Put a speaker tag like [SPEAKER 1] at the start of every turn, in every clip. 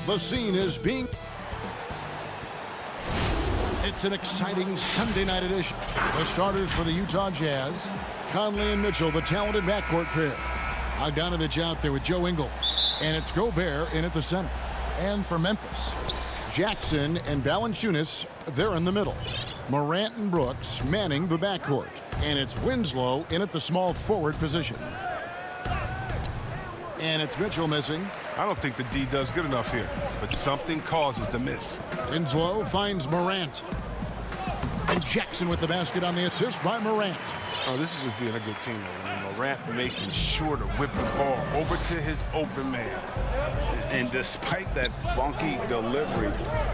[SPEAKER 1] The scene is being... It's an exciting Sunday night edition. The starters for the Utah Jazz, Conley and Mitchell, the talented backcourt pair. Bogdanovich out there with Joe Ingles. And it's Gobert in at the center. And for Memphis, Jackson and Valanciunas, they're in the middle. Morant and Brooks manning the backcourt. And it's Winslow in at the small forward position. And it's Mitchell missing.
[SPEAKER 2] I don't think the D does good enough here, but something causes the miss.
[SPEAKER 1] Winslow finds Morant. And Jackson with the basket on the assist by Morant.
[SPEAKER 2] Oh, this is just being a good teammate. I mean, Morant making sure to whip the ball over to his open man.
[SPEAKER 3] And despite that funky delivery,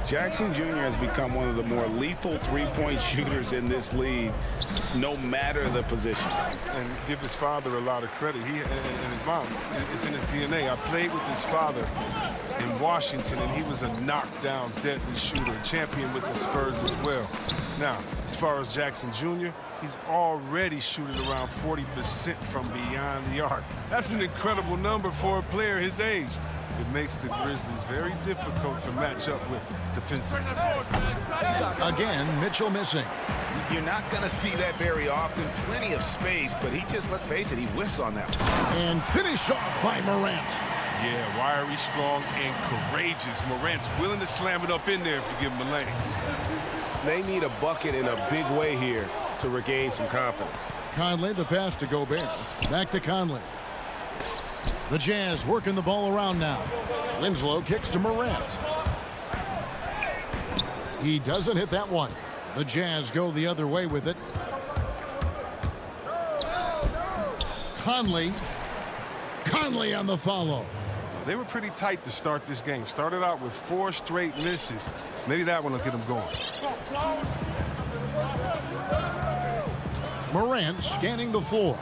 [SPEAKER 3] Jackson Jr. has become one of the more lethal three-point shooters in this league, no matter the position.
[SPEAKER 2] And give his father a lot of credit. He and his mom, it's in his DNA. I played with his father in Washington, and he was a knockdown, deadly shooter, champion with the Spurs as well. Now, as far as Jackson Jr., he's already shooting around 40% from beyond the arc. That's an incredible number for a player his age. It makes the Grizzlies very difficult to match up with defensively.
[SPEAKER 1] Again, Mitchell missing.
[SPEAKER 4] You're not going to see that very often. Plenty of space, but he just, let's face it, he whiffs on that one.
[SPEAKER 1] And finished off by Morant.
[SPEAKER 2] Yeah, wiry, strong, and courageous. Morant's willing to slam it up in there if you give him a lane.
[SPEAKER 3] They need a bucket in a big way here to regain some confidence.
[SPEAKER 1] Conley, the pass to Gobert. Back to Conley. The Jazz working the ball around now. Winslow kicks to Morant. He doesn't hit that one. The Jazz go the other way with it. Conley on the follow.
[SPEAKER 2] They were pretty tight to start this game. Started out with 4 straight misses. Maybe that one will get them going.
[SPEAKER 1] Morant scanning the floor.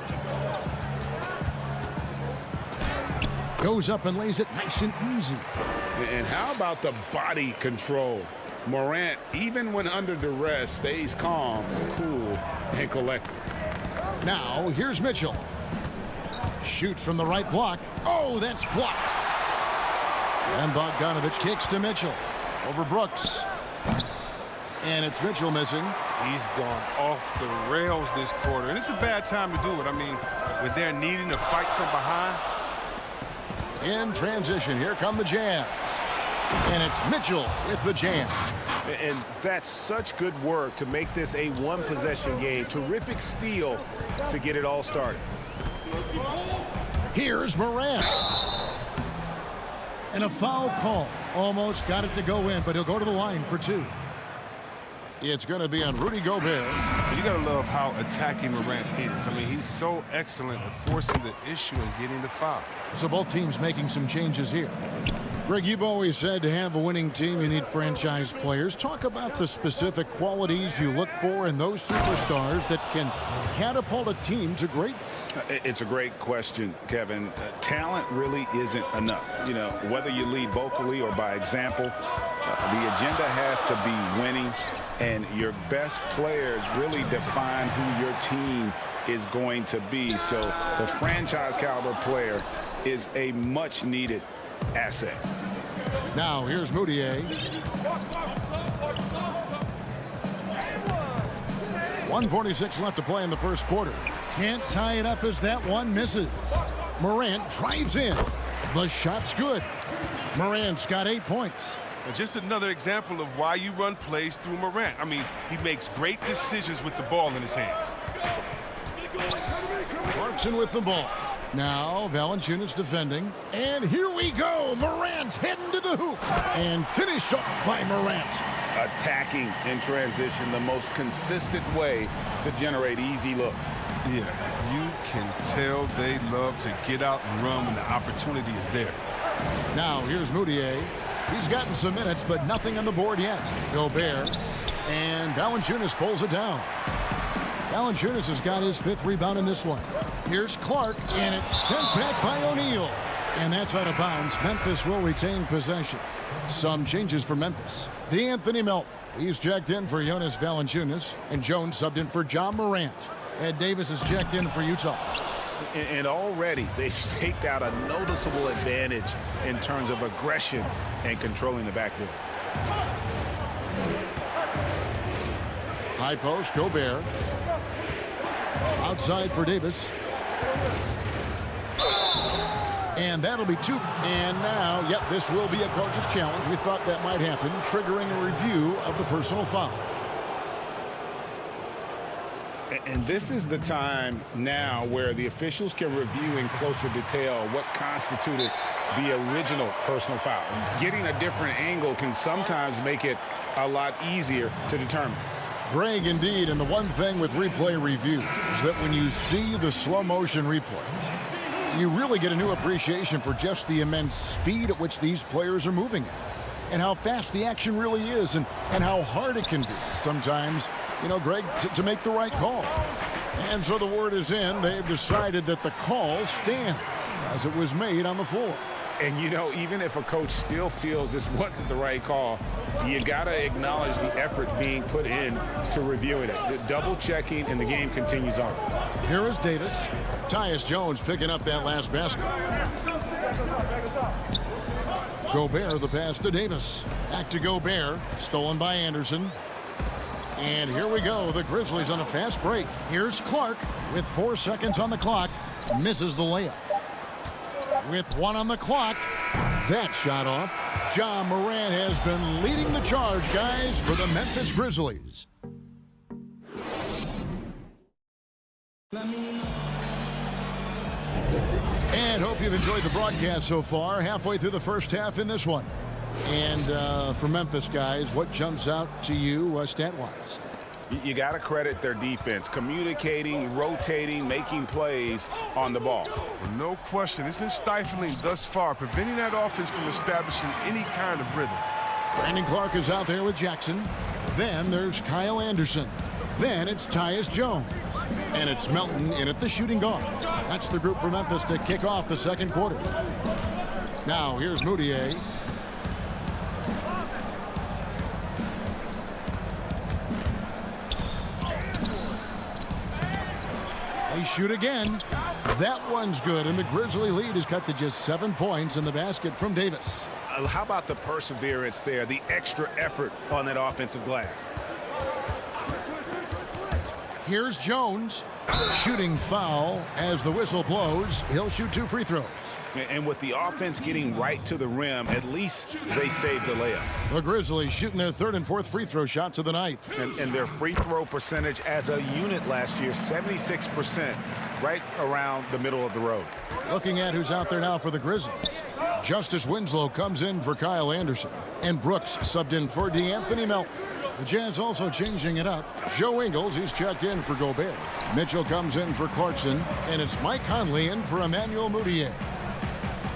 [SPEAKER 1] Goes up and lays it nice and easy.
[SPEAKER 3] And how about the body control? Morant, even when under duress, stays calm, cool, and collected.
[SPEAKER 1] Now, here's Mitchell. Shoots from the right block. Oh, that's blocked. And Bogdanovich kicks to Mitchell. Over Brooks. And it's Mitchell missing.
[SPEAKER 2] He's gone off the rails this quarter. And it's a bad time to do it. I mean, when they're needing to fight from behind.
[SPEAKER 1] In transition, here come the Jazz. And it's Mitchell with the jam.
[SPEAKER 3] And that's such good work to make this a one-possession game. Terrific steal to get it all started.
[SPEAKER 1] Here's Morant. And a foul call. Almost got it to go in, but he'll go to the line for 2. It's going to be on Rudy Gobert.
[SPEAKER 2] You got to love how attacking Morant is. I mean, he's so excellent at forcing the issue and getting the foul.
[SPEAKER 1] So both teams making some changes here. Greg, you've always said to have a winning team, you need franchise players. Talk about the specific qualities you look for in those superstars that can catapult a team to greatness.
[SPEAKER 3] It's a great question, Kevin. Talent really isn't enough. You know, whether you lead vocally or by example, the agenda has to be winning, and your best players really define who your team is going to be. So the franchise caliber player is a much needed asset.
[SPEAKER 1] Now here's Moutier. 1:46 left to play in the first quarter. Can't tie it up as that one misses. Morant drives in. The shot's good. Morant's got 8 points.
[SPEAKER 2] And just another example of why you run plays through Morant. I mean, he makes great decisions with the ball in his hands.
[SPEAKER 1] Clarkson with the ball. Now Valanciunas defending. And here we go. Morant heading to the hoop. And finished off by Morant.
[SPEAKER 3] Attacking in transition, the most consistent way to generate easy looks.
[SPEAKER 2] Yeah, you can tell they love to get out and run when the opportunity is there.
[SPEAKER 1] Now here's Moutier. He's gotten some minutes, but nothing on the board yet. Gobert. And Valanciunas pulls it down. Valanciunas has got his 5th rebound in this one. Here's Clark, and it's sent back by O'Neal. And that's out of bounds. Memphis will retain possession. Some changes for Memphis. DeAnthony Melton. He's checked in for Jonas Valanciunas. And Jones subbed in for John Morant. Ed Davis is checked in for Utah.
[SPEAKER 3] And already they've staked out a noticeable advantage in terms of aggression and controlling the backboard.
[SPEAKER 1] High post, Gobert. Outside for Davis. And that'll be two. And now, yep, this will be a coach's challenge. We thought that might happen, triggering a review of the personal foul.
[SPEAKER 3] And this is the time now where the officials can review in closer detail what constituted the original personal foul. Getting a different angle can sometimes make it a lot easier to determine.
[SPEAKER 1] Greg, indeed, and the one thing with replay review is that when you see the slow motion replays, you really get a new appreciation for just the immense speed at which these players are moving at, and how fast the action really is, and how hard it can be sometimes, you know, Greg, to make the right call. And so the word is in. They've decided that the call stands as it was made on the floor.
[SPEAKER 3] And, you know, even if a coach still feels this wasn't the right call, you got to acknowledge the effort being put in to reviewing it. The double checking, and the game continues on.
[SPEAKER 1] Here is Davis. Tyus Jones picking up that last basket. Gobert, the pass to Davis. Back to Gobert. Stolen by Anderson. And here we go. The Grizzlies on a fast break. Here's Clark with 4 seconds on the clock. Misses the layup. With 1 on the clock. That shot off. Ja Morant has been leading the charge, guys, for the Memphis Grizzlies. And hope you've enjoyed the broadcast so far. Halfway through the first half in this one. And for Memphis, guys, what jumps out to you stat-wise?
[SPEAKER 3] You got to credit their defense, communicating, rotating, making plays on the ball.
[SPEAKER 2] No question. It's been stifling thus far, preventing that offense from establishing any kind of rhythm.
[SPEAKER 1] Brandon Clark is out there with Jackson. Then there's Kyle Anderson. Then it's Tyus Jones. And it's Melton in at the shooting guard. That's the group for Memphis to kick off the second quarter. Now here's Moutier. They shoot again. That one's good, and the Grizzly lead is cut to just 7 points in the basket from Davis.
[SPEAKER 3] How about the perseverance there, the extra effort on that offensive glass?
[SPEAKER 1] Here's Jones. Shooting foul as the whistle blows. He'll shoot 2 free throws.
[SPEAKER 3] And with the offense getting right to the rim, at least they saved the layup.
[SPEAKER 1] The Grizzlies shooting their 3rd and 4th free throw shots of the night.
[SPEAKER 3] And their free throw percentage as a unit last year, 76%, right around the middle of the road.
[SPEAKER 1] Looking at who's out there now for the Grizzlies. Justice Winslow comes in for Kyle Anderson. And Brooks subbed in for DeAnthony Melton. The Jazz also changing it up. Joe Ingles, he's checked in for Gobert. Mitchell comes in for Clarkson. And it's Mike Conley in for Emmanuel Moutier.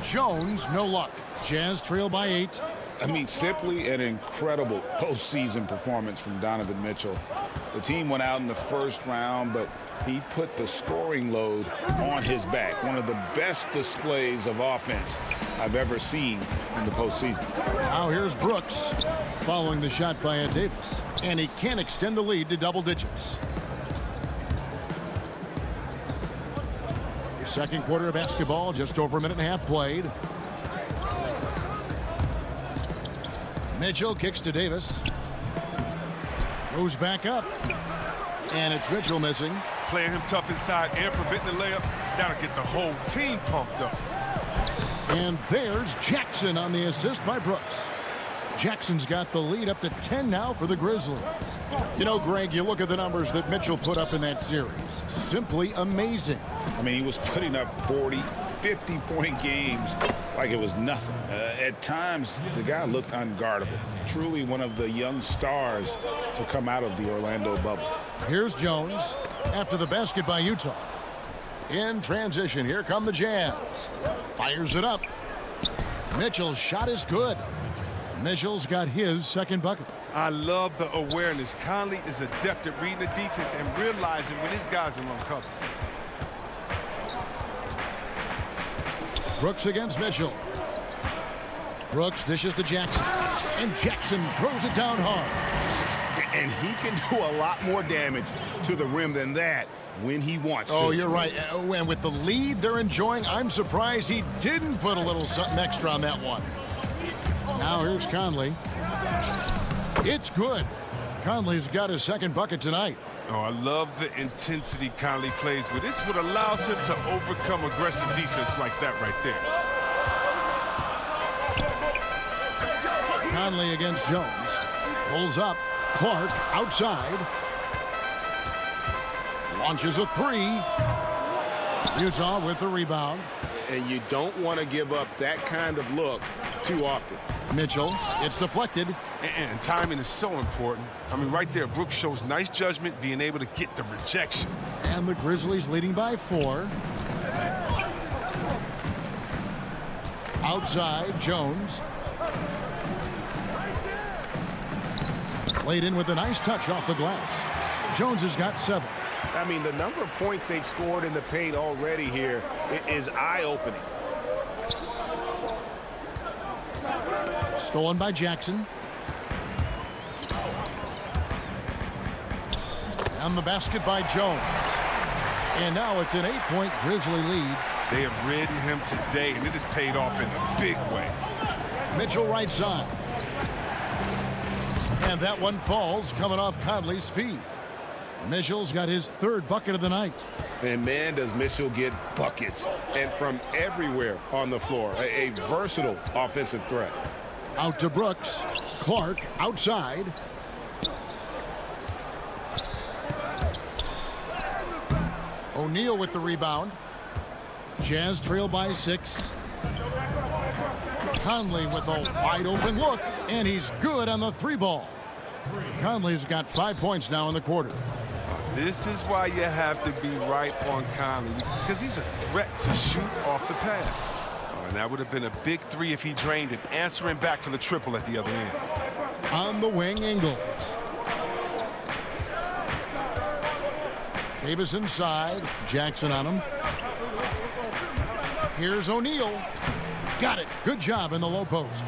[SPEAKER 1] Jones, no luck. Jazz trail by 8.
[SPEAKER 3] I mean, simply an incredible postseason performance from Donovan Mitchell. The team went out in the first round, but he put the scoring load on his back. One of the best displays of offense I've ever seen in the postseason.
[SPEAKER 1] Now here's Brooks following the shot by Ed Davis. And he can extend the lead to double digits. Second quarter of basketball, just over a minute and a half played. Mitchell kicks to Davis. Goes back up. And it's Mitchell missing.
[SPEAKER 2] Playing him tough inside and preventing the layup. That'll get the whole team pumped up.
[SPEAKER 1] And there's Jackson on the assist by Brooks. Jackson's got the lead up to 10 now for the Grizzlies. You know, Greg, you look at the numbers that Mitchell put up in that series. Simply amazing.
[SPEAKER 3] I mean, he was putting up 40, 50-point games like it was nothing. At times, the guy looked unguardable. Truly one of the young stars to come out of the Orlando bubble.
[SPEAKER 1] Here's Jones after the basket by Utah. In transition, here come the Jazz. Fires it up. Mitchell's shot is good. Mitchell's got his second bucket.
[SPEAKER 2] I love the awareness. Conley is adept at reading the defense and realizing when his guys are uncovered.
[SPEAKER 1] Brooks against Mitchell. Brooks dishes to Jackson. And Jackson throws it down hard.
[SPEAKER 3] And he can do a lot more damage to the rim than that
[SPEAKER 4] when he wants to.
[SPEAKER 1] Oh, you're right. And with the lead they're enjoying, I'm surprised he didn't put a little something extra on that one. Now here's Conley. It's good. Conley's got his second bucket tonight.
[SPEAKER 2] Oh, I love the intensity Conley plays with. It's what allows him to overcome aggressive defense like that right there.
[SPEAKER 1] Conley against Jones. Pulls up. Clark outside. Launches a three. Utah with the rebound.
[SPEAKER 4] And you don't want to give up that kind of look too often.
[SPEAKER 1] Mitchell, it's deflected.
[SPEAKER 2] And timing is so important. I mean, right there, Brooks shows nice judgment, being able to get the rejection.
[SPEAKER 1] And the Grizzlies leading by 4. Outside, Jones. Played in with a nice touch off the glass. Jones has got 7.
[SPEAKER 4] I mean, the number of points they've scored in the paint already here is eye-opening.
[SPEAKER 1] Stolen by Jackson. And the basket by Jones. And now it's an 8-point Grizzly lead.
[SPEAKER 2] They have ridden him today, and it has paid off in a big way.
[SPEAKER 1] Mitchell right side. And that one falls coming off Conley's feet. Mitchell's got his 3rd bucket of the night.
[SPEAKER 4] And man, does Mitchell get buckets. And from everywhere on the floor. A versatile offensive threat.
[SPEAKER 1] Out to Brooks. Clark outside. O'Neal with the rebound. Jazz trail by 6. Conley with a wide open look, and he's good on the 3 ball. Conley's got 5 points now in the quarter.
[SPEAKER 2] This is why you have to be right on Conley, because he's a threat to shoot off the pass. And that would have been a big 3 if he drained it, answering back for the triple at the other end.
[SPEAKER 1] On the wing, Ingles. Davis inside. Jackson on him. Here's O'Neal. Got it. Good job in the low post.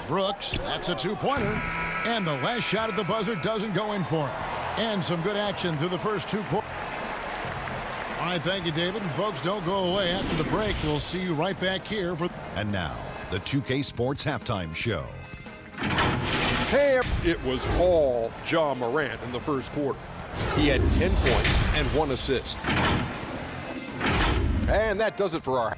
[SPEAKER 1] Brooks, that's a 2-pointer. And the last shot at the buzzer doesn't go in for him. And some good action through the first 2 quarters. All right, thank you, David. And folks, don't go away after the break. We'll see you right back here for.
[SPEAKER 5] And now, the 2K Sports Halftime Show.
[SPEAKER 6] Hey, it was all Ja Morant in the first quarter. He had 10 points and 1 assist. And that does it for our.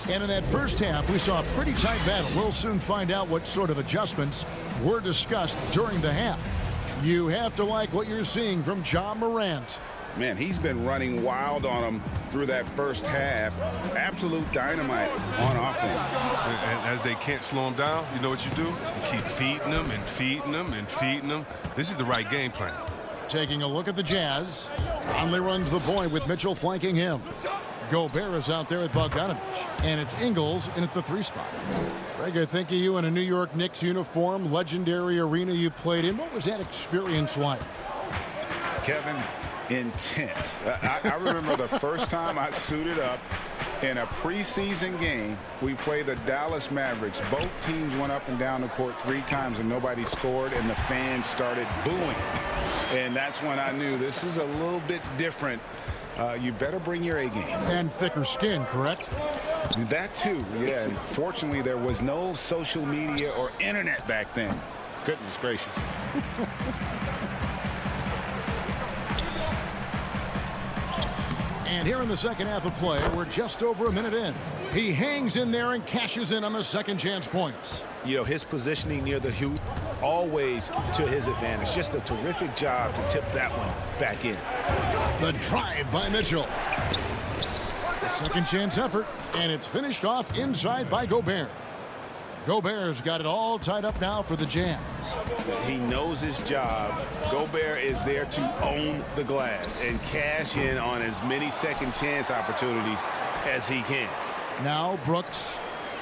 [SPEAKER 1] And in that first half, we saw a pretty tight battle. We'll soon find out what sort of adjustments were discussed during the half. You have to like what you're seeing from Ja Morant.
[SPEAKER 4] Man, he's been running wild on him through that first half. Absolute dynamite on offense.
[SPEAKER 2] And as they can't slow him down, you know what you do? You keep feeding them and feeding them and feeding them. This is the right game plan.
[SPEAKER 1] Taking a look at the Jazz. Conley runs the point with Mitchell flanking him. Gobert is out there with Bogdanovich. And it's Ingles in at the 3 spot. Greg, I think of you in a New York Knicks uniform, legendary arena you played in. What was that experience like?
[SPEAKER 3] Kevin, intense. I remember the first time I suited up in a preseason game. We played the Dallas Mavericks. Both teams went up and down the court 3 times and nobody scored, and the fans started booing. And that's when I knew this is a little bit different. You better bring your A game.
[SPEAKER 1] And thicker skin, correct?
[SPEAKER 3] That too, yeah. Fortunately, there was no social media or internet back then. Goodness gracious.
[SPEAKER 1] And here in the second half of play, we're just over a minute in. He hangs in there and cashes in on the second chance points.
[SPEAKER 4] You know, his positioning near the hoop, always to his advantage. Just a terrific job to tip that one back in.
[SPEAKER 1] The drive by Mitchell. The second chance effort, and it's finished off inside by Gobert. Gobert's got it all tied up now for the Jazz.
[SPEAKER 4] He knows his job. Gobert is there to own the glass and cash in on as many second chance opportunities as he can.
[SPEAKER 1] Now Brooks,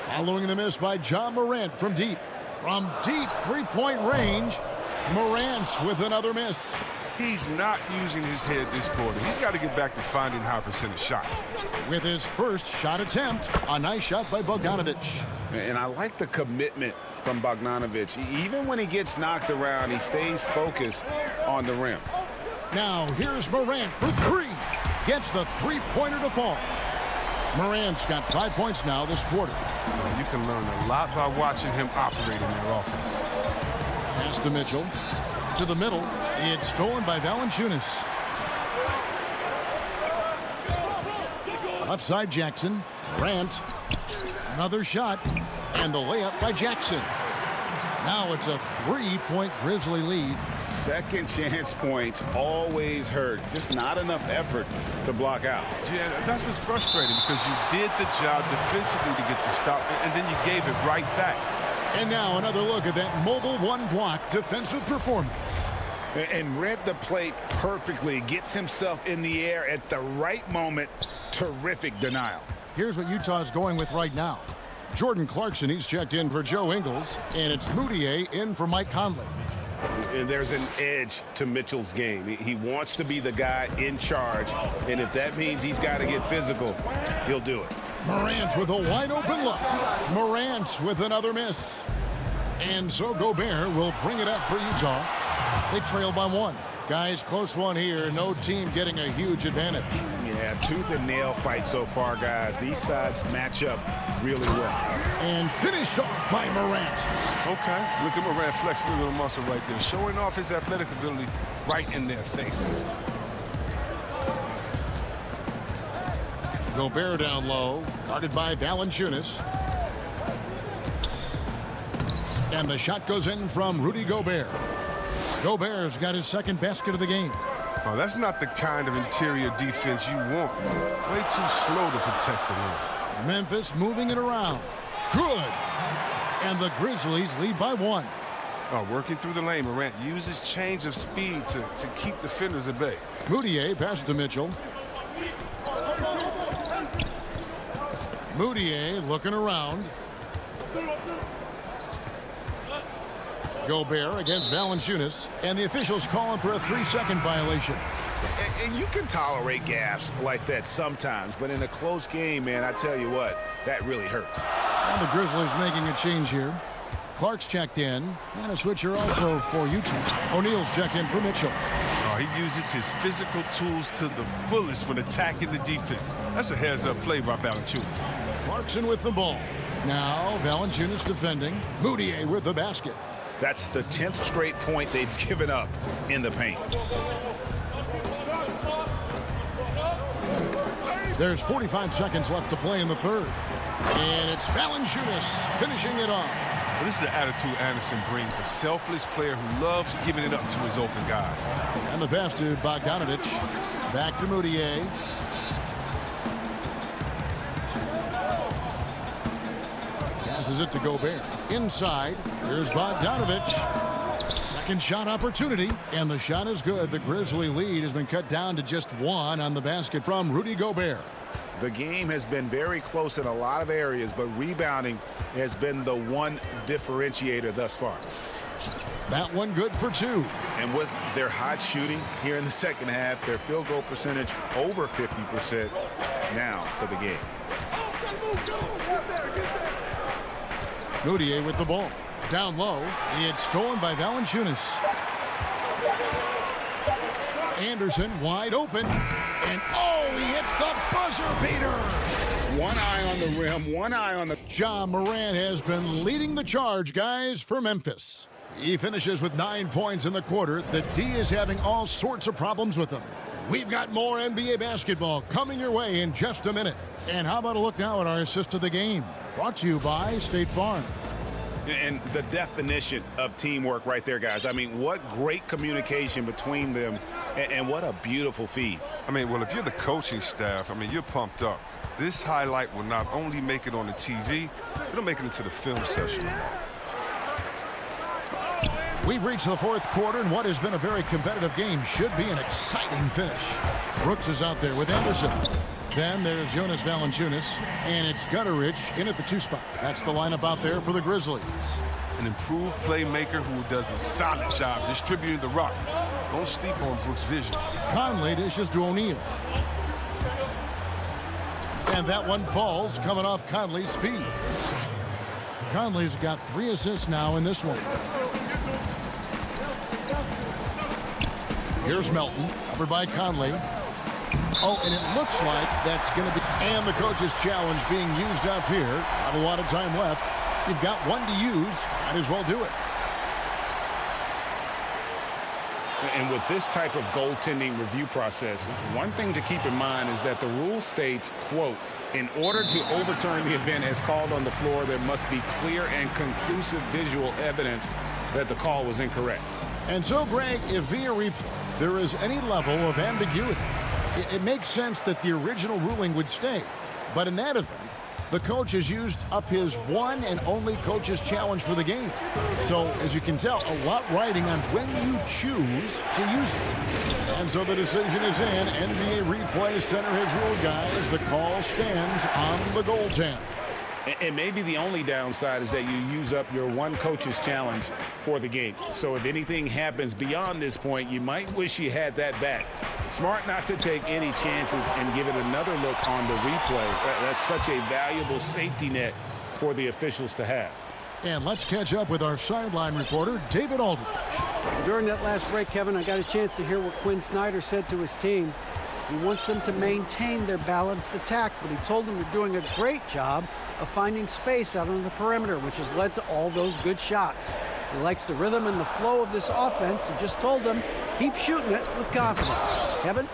[SPEAKER 1] following the miss by Ja Morant from deep. From deep 3-point range, Morant with another miss.
[SPEAKER 2] He's not using his head this quarter. He's got to get back to finding high percentage shots.
[SPEAKER 1] With his first shot attempt, a nice shot by Bogdanovic.
[SPEAKER 4] And I like the commitment from Bogdanovic. Even when he gets knocked around, he stays focused on the rim.
[SPEAKER 1] Now here's Morant for three. Gets the three-pointer to fall. Morant's got 5 points now this quarter.
[SPEAKER 2] You can learn a lot by watching him operate in their offense.
[SPEAKER 1] Pass to Mitchell. To the middle. It's stolen by Valanciunas. Left side Jackson. Morant. Another shot. And the layup by Jackson. Now it's a three-point Grizzly lead.
[SPEAKER 4] Second chance points always hurt. Just not enough effort to block out.
[SPEAKER 2] Yeah, that's what's frustrating because you did the job defensively to get the stop, and then you gave it right back.
[SPEAKER 1] And now another look at that mobile one-block defensive performance.
[SPEAKER 4] And read the play perfectly. Gets himself in the air at the right moment. Terrific denial.
[SPEAKER 1] Here's what Utah's going with right now. Jordan Clarkson, he's checked in for Joe Ingles, and it's Moutier in for Mike Conley.
[SPEAKER 4] And there's an edge to Mitchell's game. He wants to be the guy in charge, and if that means he's got to get physical, he'll do it.
[SPEAKER 1] Morant with a wide-open look. Morant with another miss. And so Gobert will bring it up for Utah. They trail by one. Guys, close one here. No team getting a huge advantage.
[SPEAKER 4] Yeah, tooth and nail fight so far, guys. These sides match up really well.
[SPEAKER 1] And finished off by Morant.
[SPEAKER 2] Okay, look at Morant flexing a little muscle right there, showing off his athletic ability right in their faces.
[SPEAKER 1] Gobert down low, guarded by Valanciunas. And the shot goes in from Rudy Gobert. Gobert's got his second basket of the game.
[SPEAKER 2] Oh, that's not the kind of interior defense you want. Way too slow to protect the rim.
[SPEAKER 1] Memphis moving it around. Good. And the Grizzlies lead by one.
[SPEAKER 2] Oh, working through the lane, Morant uses change of speed to keep defenders at bay.
[SPEAKER 1] Moutier passes to Mitchell. Moutier looking around. Gobert against Valanciunas, and the officials calling for a 3-second violation.
[SPEAKER 4] And you can tolerate gaffes like that sometimes, but in a close game, man, I tell you what, that really hurts.
[SPEAKER 1] And the Grizzlies making a change here. Clark's checked in, and a switcher also for Utah. O'Neal's checked in for Mitchell.
[SPEAKER 2] Oh, he uses his physical tools to the fullest when attacking the defense. That's a heads-up play by Valanciunas.
[SPEAKER 1] Clarkson with the ball. Now Valanciunas defending. Moutier with the basket.
[SPEAKER 4] That's the 10th straight point they've given up in the paint.
[SPEAKER 1] There's 45 seconds left to play in the third. And it's Valanciunas finishing it off.
[SPEAKER 2] Well, this is the attitude Anderson brings. A selfless player who loves giving it up to his open guys.
[SPEAKER 1] And the pass to Bogdanovic. Back to Moutier. Passes it to Gobert. Inside, here's Bogdanovic. Second shot opportunity, and the shot is good. The Grizzly lead has been cut down to just one on the basket from Rudy Gobert.
[SPEAKER 4] The game has been very close in a lot of areas, but rebounding has been the one differentiator thus far.
[SPEAKER 1] That one good for two.
[SPEAKER 4] And with their hot shooting here in the second half, their field goal percentage over 50% now for the game.
[SPEAKER 1] Moutier with the ball. Down low. It's stolen by Valanciunas. Anderson wide open. And oh, he hits the buzzer beater.
[SPEAKER 4] One eye on the rim, one eye on the...
[SPEAKER 1] Ja Morant has been leading the charge, guys, for Memphis. He finishes with 9 points in the quarter. The D is having all sorts of problems with him. We've got more NBA basketball coming your way in just a minute. And how about a look now at our assist of the game? Brought to you by State Farm.
[SPEAKER 4] And the definition of teamwork right there, guys. I mean, what great communication between them, and what a beautiful feed.
[SPEAKER 2] I mean, well, if you're the coaching staff, I mean, you're pumped up. This highlight will not only make it on the TV, it'll make it into the film session.
[SPEAKER 1] We've reached the fourth quarter, and what has been a very competitive game should be an exciting finish. Brooks is out there with Anderson. Then there's Jonas Valanciunas, and it's Gutterich in at the 2 spot. That's the lineup out there for the Grizzlies.
[SPEAKER 2] An improved playmaker who does a solid job distributing the rock. Don't sleep on Brooks' vision.
[SPEAKER 1] Conley dishes to O'Neal. And that one falls coming off Conley's feet. Conley's got 3 assists now in this one. Here's Melton, covered by Conley. Oh, and it looks like that's going to be... And the coach's challenge being used up here. Not a lot of time left. You've got 1 to use. Might as well do it.
[SPEAKER 3] And with this type of goaltending review process, one thing to keep in mind is that the rule states, quote, in order to overturn the event as called on the floor, there must be clear and conclusive visual evidence that the call was incorrect.
[SPEAKER 1] And so, Greg, if via replay there is any level of ambiguity, it makes sense that the original ruling would stay. But in that event, the coach has used up his one and only coach's challenge for the game. So, as you can tell, a lot riding on when you choose to use it. And so the decision is in. NBA Replay Center has ruled, guys. The call stands on the goaltend.
[SPEAKER 3] And maybe the only downside is that you use up your one coach's challenge for the game. So if anything happens beyond this point, you might wish you had that back. Smart not to take any chances and give it another look on the replay. That's such a valuable safety net for the officials to have.
[SPEAKER 1] And let's catch up with our sideline reporter, David Aldridge.
[SPEAKER 7] During that last break, Kevin, I got a chance to hear what Quinn Snyder said to his team. He wants them to maintain their balanced attack, but he told them they're doing a great job of finding space out on the perimeter, which has led to all those good shots. He likes the rhythm and the flow of this offense. He just told them, keep shooting it with confidence. Kevin?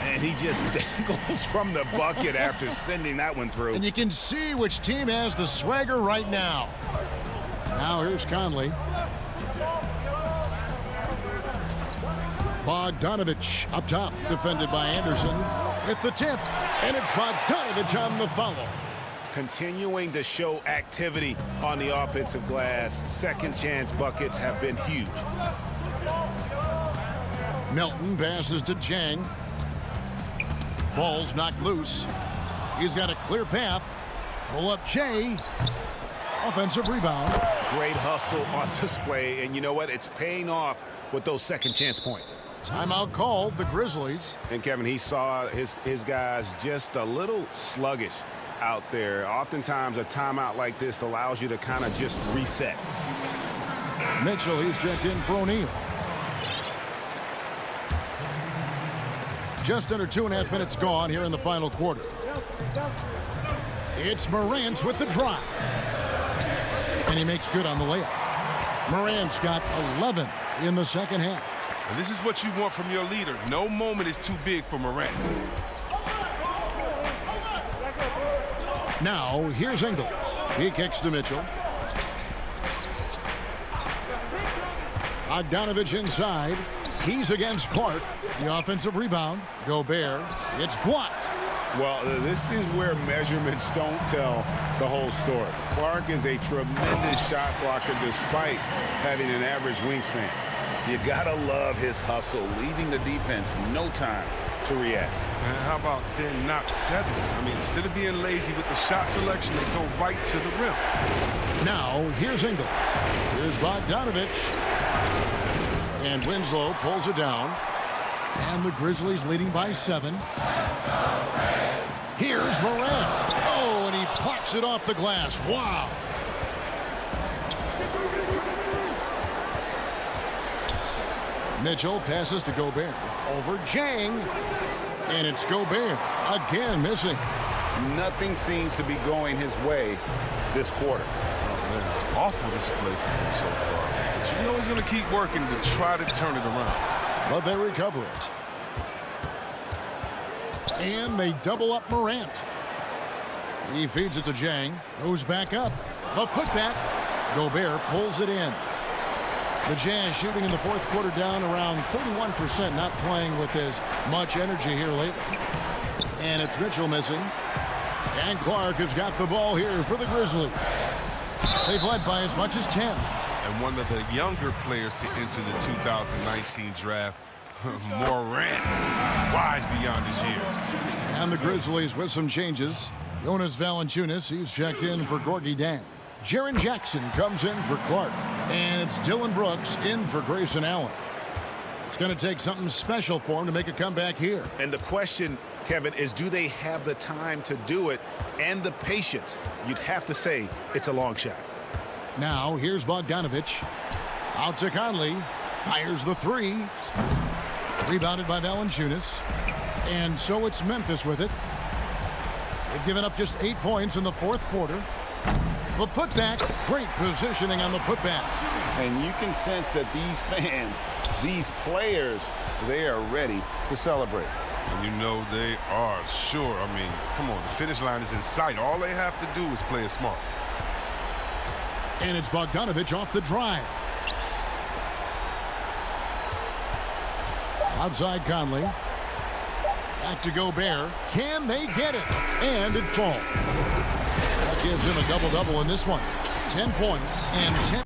[SPEAKER 4] And he just dangles from the bucket after sending that one through.
[SPEAKER 1] And you can see which team has the swagger right now. Now here's Conley. Bogdanovich up top, defended by Anderson. With the tip, and it's Bogdanovich on the follow.
[SPEAKER 4] Continuing to show activity on the offensive glass. Second chance buckets have been huge.
[SPEAKER 1] Melton passes to Jang. Ball's knocked loose. He's got a clear path. Pull up Jay. Offensive rebound.
[SPEAKER 4] Great hustle on display, and you know what? It's paying off with those second chance points.
[SPEAKER 1] Timeout called, the Grizzlies.
[SPEAKER 4] And Kevin, he saw his guys just a little sluggish out there. Oftentimes a timeout like this allows you to kind of just reset.
[SPEAKER 1] Mitchell, he's checked in for O'Neal. Just under 2.5 minutes gone here in the final quarter. It's Morant with the drive. And he makes good on the layup. Morant's got 11 in the second half.
[SPEAKER 2] And this is what you want from your leader. No moment is too big for Morant.
[SPEAKER 1] Now, here's Ingles. He kicks to Mitchell. Bogdanovich inside. He's against Clark. The offensive rebound. Gobert. It's blocked.
[SPEAKER 4] Well, this is where measurements don't tell the whole story. Clark is a tremendous shot blocker despite having an average wingspan. You gotta love his hustle, leaving the defense no time to react.
[SPEAKER 2] And how about then not settling? I mean, instead of being lazy with the shot selection, they go right to the rim.
[SPEAKER 1] Now, here's Ingles. Here's Bogdanovich. And Winslow pulls it down. And the Grizzlies leading by 7. Here's Morant. Oh, and he plucks it off the glass. Wow. Mitchell passes to Gobert. Over Jang. And it's Gobert. Again missing.
[SPEAKER 4] Nothing seems to be going his way this quarter.
[SPEAKER 2] Oh, man. Awful display from him so far. But you know he's going to keep working to try to turn it around.
[SPEAKER 1] But they recover it. And they double up Morant. He feeds it to Jang. Goes back up. A putback. Gobert pulls it in. The Jazz shooting in the fourth quarter down around 31%, not playing with as much energy here lately. And it's Mitchell missing. And Clark has got the ball here for the Grizzlies. They've led by as much as 10.
[SPEAKER 2] And one of the younger players to enter the 2019 draft, Morant, wise beyond his years.
[SPEAKER 1] And the Grizzlies with some changes. Jonas Valanciunas, he's checked in for Gorgie Dang. Jaren Jackson comes in for Clark. And it's Dylan Brooks in for Grayson Allen. It's going to take something special for him to make a comeback here.
[SPEAKER 3] And the question, Kevin, is do they have the time to do it and the patience? You'd have to say it's a long shot.
[SPEAKER 1] Now, here's Bogdanovich. Out to Conley. Fires the three. Rebounded by Valanciunas. And so it's Memphis with it. They've given up just 8 points in the fourth quarter. The putback. Great positioning on the putback.
[SPEAKER 4] And you can sense that these fans, these players, they are ready to celebrate.
[SPEAKER 2] And you know they are, sure. I mean, come on, the finish line is in sight. All they have to do is play it smart.
[SPEAKER 1] And it's Bogdanovich off the drive. Outside Conley. Back to Gobert. Can they get it? And it falls. That gives him a double-double in this one. 10 points and 10.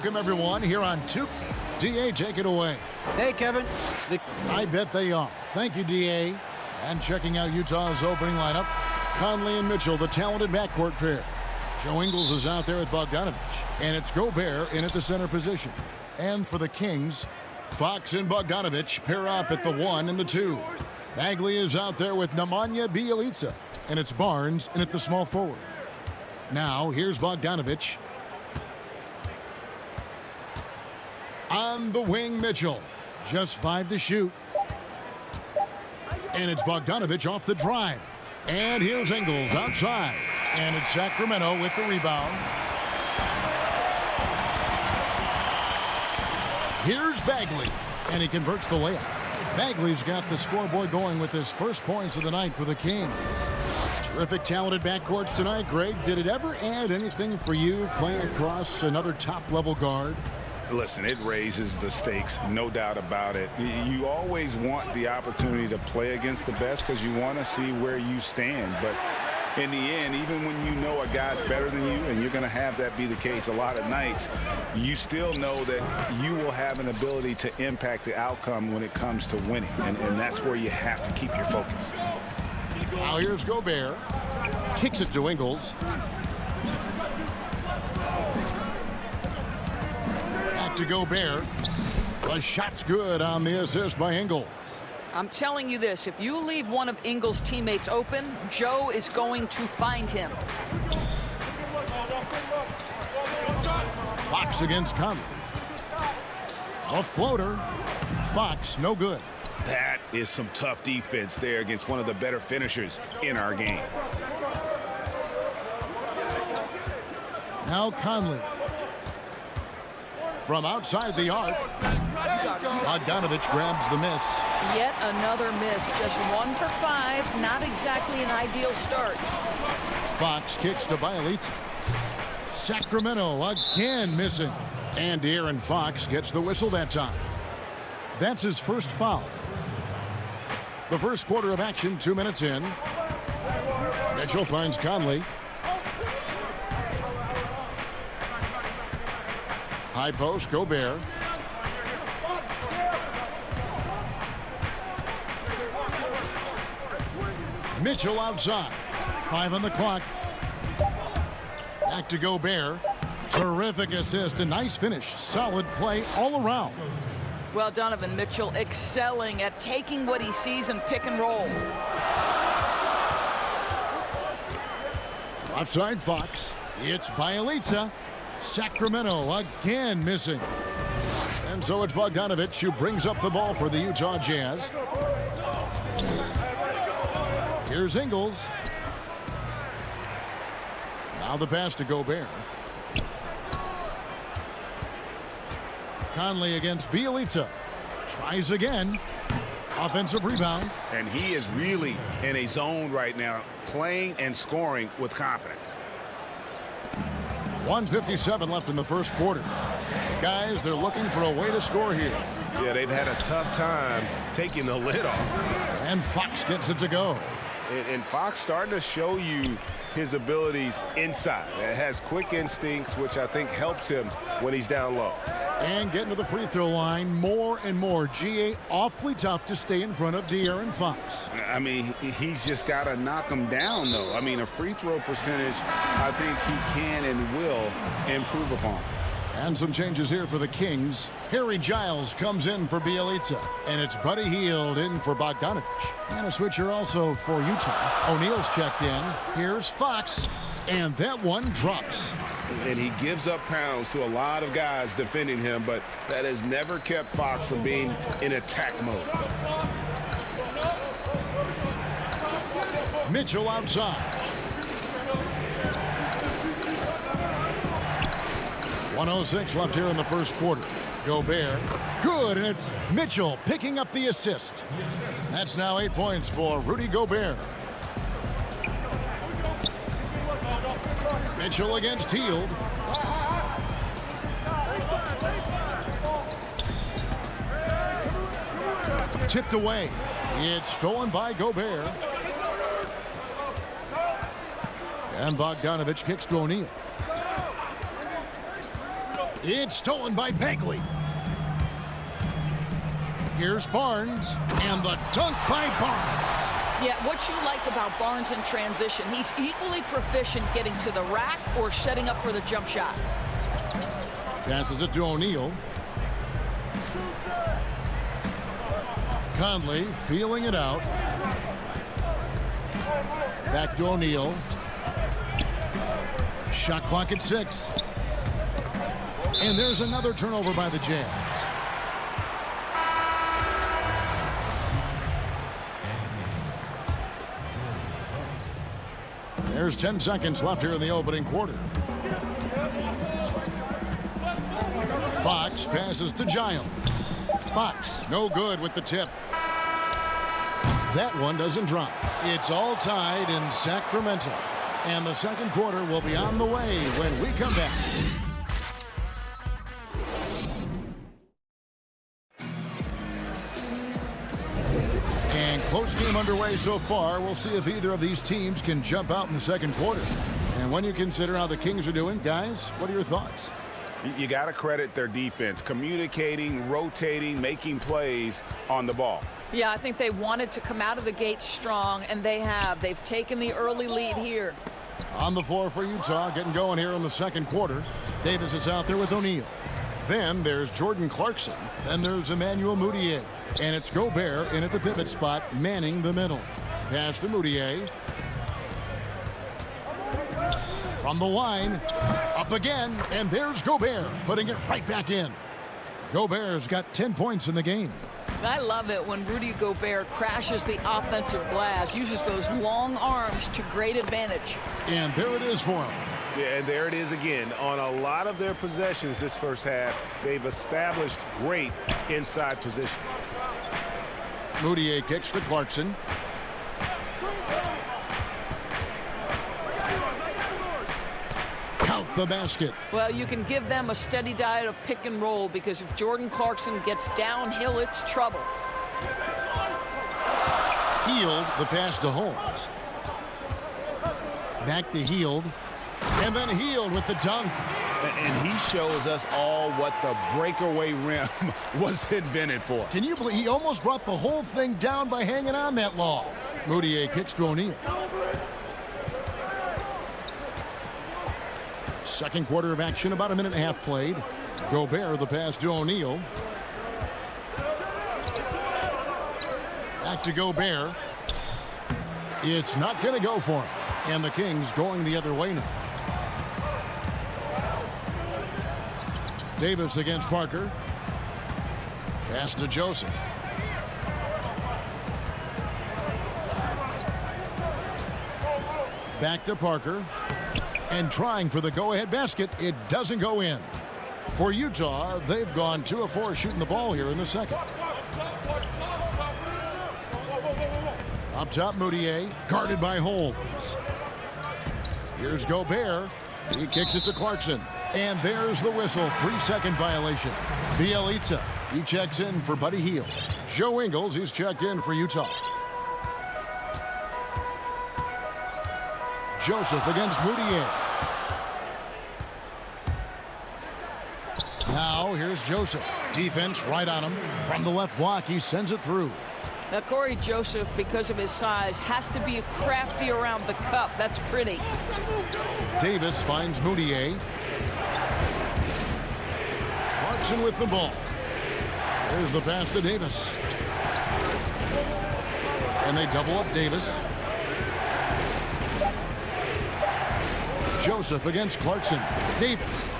[SPEAKER 1] Welcome, everyone, here on 2. D.A., take it away.
[SPEAKER 7] Hey, Kevin.
[SPEAKER 1] I bet they are. Thank you, D.A. And checking out Utah's opening lineup, Conley and Mitchell, the talented backcourt pair. Joe Ingles is out there with Bogdanovich, and it's Gobert in at the center position. And for the Kings, Fox and Bogdanovich pair up at the 1 and the 2. Bagley is out there with Nemanja Bjelica, and it's Barnes in at the small forward. Now, here's Bogdanovich. On the wing, Mitchell. Just 5 to shoot. And it's Bogdanovich off the drive. And here's Ingles outside. And it's Sacramento with the rebound. Here's Bagley. And he converts the layup. Bagley's got the scoreboard going with his first points of the night for the Kings. Terrific, talented backcourts tonight, Greg. Did it ever add anything for you playing across another top-level guard?
[SPEAKER 3] Listen, it raises the stakes, no doubt about it. You always want the opportunity to play against the best because you want to see where you stand. But in the end, even when you know a guy's better than you, and you're going to have that be the case a lot of nights, you still know that you will have an ability to impact the outcome when it comes to winning. And that's where you have to keep your focus.
[SPEAKER 1] Now here's Gobert. Kicks it to Ingles. Back to Gobert. The shot's good on the assist by Ingles.
[SPEAKER 8] I'm telling you this, if you leave one of Ingles' teammates open, Joe is going to find him.
[SPEAKER 1] Fox against Conley. A floater. Fox, no good.
[SPEAKER 3] That is some tough defense there against one of the better finishers in our game.
[SPEAKER 1] Now Conley. From outside the arc. Bogdanovich grabs the miss.
[SPEAKER 8] Yet another miss. Just 1 for 5. Not exactly an ideal start.
[SPEAKER 1] Fox kicks to Bjelica. Sacramento again missing. And De'Aaron Fox gets the whistle that time. That's his first foul. The first quarter of action, 2 minutes in. Mitchell finds Conley. High post, Gobert. Mitchell outside. 5 on the clock. Back to Gobert. Terrific assist, a nice finish. Solid play all around.
[SPEAKER 8] Well, Donovan Mitchell excelling at taking what he sees in pick and roll.
[SPEAKER 1] Offside Fox. It's Bjelica. Sacramento again missing. And so it's Bogdanovich who brings up the ball for the Utah Jazz. Here's Ingles. Now the pass to Gobert. Conley against Bjelica. Tries again. Offensive rebound.
[SPEAKER 3] And he is really in a zone right now, playing and scoring with confidence.
[SPEAKER 1] 1:57 left in the first quarter. Guys, they're looking for a way to score here.
[SPEAKER 2] Yeah, they've had a tough time taking the lid off.
[SPEAKER 1] And Fox gets it to go.
[SPEAKER 2] And Fox starting to show you his abilities inside. It has quick instincts, which I think helps him when he's down low.
[SPEAKER 1] And getting to the free throw line more and more. GA awfully tough to stay in front of De'Aaron Fox.
[SPEAKER 3] I mean, he's just got to knock him down, though. I mean, a free throw percentage, I think he can and will improve upon.
[SPEAKER 1] And some changes here for the Kings. Harry Giles comes in for Bjelica. And it's Buddy Hield in for Bogdanovich. And a switcher also for Utah. O'Neal's checked in. Here's Fox. And that one drops.
[SPEAKER 2] And he gives up pounds to a lot of guys defending him, but that has never kept Fox from being in attack mode.
[SPEAKER 1] Mitchell outside. 1:06 left here in the first quarter. Gobert. Good, and it's Mitchell picking up the assist. That's now 8 points for Rudy Gobert. Mitchell against Hield. Tipped away. It's stolen by Gobert. And Bogdanovich kicks to O'Neal. It's stolen by Bagley. Here's Barnes, and the dunk by Barnes.
[SPEAKER 8] Yeah, what you like about Barnes in transition, he's equally proficient getting to the rack or setting up for the jump shot.
[SPEAKER 1] Passes it to O'Neal. Conley feeling it out. Back to O'Neal. Shot clock at 6. And there's another turnover by the Jazz. There's 10 seconds left here in the opening quarter. Fox passes to Giles. Fox, no good with the tip. That one doesn't drop. It's all tied in Sacramento. And the second quarter will be on the way when we come back. And close game underway so far. We'll see if either of these teams can jump out in the second quarter. And when you consider how the Kings are doing, guys, what are your thoughts?
[SPEAKER 4] You got to credit their defense, communicating, rotating, making plays on the ball.
[SPEAKER 8] Yeah, I think they wanted to come out of the gate strong, and they have. They've taken the early lead here.
[SPEAKER 1] On the floor for Utah, getting going here in the second quarter. Davis is out there with O'Neal. Then there's Jordan Clarkson. Then there's Emmanuel Mudiay. And it's Gobert in at the pivot spot, manning the middle. Pass to Mudiay. From the line, up again, and there's Gobert, putting it right back in. Gobert's got 10 points in the game.
[SPEAKER 8] I love it when Rudy Gobert crashes the offensive glass, uses those long arms to great advantage.
[SPEAKER 1] And there it is for him.
[SPEAKER 4] Yeah, and there it is again. On a lot of their possessions this first half, they've established great inside position.
[SPEAKER 1] Mudiay kicks to Clarkson. Count the basket.
[SPEAKER 8] Well, you can give them a steady diet of pick and roll because if Jordan Clarkson gets downhill, it's trouble.
[SPEAKER 1] Hield, the pass to Holmes. Back to Hield. And then Hield with the dunk.
[SPEAKER 4] And he shows us all what the breakaway rim was invented for.
[SPEAKER 1] Can you believe he almost brought the whole thing down by hanging on that long? Mudiay kicks to O'Neal. Second quarter of action, about a minute and a half played. Gobert, the pass to O'Neal. Back to Gobert. It's not going to go for him. And the Kings going the other way now. Davis against Parker. Pass to Joseph. Back to Parker. And trying for the go-ahead basket. It doesn't go in. For Utah, they've gone 2 of 4 shooting the ball here in the second. Up top, Mudiay, guarded by Holmes. Here's Gobert. He kicks it to Clarkson. And there's the whistle. 3-second violation. Bielitsa, he checks in for Buddy Hield. Joe Ingles, he's checked in for Utah. Joseph against Mudiay. Now here's Joseph. Defense right on him. From the left block, he sends it through.
[SPEAKER 8] Now, Corey Joseph, because of his size, has to be crafty around the cup. That's pretty.
[SPEAKER 1] Davis finds Mudiay. Clarkson with the ball. There's the pass to Davis. And they double up Davis. Joseph against Clarkson. Davis.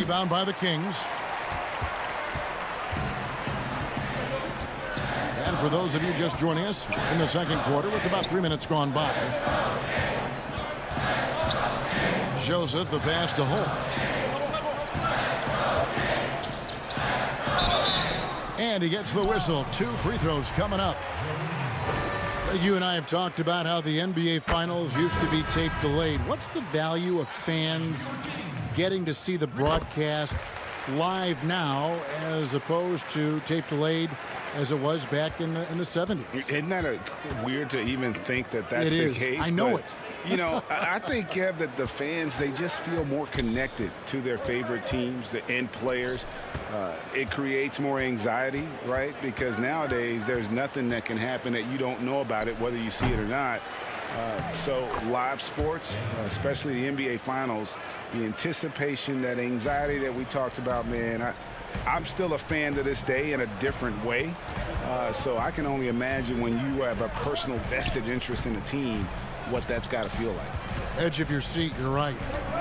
[SPEAKER 1] Rebound by the Kings. And for those of you just joining us in the second quarter with about 3 minutes gone by. Joseph, the pass to Holmes. And he gets the whistle. 2 free throws coming up. You and I have talked about how the NBA Finals used to be tape delayed. What's the value of fans getting to see the broadcast live now as opposed to tape delayed as it was back in the 70s?
[SPEAKER 3] Isn't that weird to even think that that's the case?
[SPEAKER 1] I know it.
[SPEAKER 3] You know, I think, Kev, that the fans, they just feel more connected to their favorite teams, the end players. It creates more anxiety, right? Because nowadays there's nothing that can happen that you don't know about it, whether you see it or not. So live sports, especially the NBA Finals, the anticipation, that anxiety that we talked about, man, I'm still a fan to this day in a different way. So I can only imagine when you have a personal vested interest in a team, what that's got to feel like.
[SPEAKER 1] Edge of your seat, you're right.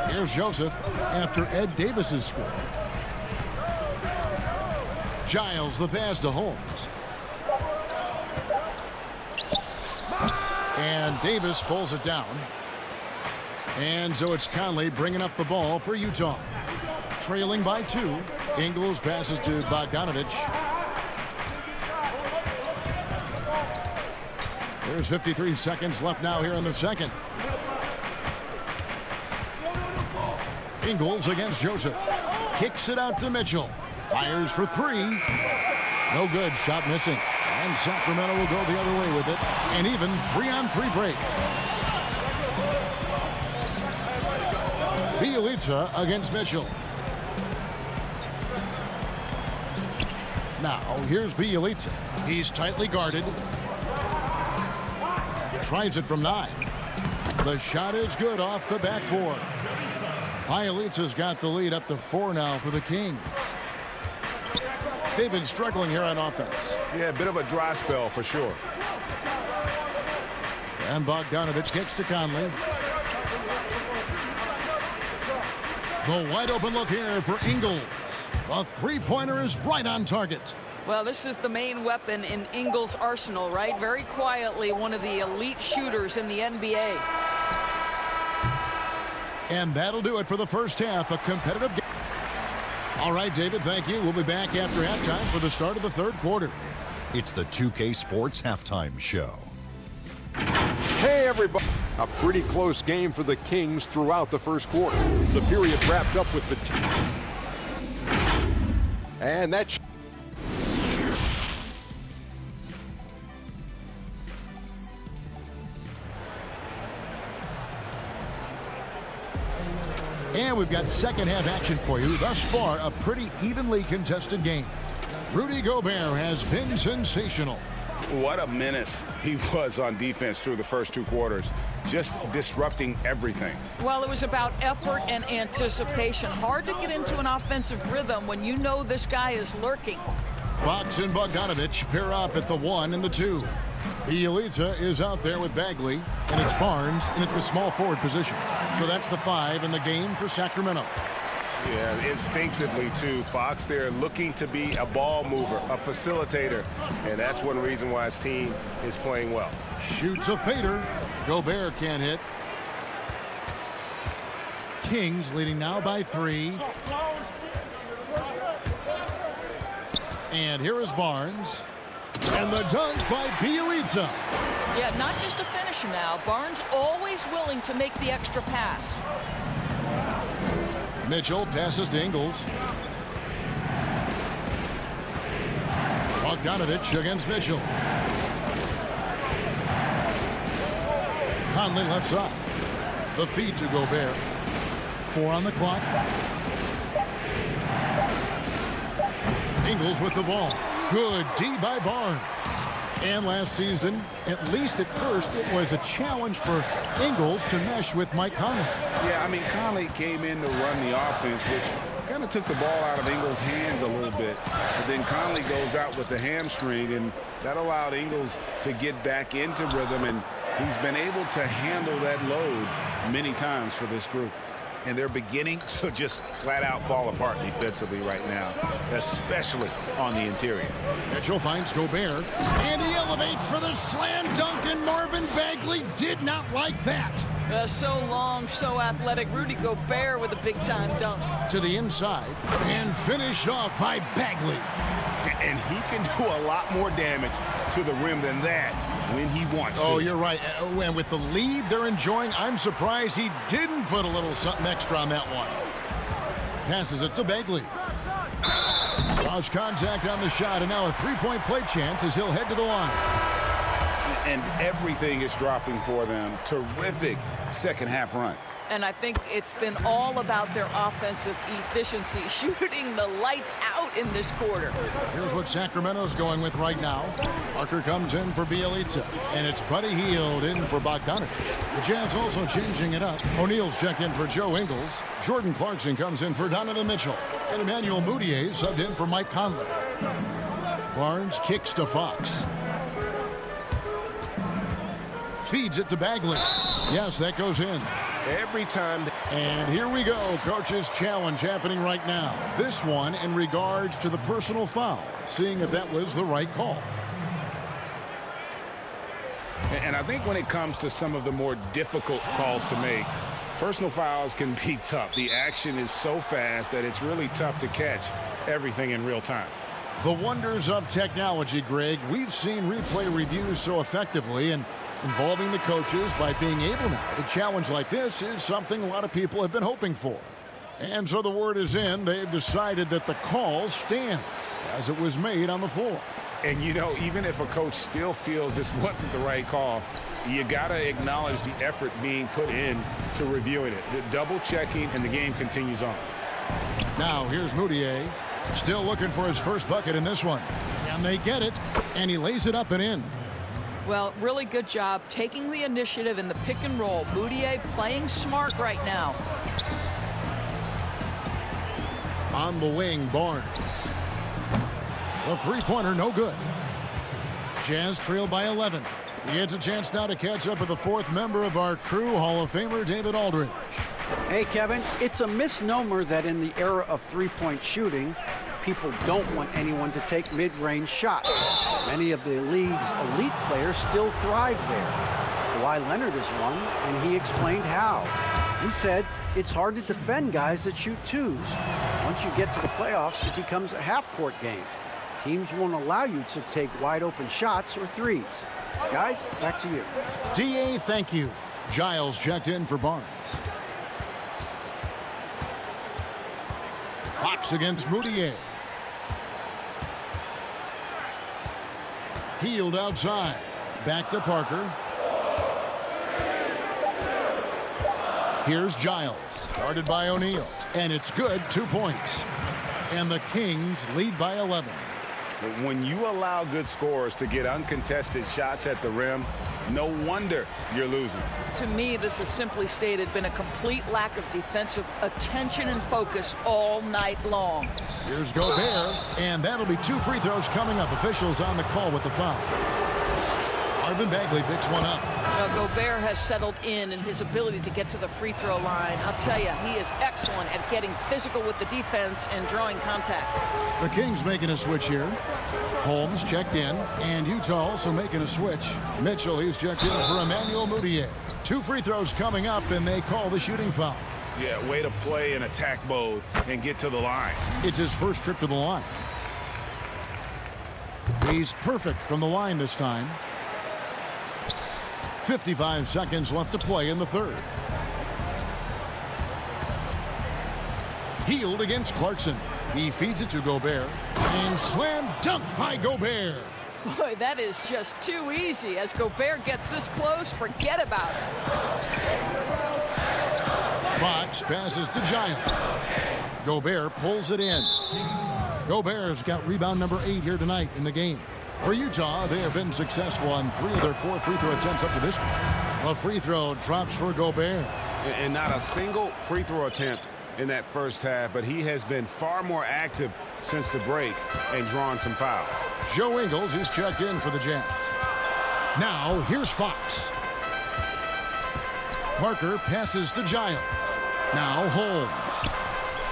[SPEAKER 1] Here's Joseph after Ed Davis's score. Giles the pass to Holmes. And Davis pulls it down. And so it's Conley bringing up the ball for Utah. Trailing by 2. Ingles passes to Bogdanovich. There's 53 seconds left now here in the second. Ingles against Joseph. Kicks it out to Mitchell. Fires for 3. No good. Shot missing. And Sacramento will go the other way with it. An even 3-on-3 break. Bielitsa against Mitchell. Now, here's Bielitsa. He's tightly guarded. Tries it from 9. The shot is good off the backboard. Bielitsa's got the lead up to 4 now for the Kings. They've been struggling here on offense.
[SPEAKER 4] Yeah, a bit of a dry spell for sure.
[SPEAKER 1] And Bogdanovich kicks to Conley. The wide open look here for Ingles. The three-pointer is right on target.
[SPEAKER 8] Well, this is the main weapon in Ingles' arsenal, right? Very quietly, one of the elite shooters in the NBA.
[SPEAKER 1] And that'll do it for the first half. A competitive game. All right, David, thank you. We'll be back after halftime for the start of the third quarter.
[SPEAKER 5] It's the 2K Sports Halftime Show.
[SPEAKER 6] Hey, everybody. A pretty close game for the Kings throughout the first quarter. The period wrapped up with the... And that...
[SPEAKER 1] And we've got second half action for you. Thus far, a pretty evenly contested game. Rudy Gobert has been sensational.
[SPEAKER 4] What a menace he was on defense through the first 2 quarters, just disrupting everything.
[SPEAKER 8] Well, it was about effort and anticipation. Hard to get into an offensive rhythm when you know this guy is lurking.
[SPEAKER 1] Fox and Bogdanovich pair up at the 1 and the 2. Bielitsa is out there with Bagley, and it's Barnes in at the small forward position. So that's the 5 in the game for Sacramento.
[SPEAKER 4] Yeah, instinctively, too. Fox there looking to be a ball mover, a facilitator, and that's one reason why his team is playing well.
[SPEAKER 1] Shoots a fader. Gobert can't hit. Kings leading now by 3. And here is Barnes. And the dunk by Bielitsa.
[SPEAKER 8] Yeah, not just a finisher now. Barnes always willing to make the extra pass.
[SPEAKER 1] Mitchell passes to Ingles. Bogdanovich against Mitchell. Conley left side. The feed to Gobert. 4 on the clock. Ingles with the ball. Good D by Barnes. And last season, at least at first, it was a challenge for Ingles to mesh with Mike Conley.
[SPEAKER 4] Yeah, I mean, Conley came in to run the offense, which kind of took the ball out of Ingles' hands a little bit. But then Conley goes out with the hamstring, and that allowed Ingles to get back into rhythm, and he's been able to handle that load many times for this group.
[SPEAKER 3] And they're beginning to just flat out fall apart defensively right now, especially on the interior.
[SPEAKER 1] Mitchell finds Gobert, and he elevates for the slam dunk, and Marvin Bagley did not like that.
[SPEAKER 8] So long, so athletic. Rudy Gobert with a big-time dunk.
[SPEAKER 1] To the inside, and finished off by Bagley.
[SPEAKER 4] And he can do a lot more damage to the rim than that when he wants to.
[SPEAKER 1] Oh, you're right. And with the lead they're enjoying, I'm surprised he didn't put a little something extra on that one. Passes it to Bagley. Lost contact on the shot, and now a three-point play chance as he'll head to the line.
[SPEAKER 4] And everything is dropping for them. Terrific second-half run.
[SPEAKER 8] And I think it's been all about their offensive efficiency, shooting the lights out in this quarter.
[SPEAKER 1] Here's what Sacramento's going with right now. Parker comes in for Bielitsa, and it's Buddy Hield in for Bogdanovich. The Jazz also changing it up. O'Neal's checked in for Joe Ingles. Jordan Clarkson comes in for Donovan Mitchell. And Emmanuel Mudiay subbed in for Mike Conley. Barnes kicks to Fox. Feeds it to Bagley. Yes, that goes in.
[SPEAKER 2] Every time.
[SPEAKER 1] And here we go. Coach's challenge happening right now. This one in regards to the personal foul. Seeing if that was the right call.
[SPEAKER 4] And I think when it comes to some of the more difficult calls to make, personal fouls can be tough. The action is so fast that it's really tough to catch everything in real time.
[SPEAKER 1] The wonders of technology, Greg. We've seen replay reviews so effectively, and involving the coaches by being able now to challenge like this is something a lot of people have been hoping for. And so the word is in. They've decided that the call stands as it was made on the floor.
[SPEAKER 4] And, you know, even if a coach still feels this wasn't the right call, you got to acknowledge the effort being put in to reviewing it. The double checking, and the game continues on.
[SPEAKER 1] Now here's Mudiay, still looking for his first bucket in this one. And they get it, and he lays it up and in.
[SPEAKER 8] Well, really good job taking the initiative in the pick and roll. Mudiay playing smart right now.
[SPEAKER 1] On the wing, Barnes. The three-pointer, no good. Jazz trail by 11. He gets a chance now to catch up with the fourth member of our crew, Hall of Famer David Aldridge.
[SPEAKER 7] Hey, Kevin, it's a misnomer that in the era of three-point shooting, people don't want anyone to take mid-range shots. Many of the league's elite players still thrive there. Kawhi Leonard is one, and he explained how. He said it's hard to defend guys that shoot twos. Once you get to the playoffs, it becomes a half-court game. Teams won't allow you to take wide-open shots or threes. Guys, back to you.
[SPEAKER 1] D.A., thank you. Giles checked in for Barnes. Fox against Mudiay. Hield outside. Back to Parker. Here's Giles. Guarded by O'Neal. And it's good, 2 points. And the Kings lead by 11.
[SPEAKER 4] When you allow good scorers to get uncontested shots at the rim, no wonder you're losing.
[SPEAKER 8] To me, this is simply stated been a complete lack of defensive attention and focus all night long.
[SPEAKER 1] Here's Gobert, and that'll be 2 free throws coming up. Officials on the call with the foul. Marvin Bagley picks one up.
[SPEAKER 8] Now, Gobert has settled in his ability to get to the free throw line. I'll tell you, he is excellent at getting physical with the defense and drawing contact.
[SPEAKER 1] The Kings making a switch here. Holmes checked in, and Utah also making a switch. Mitchell, he's checked in for Emmanuel Mudiay. 2 free throws coming up, and they call the shooting foul.
[SPEAKER 4] Yeah, way to play in attack mode and get to the line.
[SPEAKER 1] It's his first trip to the line. He's perfect from the line this time. 55 seconds left to play in the third. Hield against Clarkson. He feeds it to Gobert. And slam dunk by Gobert.
[SPEAKER 8] Boy, that is just too easy. As Gobert gets this close, forget about it.
[SPEAKER 1] Fox passes to Giles. Gobert pulls it in. Gobert's got rebound number 8 here tonight in the game. For Utah, they have been successful on 3 of their 4 free throw attempts up to this point. A free throw drops for Gobert.
[SPEAKER 4] And not a single free throw attempt in that first half, but he has been far more active since the break and drawn some fouls.
[SPEAKER 1] Joe Ingles, he's checked in for the Jazz. Now, here's Fox. Parker passes to Giles. Now Holmes.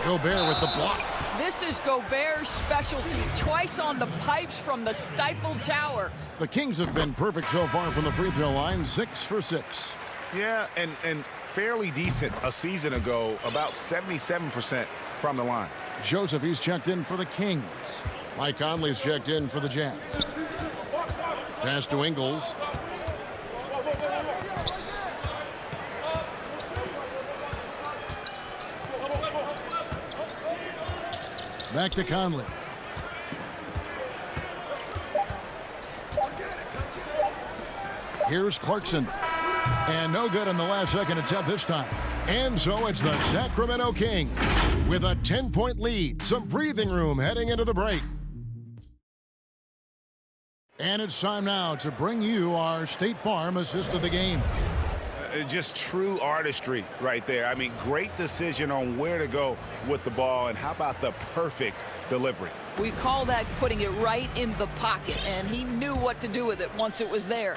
[SPEAKER 1] Gobert with the block.
[SPEAKER 8] This is Gobert's specialty. Twice on the pipes from the stifled tower.
[SPEAKER 1] The Kings have been perfect so far from the free throw line, 6 for 6.
[SPEAKER 4] Yeah, and fairly decent a season ago, about 77% from the line.
[SPEAKER 1] Joseph, he's checked in for the Kings. Mike Conley's checked in for the Jazz. Pass to Ingles. Back to Conley. Here's Clarkson. And no good in the last second attempt this time. And so it's the Sacramento Kings with a 10-point lead. Some breathing room heading into the break. And it's time now to bring you our State Farm assist of the game.
[SPEAKER 3] Just true artistry right there. I mean, great decision on where to go with the ball, and how about the perfect delivery?
[SPEAKER 8] We call that putting it right in the pocket, and he knew what to do with it once it was there.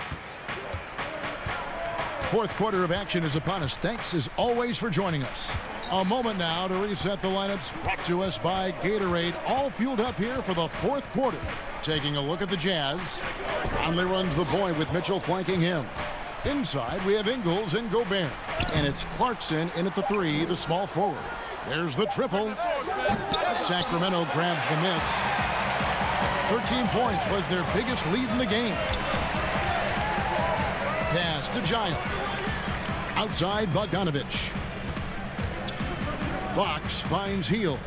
[SPEAKER 1] Fourth quarter of action is upon us. Thanks as always for joining us. A moment now to reset the lineups, brought to us by Gatorade, all fueled up here for the fourth quarter. Taking a look at the Jazz. Conley runs the point with Mitchell flanking him. Inside, we have Ingles and Gobert. And it's Clarkson in at the three, the small forward. There's the triple. Sacramento grabs the miss. 13 points was their biggest lead in the game. Pass to Giles. Outside, Bogdanovich. Fox finds Hield.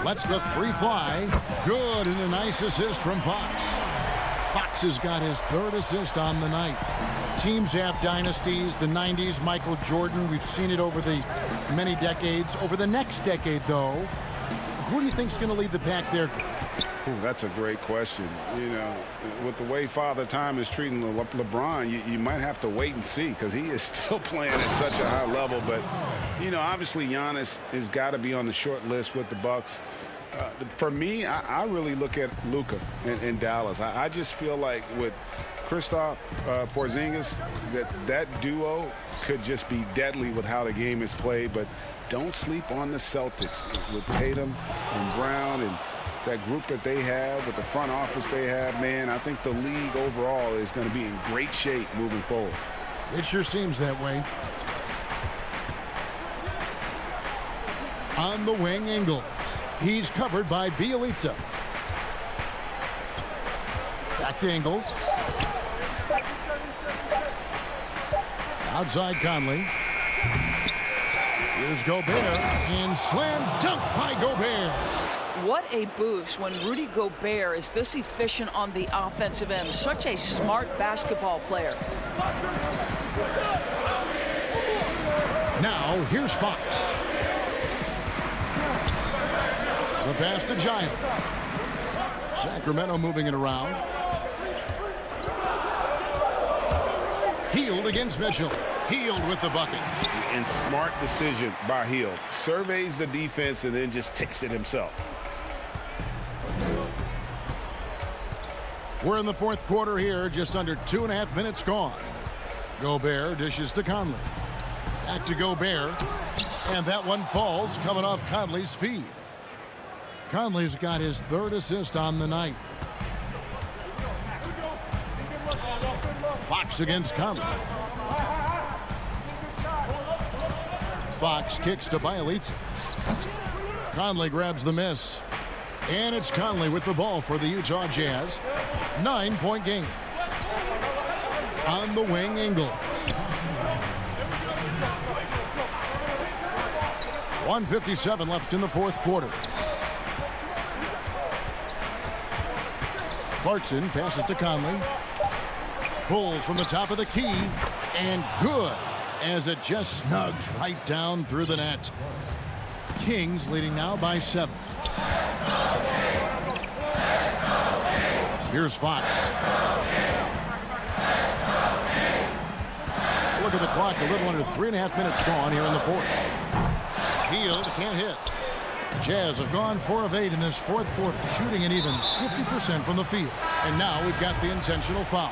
[SPEAKER 1] Lets the three fly. Good, and a nice assist from Fox. Fox has got his third assist on the night. Teams have dynasties. The 90s, Michael Jordan. We've seen it over the many decades. Over the next decade, though, who do you think is going to lead the pack there?
[SPEAKER 4] Ooh, that's a great question. You know, with the way Father Time is treating LeBron, you might have to wait and see, because he is still playing at such a high level. But, you know, obviously Giannis has got to be on the short list with the Bucks. For me, I really look at Luka in Dallas. I just feel like with Kristaps Porzingis, that duo could just be deadly with how the game is played. But don't sleep on the Celtics with Tatum and Brown and that group that they have, with the front office they have. Man, I think the league overall is going to be in great shape moving forward.
[SPEAKER 1] It sure seems that way. On the wing, Ingles. He's covered by Bielitsa. Back to Ingles. Outside Conley. Here's Gobert, and slam dunk by Gobert.
[SPEAKER 8] What a boost when Rudy Gobert is this efficient on the offensive end. Such a smart basketball player.
[SPEAKER 1] Now, here's Fox. The pass to Giles. Sacramento moving it around. Hield against Mitchell. Hield with the bucket.
[SPEAKER 4] And smart decision by Hield. Surveys the defense and then just takes it himself.
[SPEAKER 1] We're in the fourth quarter here, just under 2.5 minutes gone. Gobert dishes to Conley. Back to Gobert. And that one falls, coming off Conley's feed. Conley's got his third assist on the night. Fox against Conley. Fox kicks to Bielitsa. Conley grabs the miss. And it's Conley with the ball for the Utah Jazz. 9-point game. On the wing, Ingles. 1:57 left in the fourth quarter. Clarkson passes to Conley. Pulls from the top of the key. And good, as it just snugs right down through the net. Kings leading now by 7. Here's Fox. Look at the clock, a little under 3.5 minutes gone here in the fourth. Hield can't hit. Jazz have gone 4 of 8 in this fourth quarter, shooting an even 50% from the field. And now we've got the intentional foul.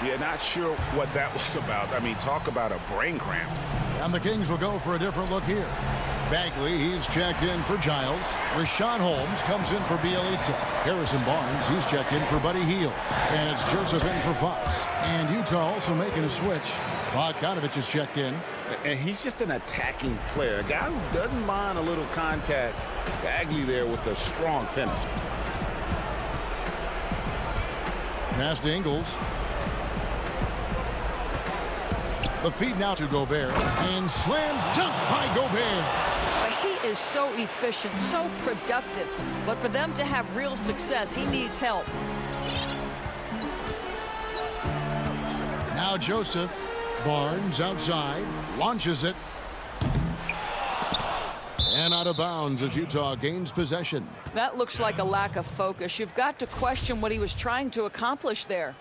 [SPEAKER 3] Yeah, not sure what that was about. I mean, talk about a brain cramp.
[SPEAKER 1] And the Kings will go for a different look here. Bagley, he's checked in for Giles. Rashawn Holmes comes in for Bielitsa. Harrison Barnes, he's checked in for Buddy Hield. And it's Joseph in for Fox. And Utah also making a switch. Bogdanovich is checked in.
[SPEAKER 4] And he's just an attacking player, a guy who doesn't mind a little contact. Bagley there with a strong finish.
[SPEAKER 1] Pass to Ingles. The feed now to Gobert. And slam dunk by Gobert.
[SPEAKER 8] He is so efficient, so productive. But for them to have real success, he needs help.
[SPEAKER 1] Now Joseph. Barnes outside. Launches it. And out of bounds as Utah gains possession.
[SPEAKER 8] That looks like a lack of focus. You've got to question what he was trying to accomplish there.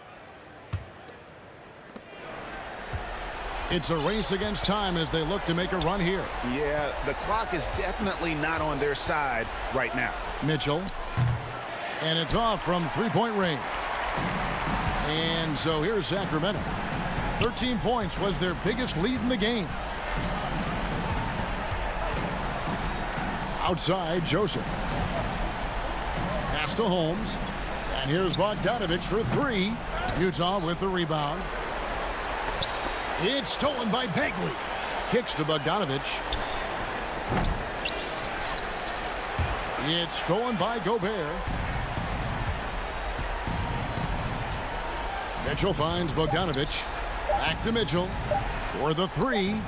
[SPEAKER 1] It's a race against time as they look to make a run here.
[SPEAKER 3] Yeah, the clock is definitely not on their side right now.
[SPEAKER 1] Mitchell. And it's off from three-point range. And so here's Sacramento. 13 points was their biggest lead in the game. Outside, Joseph. Pass to Holmes. And here's Bogdanovich for three. Utah with the rebound. It's stolen by Bagley. Kicks to Bogdanovich. It's stolen by Gobert. Mitchell finds Bogdanovich. Back to Mitchell for the three.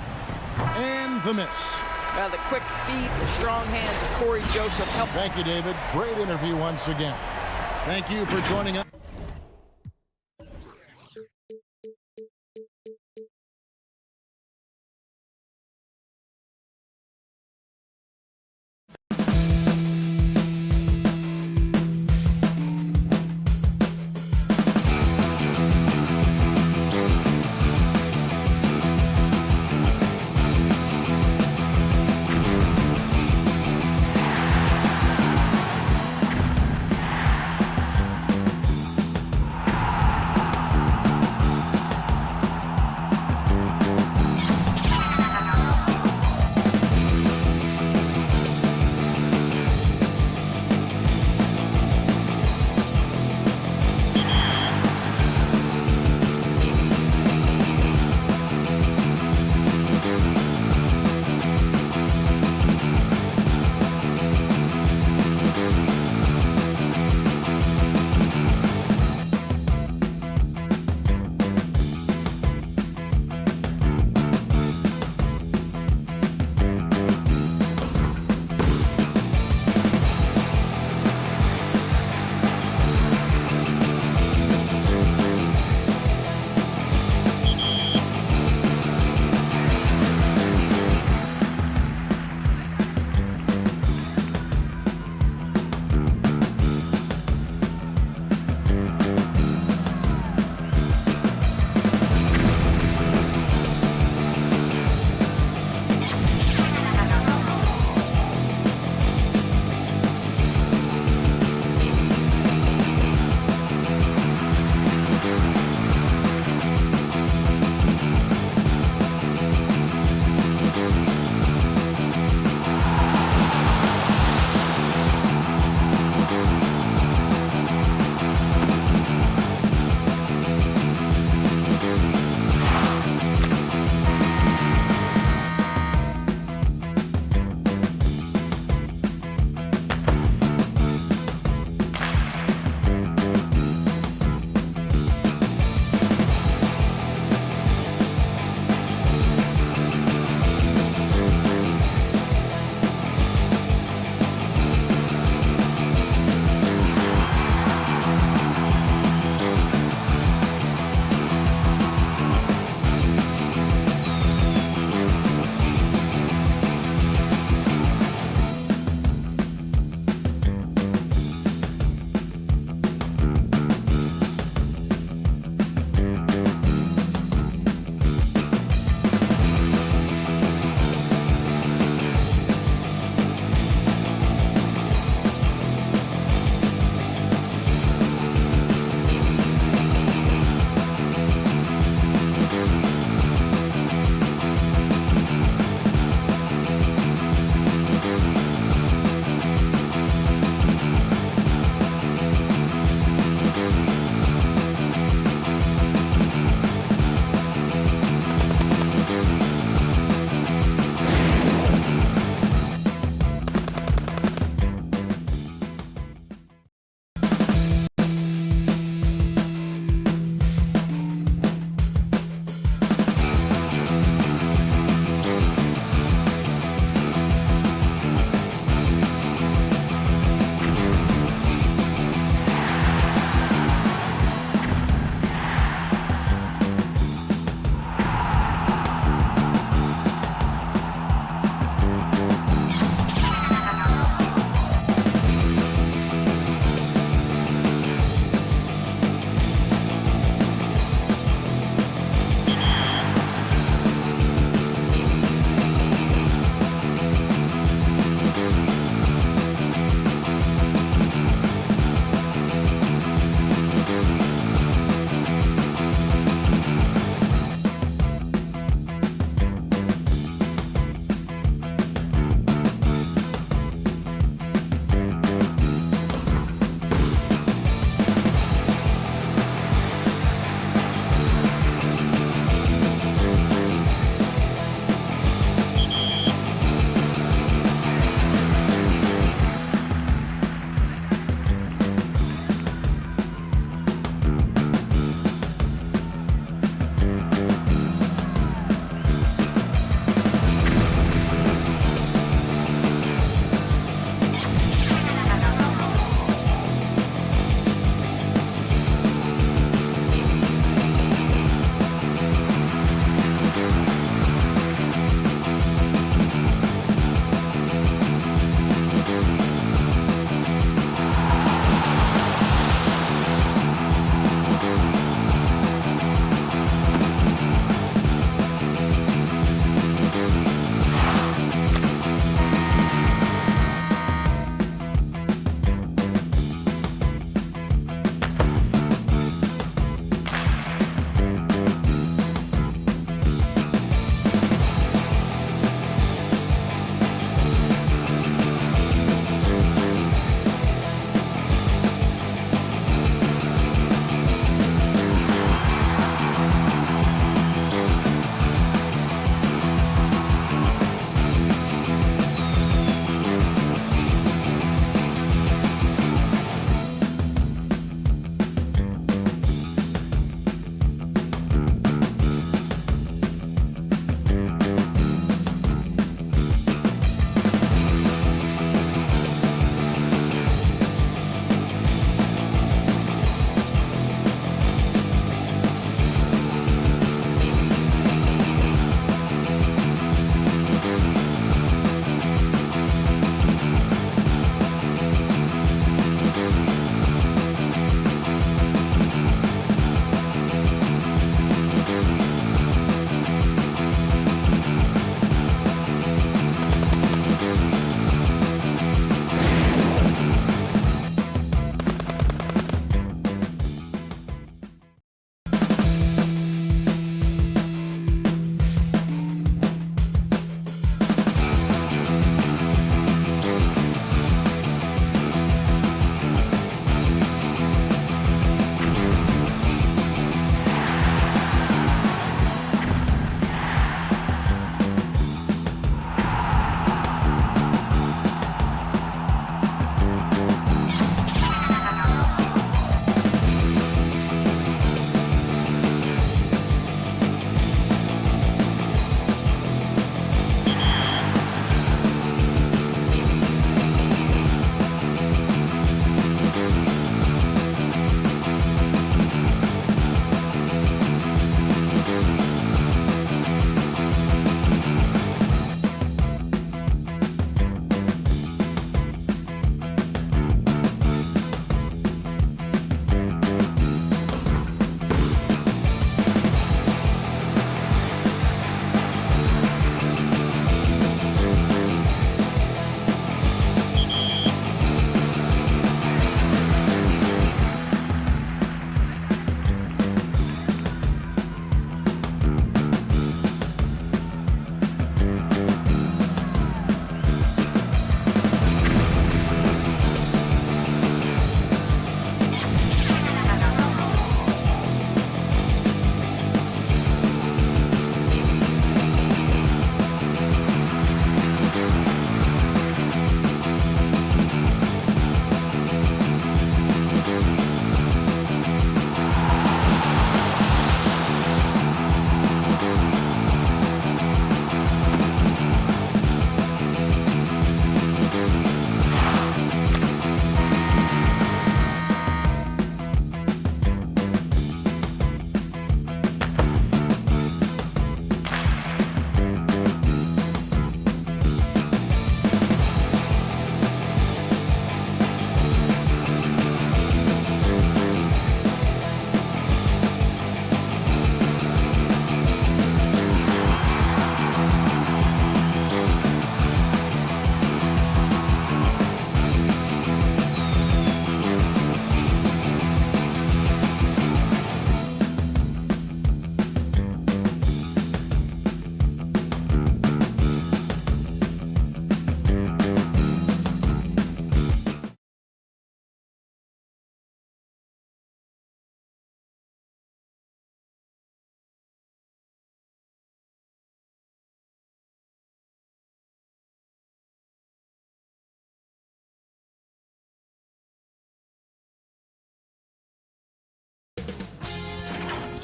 [SPEAKER 1] And the miss.
[SPEAKER 8] The quick feet, the strong hands of Corey Joseph help.
[SPEAKER 1] Thank you, David. Great interview once again. Thank you for joining us.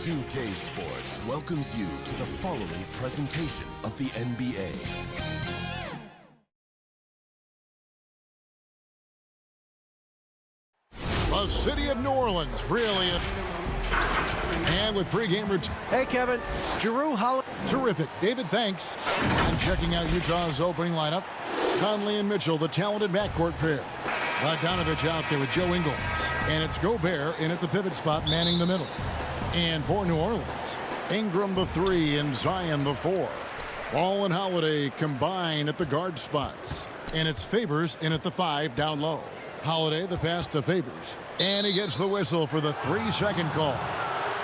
[SPEAKER 9] 2K Sports welcomes you to the following presentation of the NBA.
[SPEAKER 1] The city of New Orleans, really. And with pregame routine.
[SPEAKER 7] Hey, Kevin. Jrue Holiday.
[SPEAKER 1] Terrific. David, thanks. And checking out Utah's opening lineup, Conley and Mitchell, the talented backcourt pair. Bogdanovich out there with Joe Ingles. And it's Gobert in at the pivot spot, manning the middle. And for New Orleans, Ingram the 3 and Zion the 4. Ball and Holiday combine at the guard spots. And it's Favors in at the 5 down low. Holiday the pass to Favors. And he gets the whistle for the 3-second call.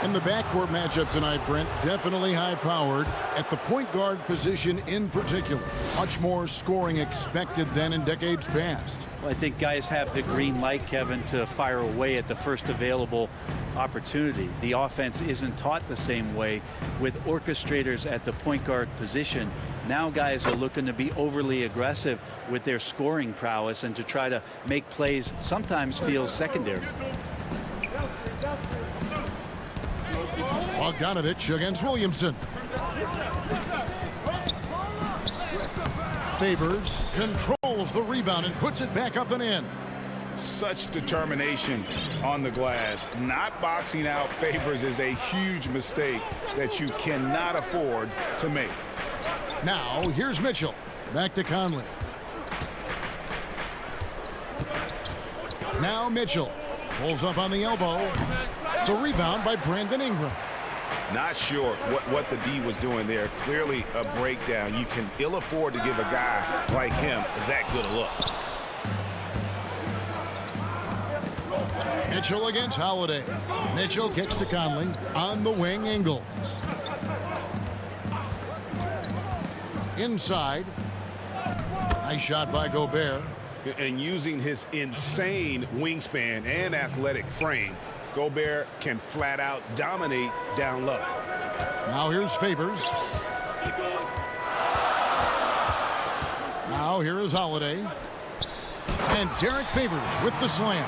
[SPEAKER 1] And the backcourt matchup tonight, Brent, definitely high-powered at the point guard position in particular. Much more scoring expected than in decades past.
[SPEAKER 10] Well, I think guys have the green light, Kevin, to fire away at the first available opportunity. The offense isn't taught the same way with orchestrators at the point guard position. Now guys are looking to be overly aggressive with their scoring prowess and to try to make plays sometimes feel secondary.
[SPEAKER 1] Bogdanovich against Williamson. Favors controls the rebound and puts it back up and in.
[SPEAKER 3] Such determination on the glass. Not boxing out Favors is a huge mistake that you cannot afford to make.
[SPEAKER 1] Now, here's Mitchell. Back to Conley. Now Mitchell pulls up on the elbow. The rebound by Brandon Ingram.
[SPEAKER 3] Not sure what the D was doing there. Clearly a breakdown. You can ill afford to give a guy like him that good a look.
[SPEAKER 1] Mitchell against Holiday. Mitchell kicks to Conley. On the wing, Ingles. Inside. Nice shot by Gobert.
[SPEAKER 3] And using his insane wingspan and athletic frame, Gobert can flat out dominate down low.
[SPEAKER 1] Now here's Favors. Now here is Holiday. And Derek Favors with the slam.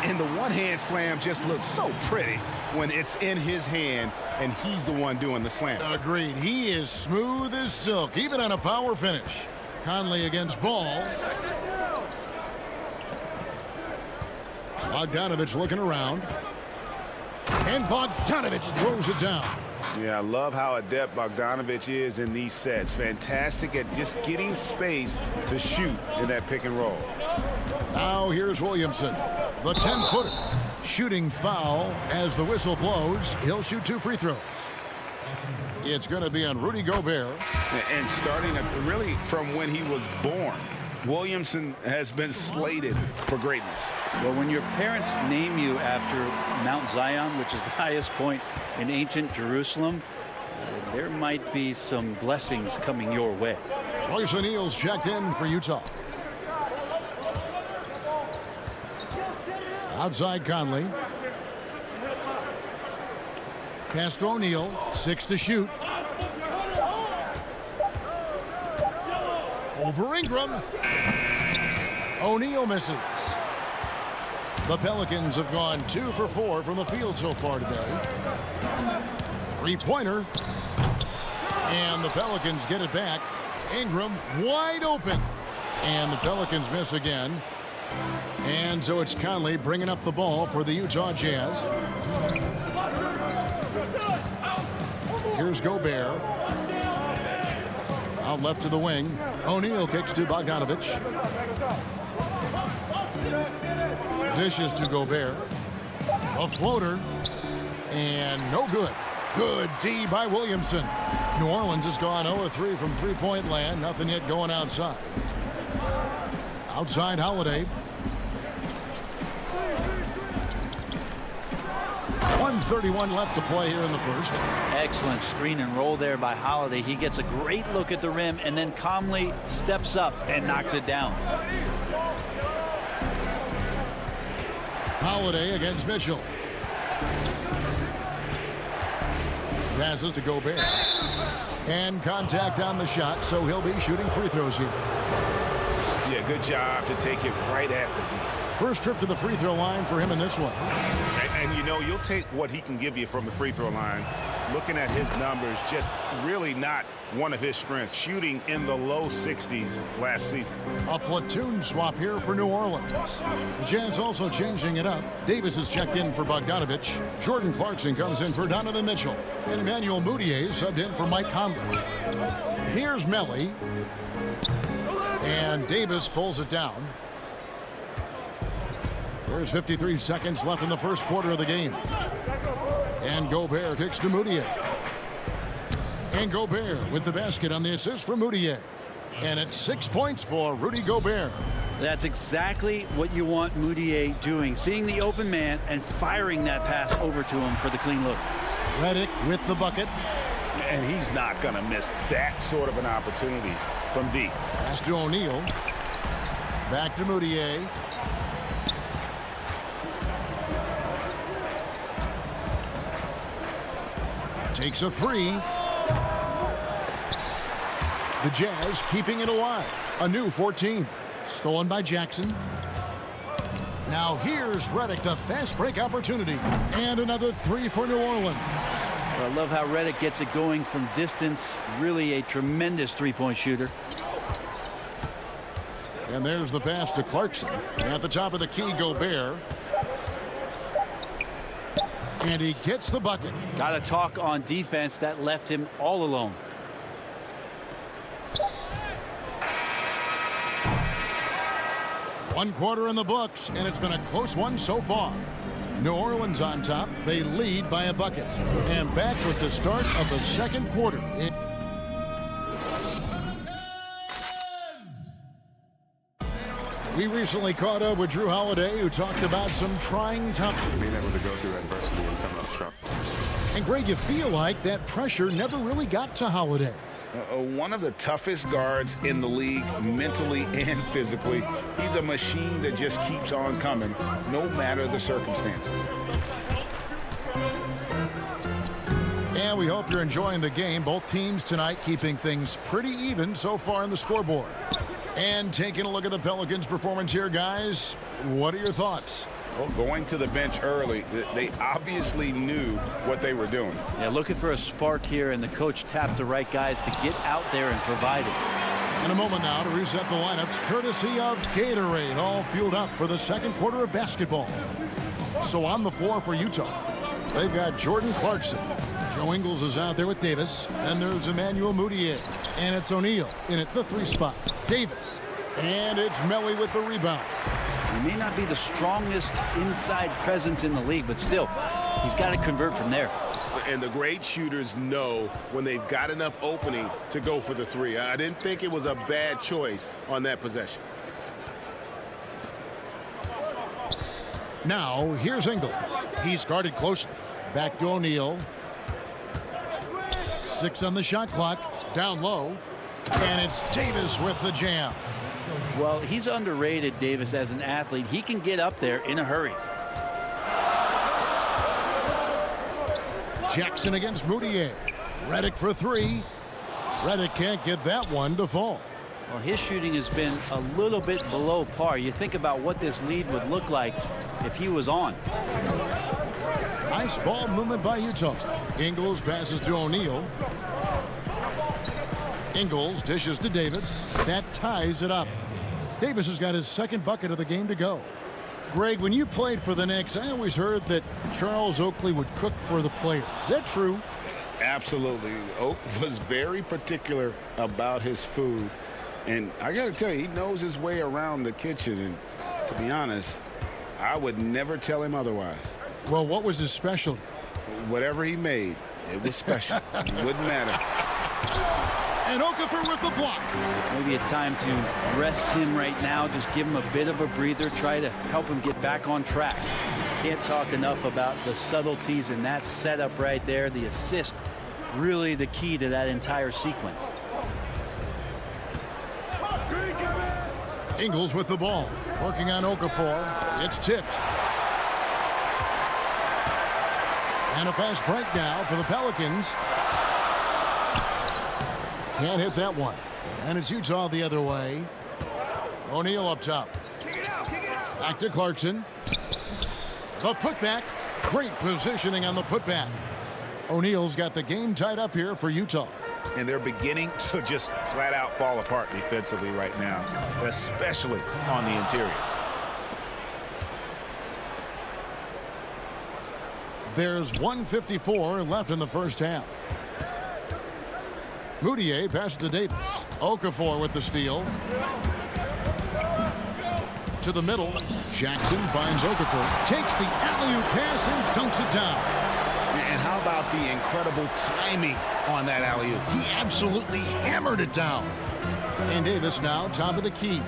[SPEAKER 3] And the one-hand slam just looks so pretty when it's in his hand and he's the one doing the slam.
[SPEAKER 1] Agreed. He is smooth as silk, even on a power finish. Conley against Ball. Bogdanovich looking around. And Bogdanovich throws it down.
[SPEAKER 3] Yeah, I love how adept Bogdanovich is in these sets. Fantastic at just getting space to shoot in that pick and roll.
[SPEAKER 1] Now here's Williamson, the 10-footer. Shooting foul as the whistle blows. He'll shoot 2 free throws. It's going to be on Rudy Gobert.
[SPEAKER 3] And starting really from when he was born, Williamson has been slated for greatness.
[SPEAKER 10] Well, when your parents name you after Mount Zion, which is the highest point in ancient Jerusalem, there might be some blessings coming your way.
[SPEAKER 1] Royce O'Neal's checked in for Utah. Outside Conley. Pass to O'Neal. 6 to shoot. Over Ingram. O'Neal misses. The Pelicans have gone 2 for 4 from the field so far today. 3-pointer. And the Pelicans get it back. Ingram wide open. And the Pelicans miss again. And so it's Conley bringing up the ball for the Utah Jazz. Here's Gobert. Out left to the wing. O'Neal kicks to Bogdanovich. Dishes to Gobert. A floater. And no good. Good D by Williamson. New Orleans has gone 0-3 from three-point land. Nothing yet going outside. Outside Holiday. 1:31 left to play here in the first.
[SPEAKER 10] Excellent screen and roll there by Holiday. He gets a great look at the rim and then calmly steps up and knocks it down.
[SPEAKER 1] Holiday against Mitchell. Passes to Gobert. And contact on the shot, so he'll be shooting free throws here.
[SPEAKER 3] Yeah, good job to take it right at the D.
[SPEAKER 1] First trip to the free throw line for him in this one.
[SPEAKER 4] And you know, you'll take what he can give you from the free throw line. Looking at his numbers, just really not one of his strengths. Shooting in the low 60s last season.
[SPEAKER 1] A platoon swap here for New Orleans. The Jazz also changing it up. Davis is checked in for Bogdanovich. Jordan Clarkson comes in for Donovan Mitchell. And Emmanuel Mudiay subbed in for Mike Conley. Here's Melly. And Davis pulls it down. There's 53 seconds left in the first quarter of the game. And Gobert kicks to Mudiay. And Gobert with the basket on the assist for Mudiay. And it's 6 points for Rudy Gobert.
[SPEAKER 10] That's exactly what you want Mudiay doing. Seeing the open man and firing that pass over to him for the clean look.
[SPEAKER 1] Redick with the bucket.
[SPEAKER 4] And he's not going to miss that sort of an opportunity from deep.
[SPEAKER 1] Pass to O'Neal. Back to Mudiay. Takes a three. The Jazz keeping it alive. A new 14. Stolen by Jackson. Now here's Redick, the fast break opportunity. And another three for New Orleans.
[SPEAKER 10] I love how Redick gets it going from distance. Really a tremendous three-point shooter.
[SPEAKER 1] And there's the pass to Clarkson. At the top of the key, Gobert. And he gets the bucket.
[SPEAKER 10] Got to talk on defense. That left him all alone.
[SPEAKER 1] One quarter in the books, and it's been a close one so far. New Orleans on top. They lead by a bucket. And back with the start of the second quarter. We recently caught up with Drew Holiday, who talked about some trying times.
[SPEAKER 2] Being able to go through adversity and come up strong.
[SPEAKER 1] And Greg, you feel like that pressure never really got to Holiday.
[SPEAKER 4] One of the toughest guards in the league, mentally and physically. He's a machine that just keeps on coming, no matter the circumstances.
[SPEAKER 1] And we hope you're enjoying the game. Both teams tonight keeping things pretty even so far on the scoreboard. And taking a look at the Pelicans' performance here, guys. What are your thoughts?
[SPEAKER 4] Well, going to the bench early, they obviously knew what they were doing.
[SPEAKER 10] Yeah, looking for a spark here, and the coach tapped the right guys to get out there and provide it.
[SPEAKER 1] In a moment now to reset the lineups, courtesy of Gatorade, all fueled up for the second quarter of basketball. So on the floor for Utah, they've got Jordan Clarkson. Joe Ingles is out there with Davis. And there's Emmanuel Mudiay. And it's O'Neal in at the three spot. Davis. And it's Melly with the rebound.
[SPEAKER 10] He may not be the strongest inside presence in the league, but still, he's got to convert from there.
[SPEAKER 2] And the great shooters know when they've got enough opening to go for the three. I didn't think it was a bad choice on that possession.
[SPEAKER 1] Now, here's Ingles. He's guarded closely. Back to O'Neal. 6 on the shot clock. Down low. And it's Davis with the jam.
[SPEAKER 10] Well, he's underrated, Davis, as an athlete. He can get up there in a hurry.
[SPEAKER 1] Jackson against Mudiay. Redick for three. Redick can't get that one to fall.
[SPEAKER 10] Well, his shooting has been a little bit below par. You think about what this lead would look like if he was on.
[SPEAKER 1] Nice ball movement by Utah. Ingles passes to O'Neal. Ingles dishes to Davis. That ties it up. Davis has got his second bucket of the game to go. Greg, when you played for the Knicks, I always heard that Charles Oakley would cook for the players. Is that true?
[SPEAKER 4] Absolutely. Oak was very particular about his food. And I got to tell you, he knows his way around the kitchen. And to be honest, I would never tell him otherwise.
[SPEAKER 1] Well, what was his specialty?
[SPEAKER 4] Whatever he made, it was special. It wouldn't matter.
[SPEAKER 1] And Okafor with the block.
[SPEAKER 10] Maybe a time to rest him right now. Just give him a bit of a breather. Try to help him get back on track. Can't talk enough about the subtleties in that setup right there. The assist, really the key to that entire sequence.
[SPEAKER 1] Ingles with the ball. Working on Okafor. It's tipped. And a fast break now for the Pelicans. Can't hit that one. And it's Utah the other way. O'Neal up top. Back to Clarkson. The putback. Great positioning on the putback. O'Neal's got the game tied up here for Utah.
[SPEAKER 3] And they're beginning to just flat out fall apart defensively right now, especially on the interior.
[SPEAKER 1] There's 1:54 left in the first half. Moutier passes to Davis. Okafor with the steal. To the middle. Jackson finds Okafor. Takes the alley-oop pass and dunks it down.
[SPEAKER 3] And how about the incredible timing on that alley-oop?
[SPEAKER 1] He absolutely hammered it down. And Davis now top of the key.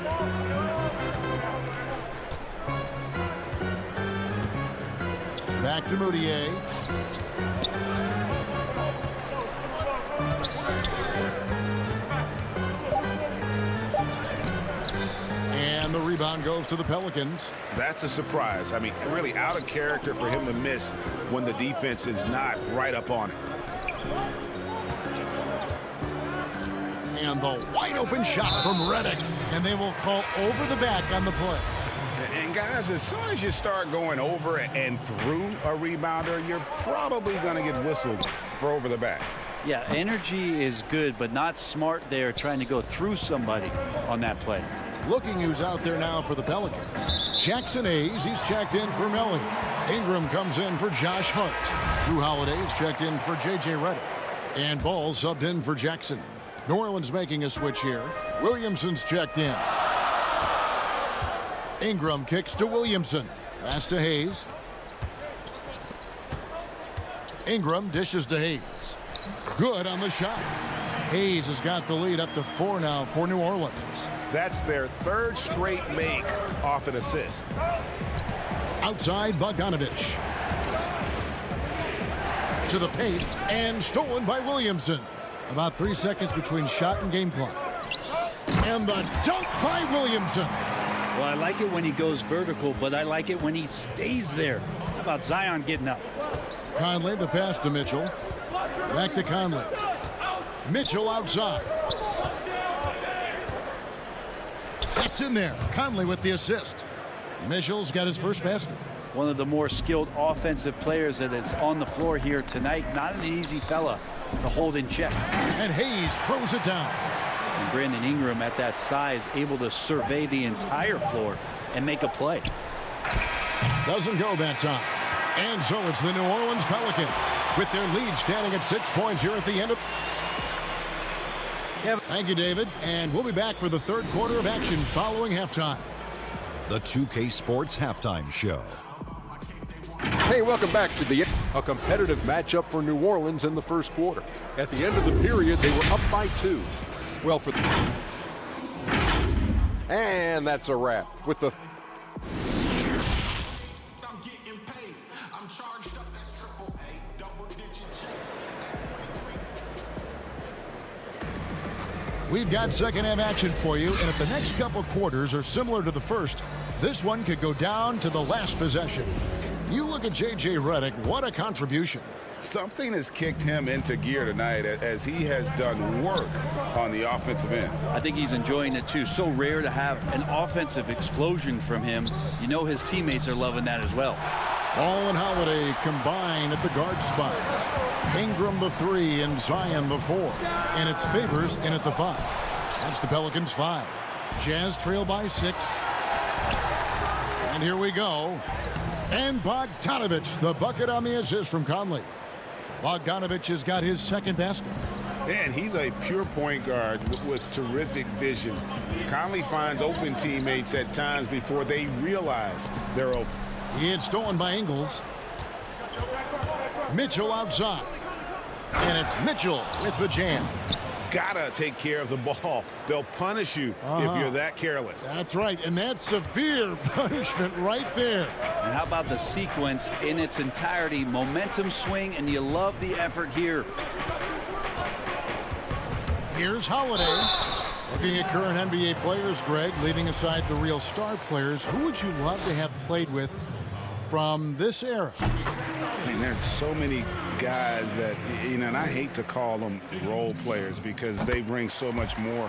[SPEAKER 1] Back to Moutier. And the rebound goes to the Pelicans.
[SPEAKER 3] That's a surprise. I mean, really out of character for him to miss when the defense is not right up on it.
[SPEAKER 1] And the wide open shot from Redick. And they will call over the back on the play.
[SPEAKER 3] And guys, as soon as you start going over and through a rebounder, you're probably going to get whistled for over the back.
[SPEAKER 10] Yeah, energy is good, but not smart there trying to go through somebody on that play.
[SPEAKER 1] Looking who's out there now for the Pelicans. Jackson Hayes, he's checked in for Melly. Ingram comes in for Josh Hart. Drew Holiday's checked in for J.J. Redick. And Ball subbed in for Jackson. New Orleans making a switch here. Williamson's checked in. Ingram kicks to Williamson. Pass to Hayes. Ingram dishes to Hayes. Good on the shot. Hayes has got the lead up to 4 now for New Orleans.
[SPEAKER 3] That's their third straight make off an assist.
[SPEAKER 1] Outside Bogdanovich. To the paint and stolen by Williamson. About 3 seconds between shot and game clock. And the dunk by Williamson.
[SPEAKER 10] Well, I like it when he goes vertical, but I like it when he stays there. How about Zion getting up?
[SPEAKER 1] Conley, the pass to Mitchell. Back to Conley. Mitchell outside. That's in there. Conley with the assist. Mitchell's got his first basket.
[SPEAKER 10] One of the more skilled offensive players that is on the floor here tonight. Not an easy fella to hold in check.
[SPEAKER 1] And Hayes throws it down.
[SPEAKER 10] And Brandon Ingram at that size able to survey the entire floor and make a play.
[SPEAKER 1] Doesn't go that time. And so it's the New Orleans Pelicans with their lead standing at 6 points here at the end of. Thank you, David. And we'll be back for the third quarter of action following halftime.
[SPEAKER 5] The 2K Sports Halftime Show.
[SPEAKER 6] Hey, welcome back to a competitive matchup for New Orleans in the first quarter. At the end of the period, they were up by 2. Well, and that's a wrap with the.
[SPEAKER 1] We've got second half action for you, and if the next couple quarters are similar to the first, this one could go down to the last possession. You look at J.J. Redick, what a contribution.
[SPEAKER 3] Something has kicked him into gear tonight as he has done work on the offensive end.
[SPEAKER 10] I think he's enjoying it too. So rare to have an offensive explosion from him. You know his teammates are loving that as well.
[SPEAKER 1] Ball and Holiday combine at the guard spots. Ingram the 3 and Zion the 4. And it's Favors in at the 5. That's the Pelicans 5. Jazz trail by 6. And here we go. And Bogdanovich, the bucket on the assist from Conley. Bogdanovich has got his second basket.
[SPEAKER 3] And he's a pure point guard with terrific vision. Conley finds open teammates at times before they realize they're open.
[SPEAKER 1] He had stolen by Ingles. Mitchell outside. And it's Mitchell with the jam.
[SPEAKER 3] Gotta take care of the ball. They'll punish you if you're that careless.
[SPEAKER 1] That's right, and that's severe punishment right there.
[SPEAKER 10] And how about the sequence in its entirety? Momentum swing, and you love the effort here.
[SPEAKER 1] Here's Holiday. Looking at current NBA players, Greg, leaving aside the real star players, who would you love to have played with from this era?
[SPEAKER 3] I mean, there's so many guys that, you know, and I hate to call them role players because they bring so much more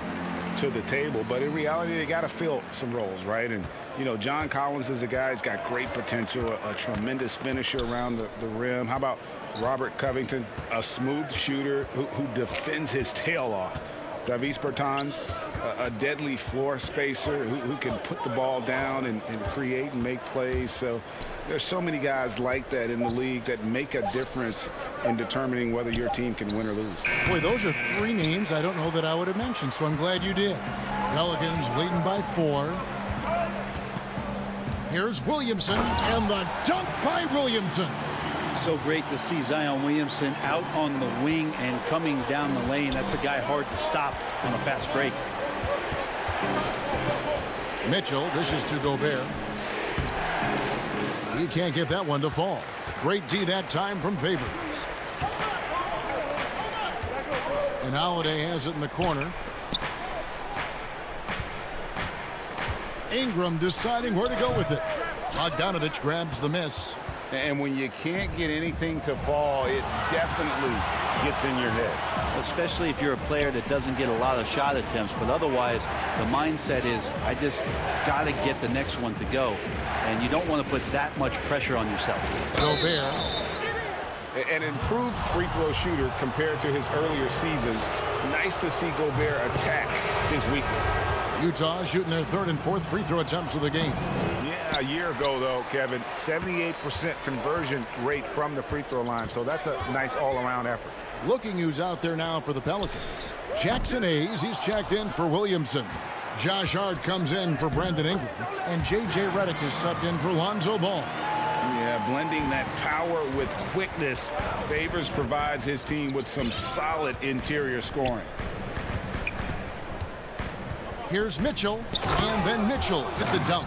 [SPEAKER 3] to the table, but in reality, they got to fill some roles, right? And, you know, John Collins is a guy who's got great potential, a tremendous finisher around the rim. How about Robert Covington, a smooth shooter who defends his tail off? Davis Bertans, a deadly floor spacer who can put the ball down and create and make plays. So there's so many guys like that in the league that make a difference in determining whether your team can win or lose.
[SPEAKER 1] Boy, those are 3 names I don't know that I would have mentioned, so I'm glad you did. Pelicans leading by 4. Here's Williamson, and the dunk by Williamson.
[SPEAKER 10] So great to see Zion Williamson out on the wing and coming down the lane. That's a guy hard to stop on a fast break.
[SPEAKER 1] Mitchell, this is to Gobert. He can't get that one to fall. Great D that time from Favors. And Holiday has it in the corner. Ingram deciding where to go with it. Bogdanovich grabs the miss.
[SPEAKER 3] And when you can't get anything to fall, it definitely gets in your head.
[SPEAKER 10] Especially if you're a player that doesn't get a lot of shot attempts, but otherwise the mindset is I just got to get the next one to go, and you don't want to put that much pressure on yourself.
[SPEAKER 1] Gobert.
[SPEAKER 3] An improved free throw shooter compared to his earlier seasons. Nice to see Gobert attack his weakness.
[SPEAKER 1] Utah shooting their 3rd and 4th free throw attempts of the game.
[SPEAKER 3] Yeah, a year ago, though, Kevin, 78% conversion rate from the free throw line. So that's a nice all-around effort.
[SPEAKER 1] Looking who's out there now for the Pelicans. Jackson Hayes, he's checked in for Williamson. Josh Hart comes in for Brandon Ingram. And J.J. Redick is subbed in for Lonzo Ball.
[SPEAKER 3] Yeah, blending that power with quickness. Favors provides his team with some solid interior scoring.
[SPEAKER 1] Here's Mitchell, and then Mitchell with the dunk.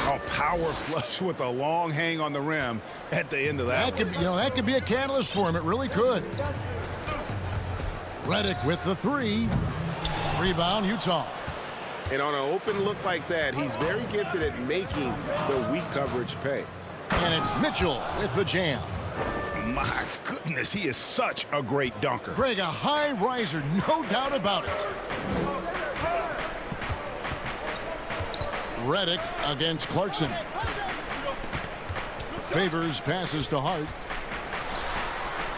[SPEAKER 3] A power flush with a long hang on the rim at the end of that.
[SPEAKER 1] That could be a catalyst for him. It really could. Redick with the 3. Rebound, Utah.
[SPEAKER 4] And on an open look like that, he's very gifted at making the weak coverage pay.
[SPEAKER 1] And it's Mitchell with the jam.
[SPEAKER 3] My goodness, he is such a great dunker.
[SPEAKER 1] Greg, a high riser, no doubt about it. Redick against Clarkson. Favors passes to Hart.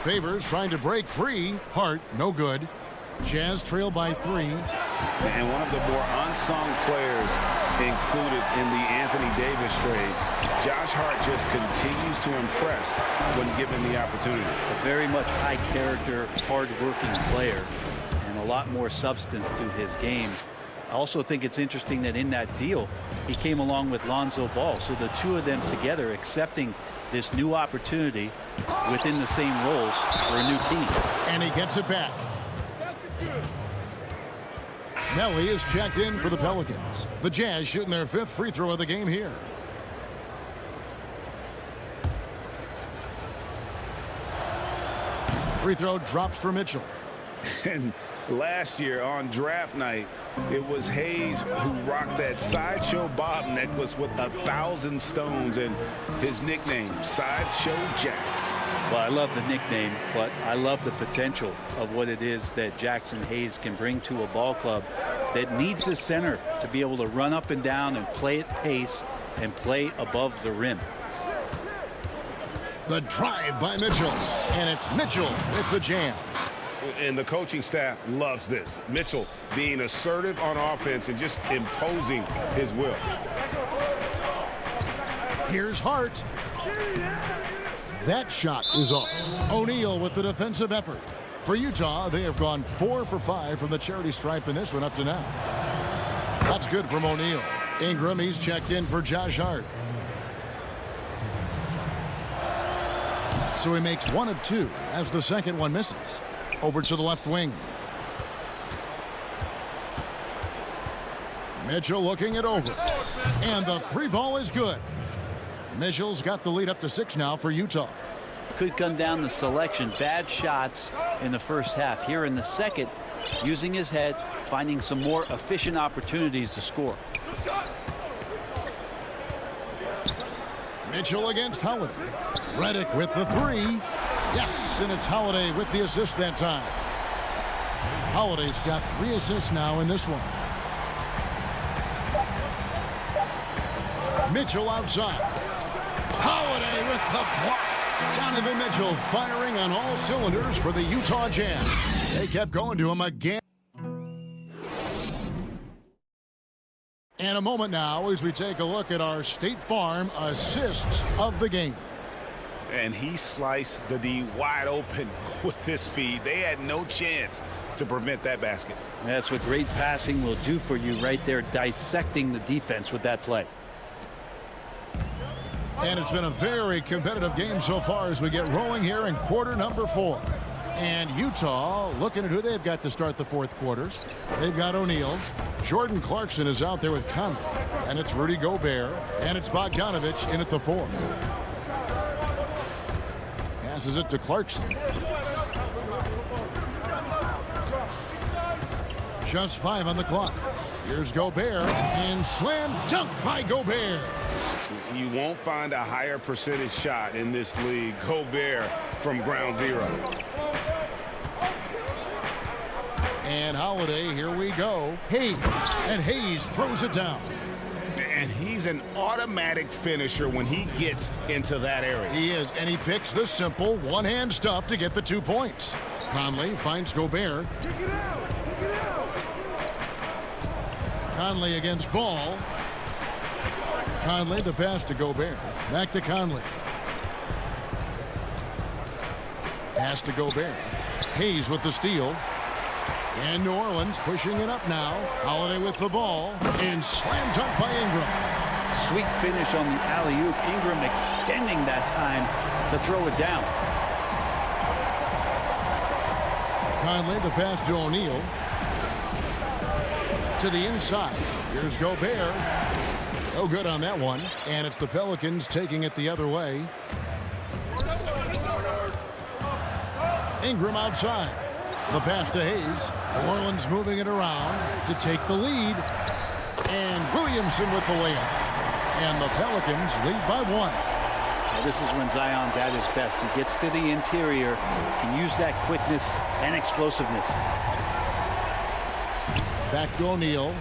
[SPEAKER 1] Favors trying to break free. Hart, no good. Jazz trail by 3.
[SPEAKER 3] And one of the more unsung players included in the Anthony Davis trade. Josh Hart just continues to impress when given the opportunity.
[SPEAKER 10] A very much high character, hard-working player, and a lot more substance to his game. I also think it's interesting that in that deal, he came along with Lonzo Ball. So the two of them together accepting this new opportunity within the same roles for a new team.
[SPEAKER 1] And he gets it back. Nelly is checked in for the Pelicans. The Jazz shooting their 5th free throw of the game here. Free throw drops for Mitchell.
[SPEAKER 3] And last year on draft night, it was Hayes who rocked that Sideshow Bob necklace with 1,000 stones and his nickname, Sideshow Jax.
[SPEAKER 10] Well, I love the nickname, but I love the potential of what it is that Jackson Hayes can bring to a ball club that needs a center to be able to run up and down and play at pace and play above the rim.
[SPEAKER 1] The drive by Mitchell, and it's Mitchell with the jam.
[SPEAKER 3] And the coaching staff loves this. Mitchell being assertive on offense and just imposing his will.
[SPEAKER 1] Here's Hart. That shot is off. O'Neal with the defensive effort. For Utah, they have gone 4 for 5 from the charity stripe in this one up to now. That's good from O'Neal. Ingram, he's checked in for Josh Hart. So he makes 1 of 2 as the second one misses. Over to the left wing. Mitchell looking it over. And the 3 ball is good. Mitchell's got the lead up to 6 now for Utah.
[SPEAKER 10] Could come down to selection. Bad shots in the first half. Here in the second, using his head, finding some more efficient opportunities to score.
[SPEAKER 1] Mitchell against Holiday. Redick with the 3. Yes, and it's Holiday with the assist that time. Holiday's got 3 assists now in this one. Mitchell outside. Holiday with the block. Donovan Mitchell firing on all cylinders for the Utah Jazz. They kept going to him again. And a moment now as we take a look at our State Farm assists of the game.
[SPEAKER 4] And he sliced the D wide open with his feed. They had no chance to prevent that basket.
[SPEAKER 10] That's what great passing will do for you right there, dissecting the defense with that play.
[SPEAKER 1] And it's been a very competitive game so far as we get rolling here in quarter number 4. And Utah looking at who they've got to start the fourth quarter. They've got O'Neal. Jordan Clarkson is out there with Conley. And it's Rudy Gobert. And it's Bogdanovich in at the 4. Passes it to Clarkson. Just 5 on the clock. Here's Gobert. And slam dunk by Gobert.
[SPEAKER 4] You won't find a higher percentage shot in this league. Gobert from ground zero.
[SPEAKER 1] And Holiday, here we go. Hayes. And Hayes throws it down.
[SPEAKER 4] And he's an automatic finisher when he gets into that area.
[SPEAKER 1] He is, and he picks the simple one-hand stuff to get the 2 points. Conley finds Gobert. Conley against Ball. Conley, the pass to Gobert. Back to Conley. Pass to Gobert. Hayes with the steal. And New Orleans pushing it up now. Holiday with the ball. And slam dunk by Ingram.
[SPEAKER 10] Sweet finish on the alley-oop. Ingram extending that time to throw it down.
[SPEAKER 1] Conley, the pass to O'Neal. To the inside. Here's Gobert. No good on that one. And it's the Pelicans taking it the other way. Ingram outside. The pass to Hayes. New Orleans moving it around to take the lead. And Williamson with the layup. And the Pelicans lead by 1.
[SPEAKER 10] Well, this is when Zion's at his best. He gets to the interior, can use that quickness and explosiveness.
[SPEAKER 1] Back to O'Neal.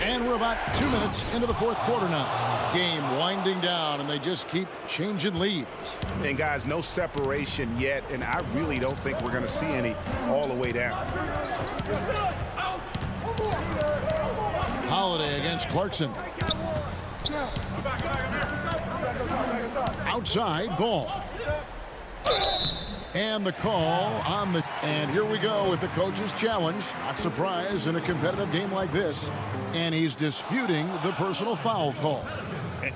[SPEAKER 1] And we're about 2 minutes into the fourth quarter now. Game winding down, and they just keep changing leads.
[SPEAKER 4] And guys, no separation yet, and I really don't think we're going to see any all the way down.
[SPEAKER 1] Holiday against Clarkson. Outside, Ball. And the call on the... And here we go with the coach's challenge. Not surprised in a competitive game like this. And he's disputing the personal foul call.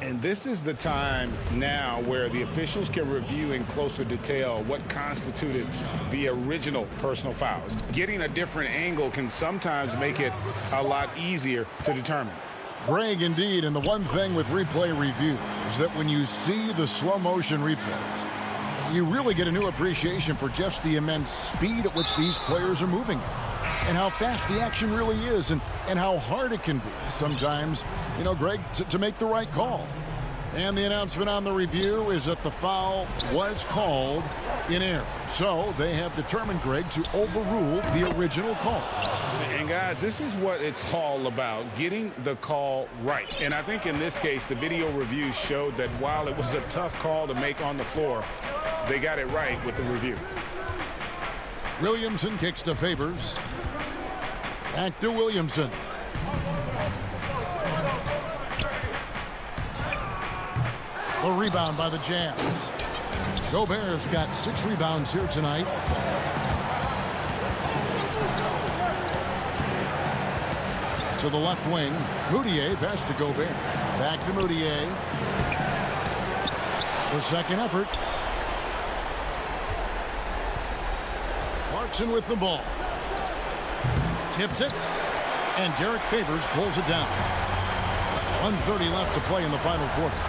[SPEAKER 4] And this is the time now where the officials can review in closer detail what constituted the original personal foul. Getting a different angle can sometimes make it a lot easier to determine.
[SPEAKER 1] Greg, indeed, and the one thing with replay review is that when you see the slow motion replays, you really get a new appreciation for just the immense speed at which these players are moving and how fast the action really is and how hard it can be sometimes, you know, Greg, to make the right call. And the announcement on the review is that the foul was called in error. So they have determined, Greg, to overrule the original call.
[SPEAKER 4] And guys, this is what it's all about, getting the call right. And I think in this case, the video review showed that while it was a tough call to make on the floor, they got it right with the review.
[SPEAKER 1] Williamson kicks to Favors. Back to Williamson. The rebound by the Jazz. Gobert's got 6 rebounds here tonight. To the left wing. Moutier pass to Gobert. Back to Moutier. The second effort. Clarkson with the ball. Tips it. And Derek Favors pulls it down. 1:30 left to play in the final quarter.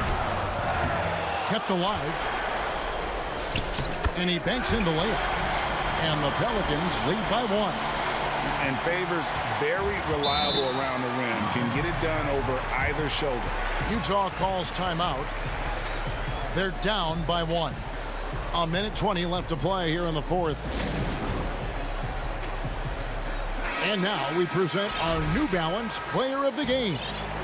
[SPEAKER 1] Kept alive. And he banks in the layup. And the Pelicans lead by 1.
[SPEAKER 4] And Favors, very reliable around the rim. Can get it done over either shoulder.
[SPEAKER 1] Utah calls timeout. They're down by 1. A minute 20 left to play here in the fourth. And now we present our New Balance Player of the Game,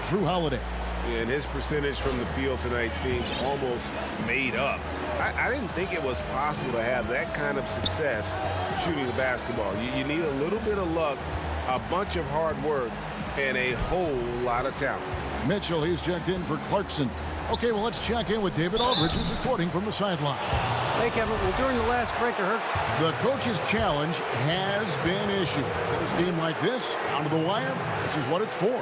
[SPEAKER 1] Drew Holiday.
[SPEAKER 4] And his percentage from the field tonight seems almost made up. I didn't think it was possible to have that kind of success shooting the basketball. You need a little bit of luck, a bunch of hard work, and a whole lot of talent.
[SPEAKER 1] Mitchell, he's checked in for Clarkson. Okay, well, let's check in with David Aldridge, who's reporting from the sideline.
[SPEAKER 7] Hey, Kevin. Well, during the last break, I heard
[SPEAKER 1] the coach's challenge has been issued. A team like this, down to the wire, this is what it's for.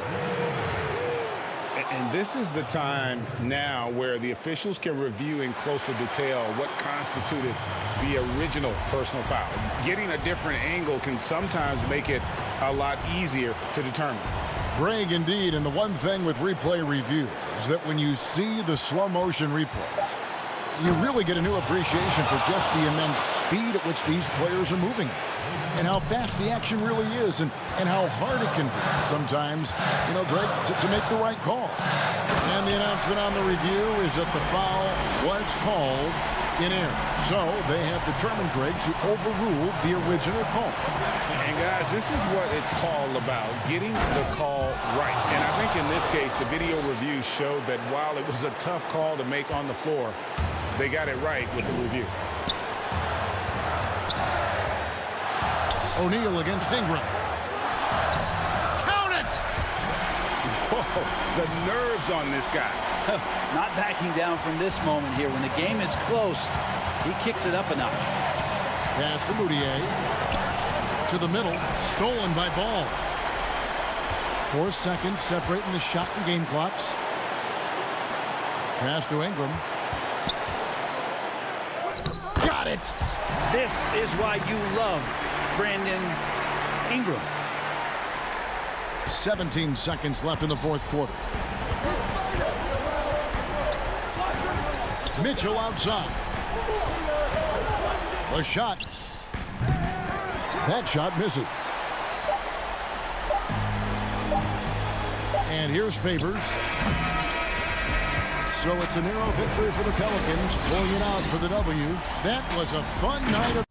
[SPEAKER 3] And this is the time now where the officials can review in closer detail what constituted the original personal foul. Getting a different angle can sometimes make it a lot easier to determine.
[SPEAKER 1] Greg, indeed, and the one thing with replay review is that when you see the slow motion replays, you really get a new appreciation for just the immense speed at which these players are moving and how fast the action really is and how hard it can be sometimes, Greg, to make the right call. And the announcement on the review is that the foul was called in error. So they have determined, Greg, to overrule the original call.
[SPEAKER 3] And guys, this is what it's all about, getting the call right. And I think in this case, the video review showed that while it was a tough call to make on the floor, they got it right with the review.
[SPEAKER 1] O'Neal against Ingram. Count it!
[SPEAKER 3] Whoa, the nerves on this guy.
[SPEAKER 10] Not backing down from this moment here. When the game is close, he kicks it up a notch.
[SPEAKER 1] Pass to Moutier. To the middle. Stolen by Ball. 4 seconds separating the shot and game clocks. Pass to Ingram. Got it!
[SPEAKER 10] This is why you love Brandon Ingram.
[SPEAKER 1] 17 seconds left in the fourth quarter. Mitchell outside. The shot. That shot misses. And here's Favors. So it's a narrow victory for the Pelicans, pulling it out for the W. That was a fun night of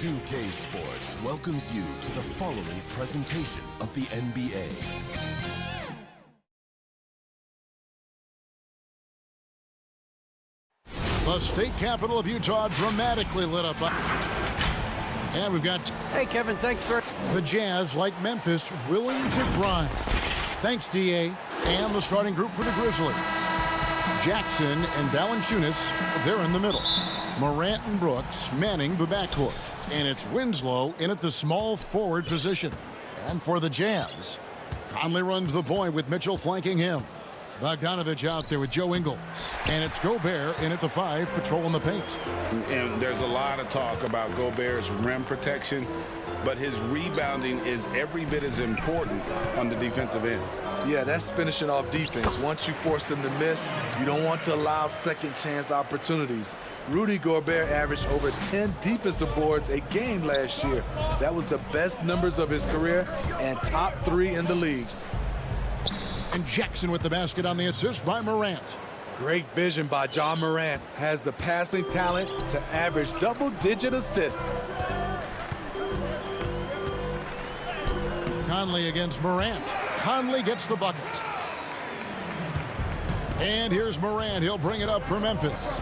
[SPEAKER 9] 2K Sports welcomes you to the following presentation of the NBA.
[SPEAKER 1] The state capital of Utah dramatically lit up. And we've got...
[SPEAKER 7] Hey, Kevin, thanks for...
[SPEAKER 1] The Jazz, like Memphis, willing to grind. Thanks, D.A. And the starting group for the Grizzlies. Jackson and Valanciunas, they're in the middle. Morant and Brooks manning the backcourt. And it's Winslow in at the small forward position. And for the Jazz, Conley runs the point with Mitchell flanking him. Bogdanovich out there with Joe Ingles. And it's Gobert in at the 5, patrolling the paint.
[SPEAKER 4] And there's a lot of talk about Gobert's rim protection, but his rebounding is every bit as important on the defensive end.
[SPEAKER 11] Yeah, that's finishing off defense. Once you force them to miss, you don't want to allow second chance opportunities. Rudy Gobert averaged over 10 defensive boards a game last year. That was the best numbers of his career and top 3 in the league.
[SPEAKER 1] And Jackson with the basket on the assist by Morant.
[SPEAKER 11] Great vision by John Morant. Has the passing talent to average double-digit assists.
[SPEAKER 1] Conley against Morant. Conley gets the bucket. And here's Morant. He'll bring it up for Memphis.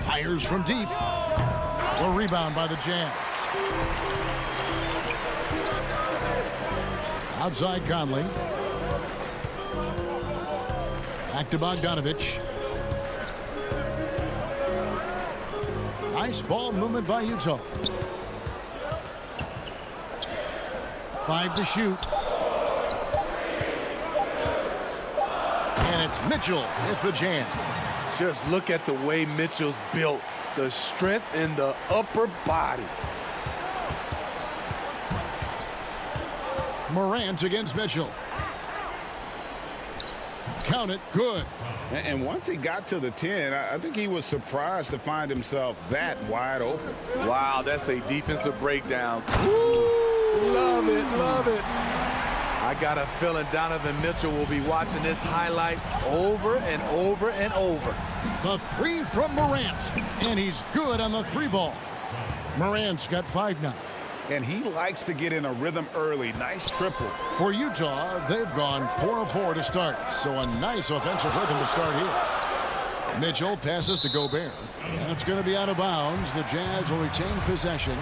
[SPEAKER 1] Fires from deep. The rebound by the Jazz. Outside Conley. Back to Bogdanovich. Nice ball movement by Utah. 5 to shoot. And it's Mitchell with the jam.
[SPEAKER 11] Just look at the way Mitchell's built. The strength in the upper body.
[SPEAKER 1] Morant against Mitchell. Count it, good.
[SPEAKER 4] And once he got to the 10, I think he was surprised to find himself that wide open.
[SPEAKER 11] Wow, that's a defensive breakdown. Woo! Love it, love it. I got a feeling Donovan Mitchell will be watching this highlight over and over and over.
[SPEAKER 1] The 3 from Morant, and he's good on the 3 ball. Morant's got 5 now.
[SPEAKER 4] And he likes to get in a rhythm early. Nice triple.
[SPEAKER 1] For Utah, they've gone 4 of 4 to start, so a nice offensive rhythm to start here. Mitchell passes to Gobert. That's going to be out of bounds. The Jazz will retain possession.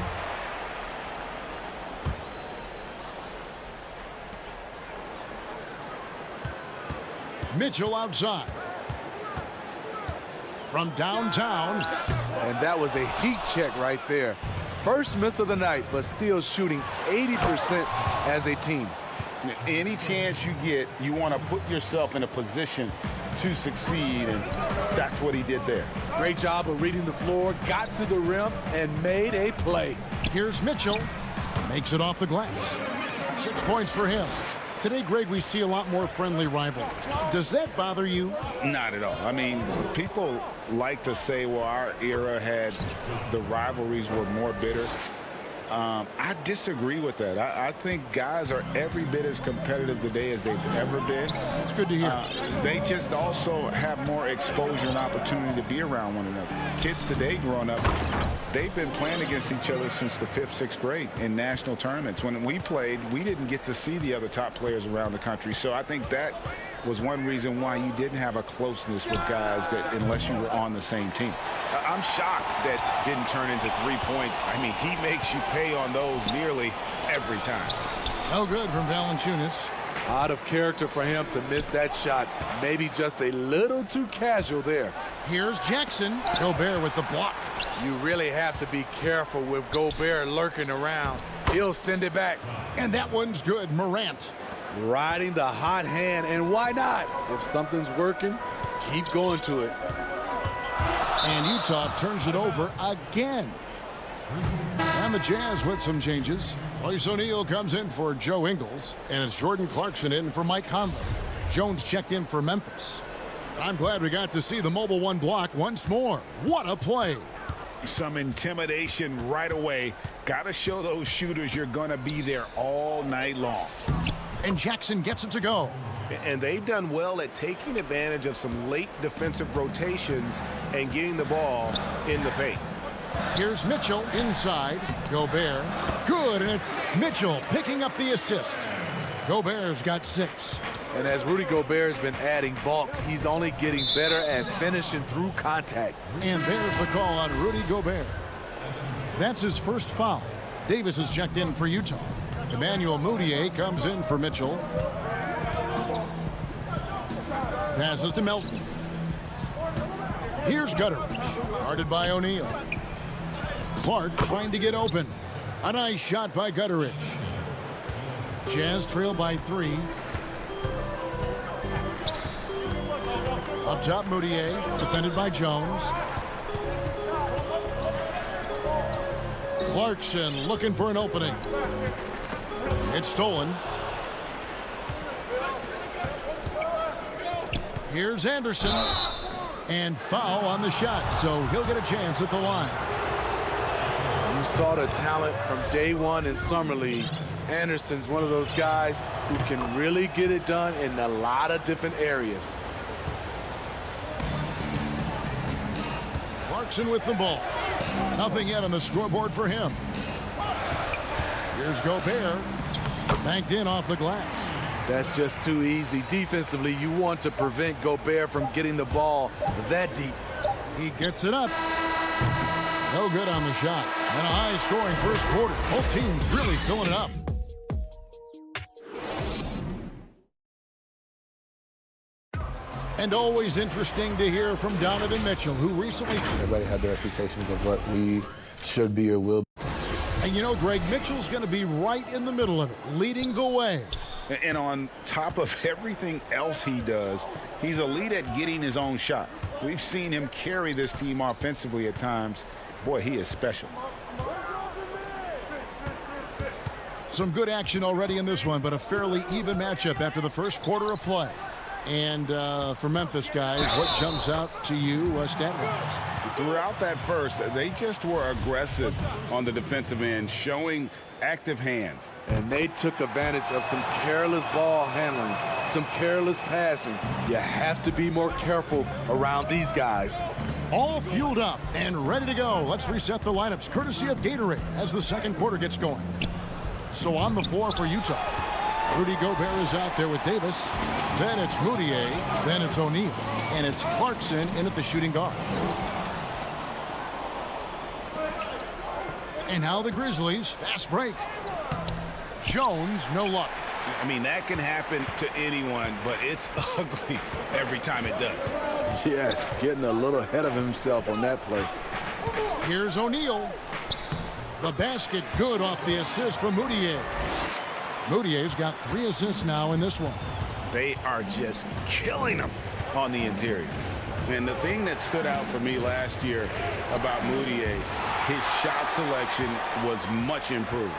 [SPEAKER 1] Mitchell outside. From downtown.
[SPEAKER 11] And that was a heat check right there. First miss of the night, but still shooting 80% as a team.
[SPEAKER 4] Any chance you get, you want to put yourself in a position to succeed, and that's what he did there.
[SPEAKER 11] Great job of reading the floor, got to the rim, and made a play.
[SPEAKER 1] Here's Mitchell. Makes it off the glass. 6 points for him. Today, Greg, we see a lot more friendly rivalry. Does that bother you?
[SPEAKER 4] Not at all. I mean, people like to say, well, our era had the rivalries were more bitter. I disagree with that. I think guys are every bit as competitive today as they've ever been.
[SPEAKER 1] That's good to hear.
[SPEAKER 4] They just also have more exposure and opportunity to be around one another. Kids today growing up, they've been playing against each other since the 5th, 6th grade in national tournaments. When we played, we didn't get to see the other top players around the country. So I think that was one reason why you didn't have a closeness with guys that unless you were on the same team.
[SPEAKER 2] I'm shocked that didn't turn into 3 points. I mean, he makes you pay on those nearly every time.
[SPEAKER 1] No good from Valanciunas.
[SPEAKER 11] Out of character for him to miss that shot. Maybe just a little too casual there.
[SPEAKER 1] Here's Jackson. Gobert with the block.
[SPEAKER 11] You really have to be careful with Gobert lurking around. He'll send it back.
[SPEAKER 1] And that one's good. Morant.
[SPEAKER 11] Riding the hot hand, and why not? If something's working, keep going to it.
[SPEAKER 1] And Utah turns it over again. And the Jazz with some changes. Royce O'Neal comes in for Joe Ingles, and it's Jordan Clarkson in for Mike Conley. Jones checked in for Memphis. I'm glad we got to see the mobile 1 block once more. What a play.
[SPEAKER 4] Some intimidation right away. Got to show those shooters you're going to be there all night long.
[SPEAKER 1] And Jackson gets it to go.
[SPEAKER 4] And they've done well at taking advantage of some late defensive rotations and getting the ball in the paint.
[SPEAKER 1] Here's Mitchell inside. Gobert. Good, and it's Mitchell picking up the assist. Gobert's got 6.
[SPEAKER 11] And as Rudy Gobert has been adding bulk, he's only getting better at finishing through contact.
[SPEAKER 1] And there's the call on Rudy Gobert. That's his first foul. Davis is checked in for Utah. Emmanuel Mudiay comes in for Mitchell. Passes to Melton. Here's Gutteridge. Guarded by O'Neal. Clark trying to get open. A nice shot by Gutteridge. Jazz trail by 3. Up top, Mudiay, defended by Jones. Clarkson looking for an opening. It's stolen. Here's Anderson. And foul on the shot, so he'll get a chance at the line.
[SPEAKER 11] You saw the talent from day one in Summer League. Anderson's one of those guys who can really get it done in a lot of different areas.
[SPEAKER 1] Clarkson with the ball. Nothing yet on the scoreboard for him. Here's Gobert. Banked in off the glass.
[SPEAKER 11] That's just too easy. Defensively, you want to prevent Gobert from getting the ball that deep.
[SPEAKER 1] He gets it up. No good on the shot. And a high-scoring first quarter. Both teams really filling it up. And always interesting to hear from Donovan Mitchell, who recently...
[SPEAKER 12] Everybody had their reputations of what we should be or will be.
[SPEAKER 1] And you know, Greg, Mitchell's going to be right in the middle of it, leading the way.
[SPEAKER 3] And on top of everything else he does, he's elite at getting his own shot. We've seen him carry this team offensively at times. Boy, he is special.
[SPEAKER 1] Some good action already in this one, but a fairly even matchup after the first quarter of play. And for Memphis, guys, what jumps out to you stat-wise?
[SPEAKER 4] Throughout that first, they just were aggressive on the defensive end, showing active hands.
[SPEAKER 11] And they took advantage of some careless ball handling, some careless passing. You have to be more careful around these guys.
[SPEAKER 1] All fueled up and ready to go. Let's reset the lineups, courtesy of Gatorade, as the second quarter gets going. So on the floor for Utah, Rudy Gobert is out there with Davis. Then it's Mudiay. Then it's O'Neal. And it's Clarkson in at the shooting guard. And now the Grizzlies, fast break. Jones, no luck.
[SPEAKER 4] I mean, that can happen to anyone, but it's ugly every time it does.
[SPEAKER 11] Yes, getting a little ahead of himself on that play.
[SPEAKER 1] Here's O'Neal. The basket good off the assist from Mudiay. Mudiay's got 3 assists now in this one.
[SPEAKER 4] They are just killing them on the interior.
[SPEAKER 3] And the thing that stood out for me last year about Mudiay, his shot selection was much improved.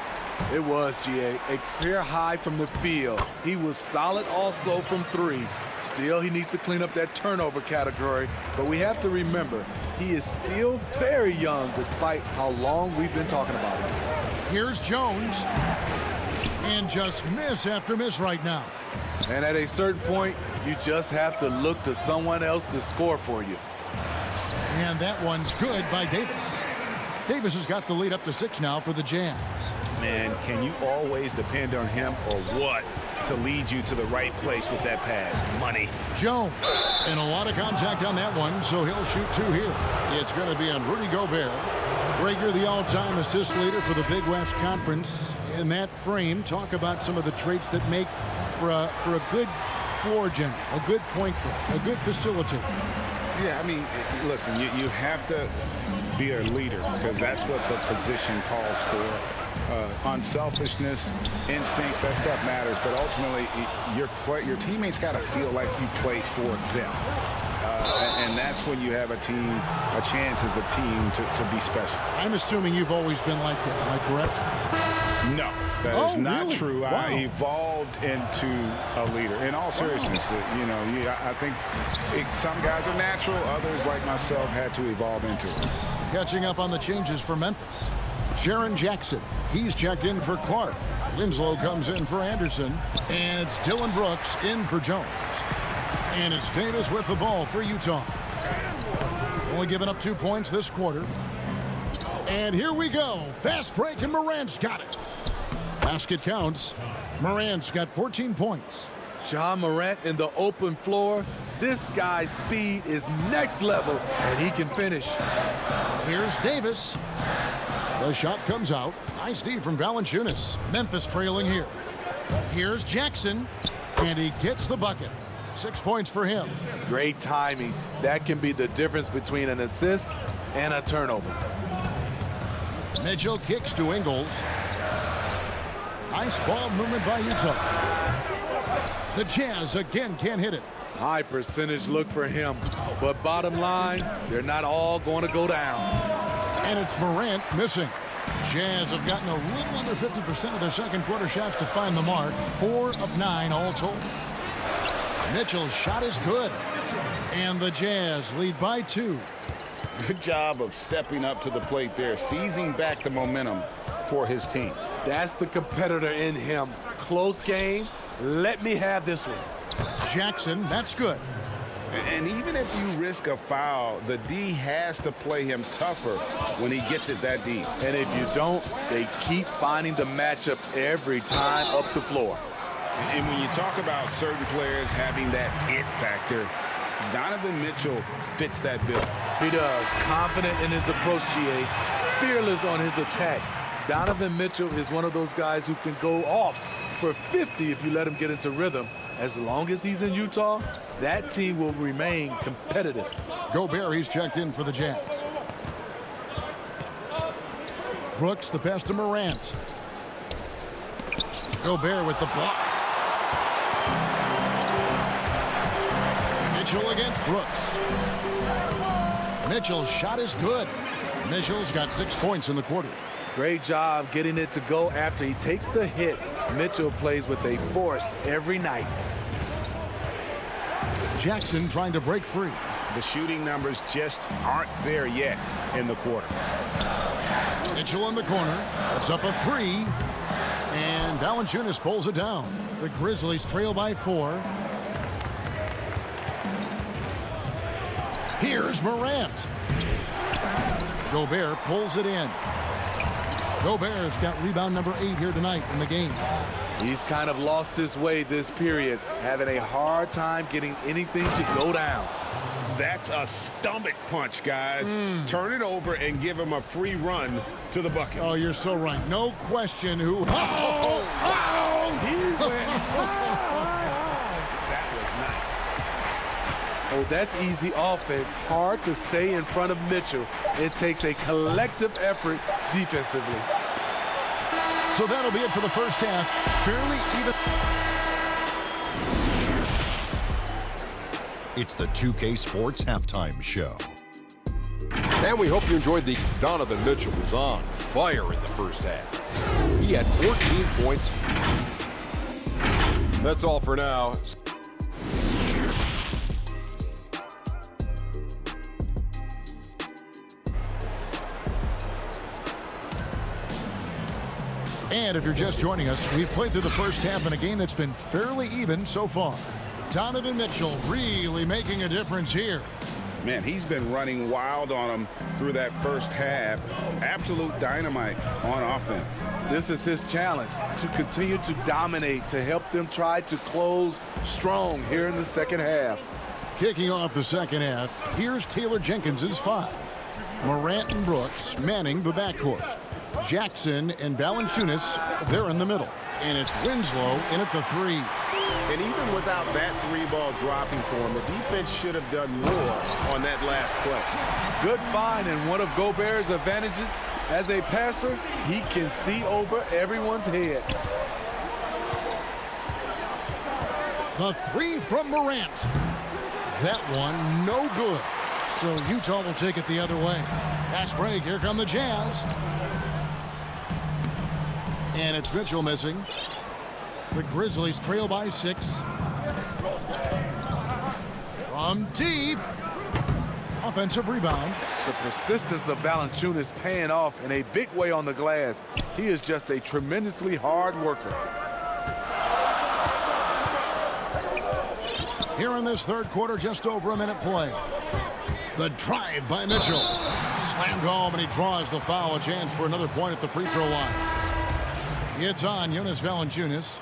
[SPEAKER 11] It was, GA, a career high from the field. He was solid also from 3. Still, he needs to clean up that turnover category. But we have to remember, he is still very young despite how long we've been talking about him.
[SPEAKER 1] Here's Jones. And just miss after miss right now.
[SPEAKER 11] And at a certain point, you just have to look to someone else to score for you.
[SPEAKER 1] And that one's good by Davis. Davis has got the lead up to 6 now for the Jazz.
[SPEAKER 4] Man, can you always depend on him or what to lead you to the right place with that pass? Money.
[SPEAKER 1] Jones, and a lot of contact on that one, so he'll shoot 2 here. It's going to be on Rudy Gobert. Rager, the all-time assist leader for the Big West Conference. In that frame, talk about some of the traits that make for a good floor general, a good point guard, a good facilitator.
[SPEAKER 3] Yeah, I mean, listen, you have to be a leader because that's what the position calls for. Unselfishness, instincts, that stuff matters, but ultimately your teammates got to feel like you play for them. And that's when you have a chance as a team to be special.
[SPEAKER 1] I'm assuming you've always been like that. Am I correct?
[SPEAKER 3] No, that is not
[SPEAKER 1] really?
[SPEAKER 3] true.
[SPEAKER 1] Wow.
[SPEAKER 3] I evolved into a leader. In all seriousness, I think some guys are natural. Others, like myself, had to evolve into it.
[SPEAKER 1] Catching up on the changes for Memphis. Jaren Jackson, he's checked in for Clark. Winslow comes in for Anderson. And it's Dylan Brooks in for Jones. And it's Davis with the ball for Utah. Only giving up 2 points this quarter. And here we go. Fast break, and Morant's got it. Basket counts. Morant's got 14 points.
[SPEAKER 11] John Morant in the open floor. This guy's speed is next level, and he can finish.
[SPEAKER 1] Here's Davis. The shot comes out. Nice D from Valanciunas. Memphis trailing here. Here's Jackson, and he gets the bucket. 6 points for him.
[SPEAKER 11] Great timing. That can be the difference between an assist and a turnover.
[SPEAKER 1] Mitchell kicks to Ingles. Nice ball movement by Utah. The Jazz again can't hit it.
[SPEAKER 11] High percentage look for him. But bottom line, they're not all going to go down.
[SPEAKER 1] And it's Morant missing. Jazz have gotten a little under 50% of their second quarter shots to find the mark. 4 of 9 all told. Mitchell's shot is good. And the Jazz lead by 2.
[SPEAKER 3] Good job of stepping up to the plate there, seizing back the momentum for his team.
[SPEAKER 11] That's the competitor in him. Close game. Let me have this one.
[SPEAKER 1] Jackson, that's good.
[SPEAKER 3] And even if you risk a foul, the D has to play him tougher when he gets it that deep.
[SPEAKER 11] And if you don't, they keep finding the matchup every time up the floor.
[SPEAKER 3] And when you talk about certain players having that it factor, Donovan Mitchell fits that bill.
[SPEAKER 11] He does. Confident in his approach, GA. Fearless on his attack. Donovan Mitchell is one of those guys who can go off for 50 if you let him get into rhythm. As long as he's in Utah, that team will remain competitive.
[SPEAKER 1] Gobert, he's checked in for the Jazz. Brooks, the pass to Morant. Gobert with the block. Mitchell against Brooks. Mitchell's shot is good. Mitchell's got 6 points in the quarter.
[SPEAKER 11] Great job getting it to go after he takes the hit. Mitchell plays with a force every night.
[SPEAKER 1] Jackson trying to break free.
[SPEAKER 3] The shooting numbers just aren't there yet in the quarter.
[SPEAKER 1] Mitchell in the corner. It's up a 3. And Valanciunas pulls it down. The Grizzlies trail by 4. Here's Morant. Gobert pulls it in. Gobert's got rebound number 8 here tonight in the game.
[SPEAKER 11] He's kind of lost his way this period, having a hard time getting anything to go down.
[SPEAKER 3] That's a stomach punch, guys. Turn it over and give him a free run to the bucket.
[SPEAKER 1] Oh, you're so right. No question who.
[SPEAKER 11] He went.
[SPEAKER 3] That was nice.
[SPEAKER 11] Oh, that's easy offense. Hard to stay in front of Mitchell. It takes a collective effort defensively.
[SPEAKER 1] So that'll be it for the first half. Fairly even.
[SPEAKER 5] It's the 2K Sports Halftime Show.
[SPEAKER 6] And we hope you enjoyed the Donovan Mitchell was on fire in the first half. He had 14 points. That's all for now.
[SPEAKER 1] And if you're just joining us, we've played through the first half in a game that's been fairly even so far. Donovan Mitchell really making a difference here.
[SPEAKER 3] Man, he's been running wild on him through that first half. Absolute dynamite on offense.
[SPEAKER 11] This is his challenge, to continue to dominate, to help them try to close strong here in the second half.
[SPEAKER 1] Kicking off the second half, here's Taylor Jenkins's 5. Morant and Brooks manning the backcourt. Jackson and Valanciunas, they're in the middle. And it's Winslow in at the 3.
[SPEAKER 3] And even without that 3-ball dropping for him, the defense should have done more on that last play.
[SPEAKER 11] Good find, and one of Gobert's advantages as a passer, he can see over everyone's head.
[SPEAKER 1] The 3 from Morant. That one no good. So Utah will take it the other way. Fast break, here come the Jazz. And it's Mitchell missing. The Grizzlies trail by 6. From deep. Offensive rebound.
[SPEAKER 11] The persistence of Valanciunas paying off in a big way on the glass. He is just a tremendously hard worker.
[SPEAKER 1] Here in this third quarter, just over a minute play. The drive by Mitchell. Slammed home, and he draws the foul. A chance for another point at the free throw line. It's on Jonas Valanciunas.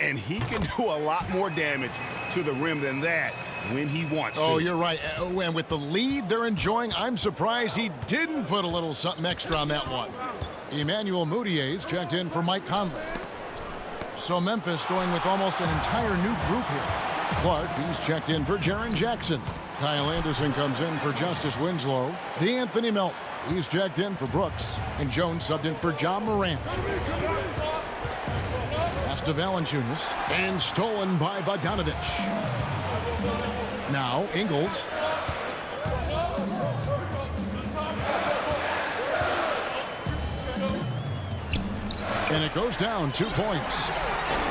[SPEAKER 4] And he can do a lot more damage to the rim than that when he wants to.
[SPEAKER 1] Oh, you're right. And with the lead they're enjoying, I'm surprised he didn't put a little something extra on that one. Emmanuel Moutier's checked in for Mike Conley. So Memphis going with almost an entire new group here. Clark, he's checked in for Jaren Jackson. Kyle Anderson comes in for Justice Winslow. DeAnthony Melton, he's checked in for Brooks. And Jones subbed in for John Morant. Pass to Valanciunas. And stolen by Bogdanovich. Now Ingles. And it goes down 2 points.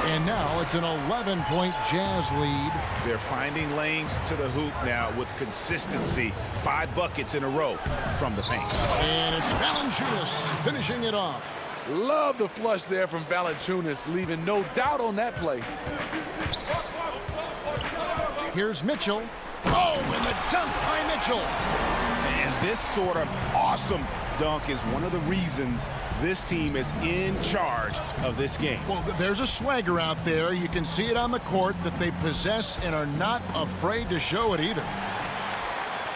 [SPEAKER 1] And now it's an 11-point Jazz lead.
[SPEAKER 4] They're finding lanes to the hoop now with consistency. 5 buckets in a row from the paint.
[SPEAKER 1] And it's Valanciunas finishing it off.
[SPEAKER 11] Love the flush there from Valanciunas, leaving no doubt on that play.
[SPEAKER 1] Here's Mitchell. Oh, and the dunk by Mitchell.
[SPEAKER 4] And this sort of awesome dunk is one of the reasons this team is in charge of this game.
[SPEAKER 1] Well, there's a swagger out there. You can see it on the court that they possess and are not afraid to show it either.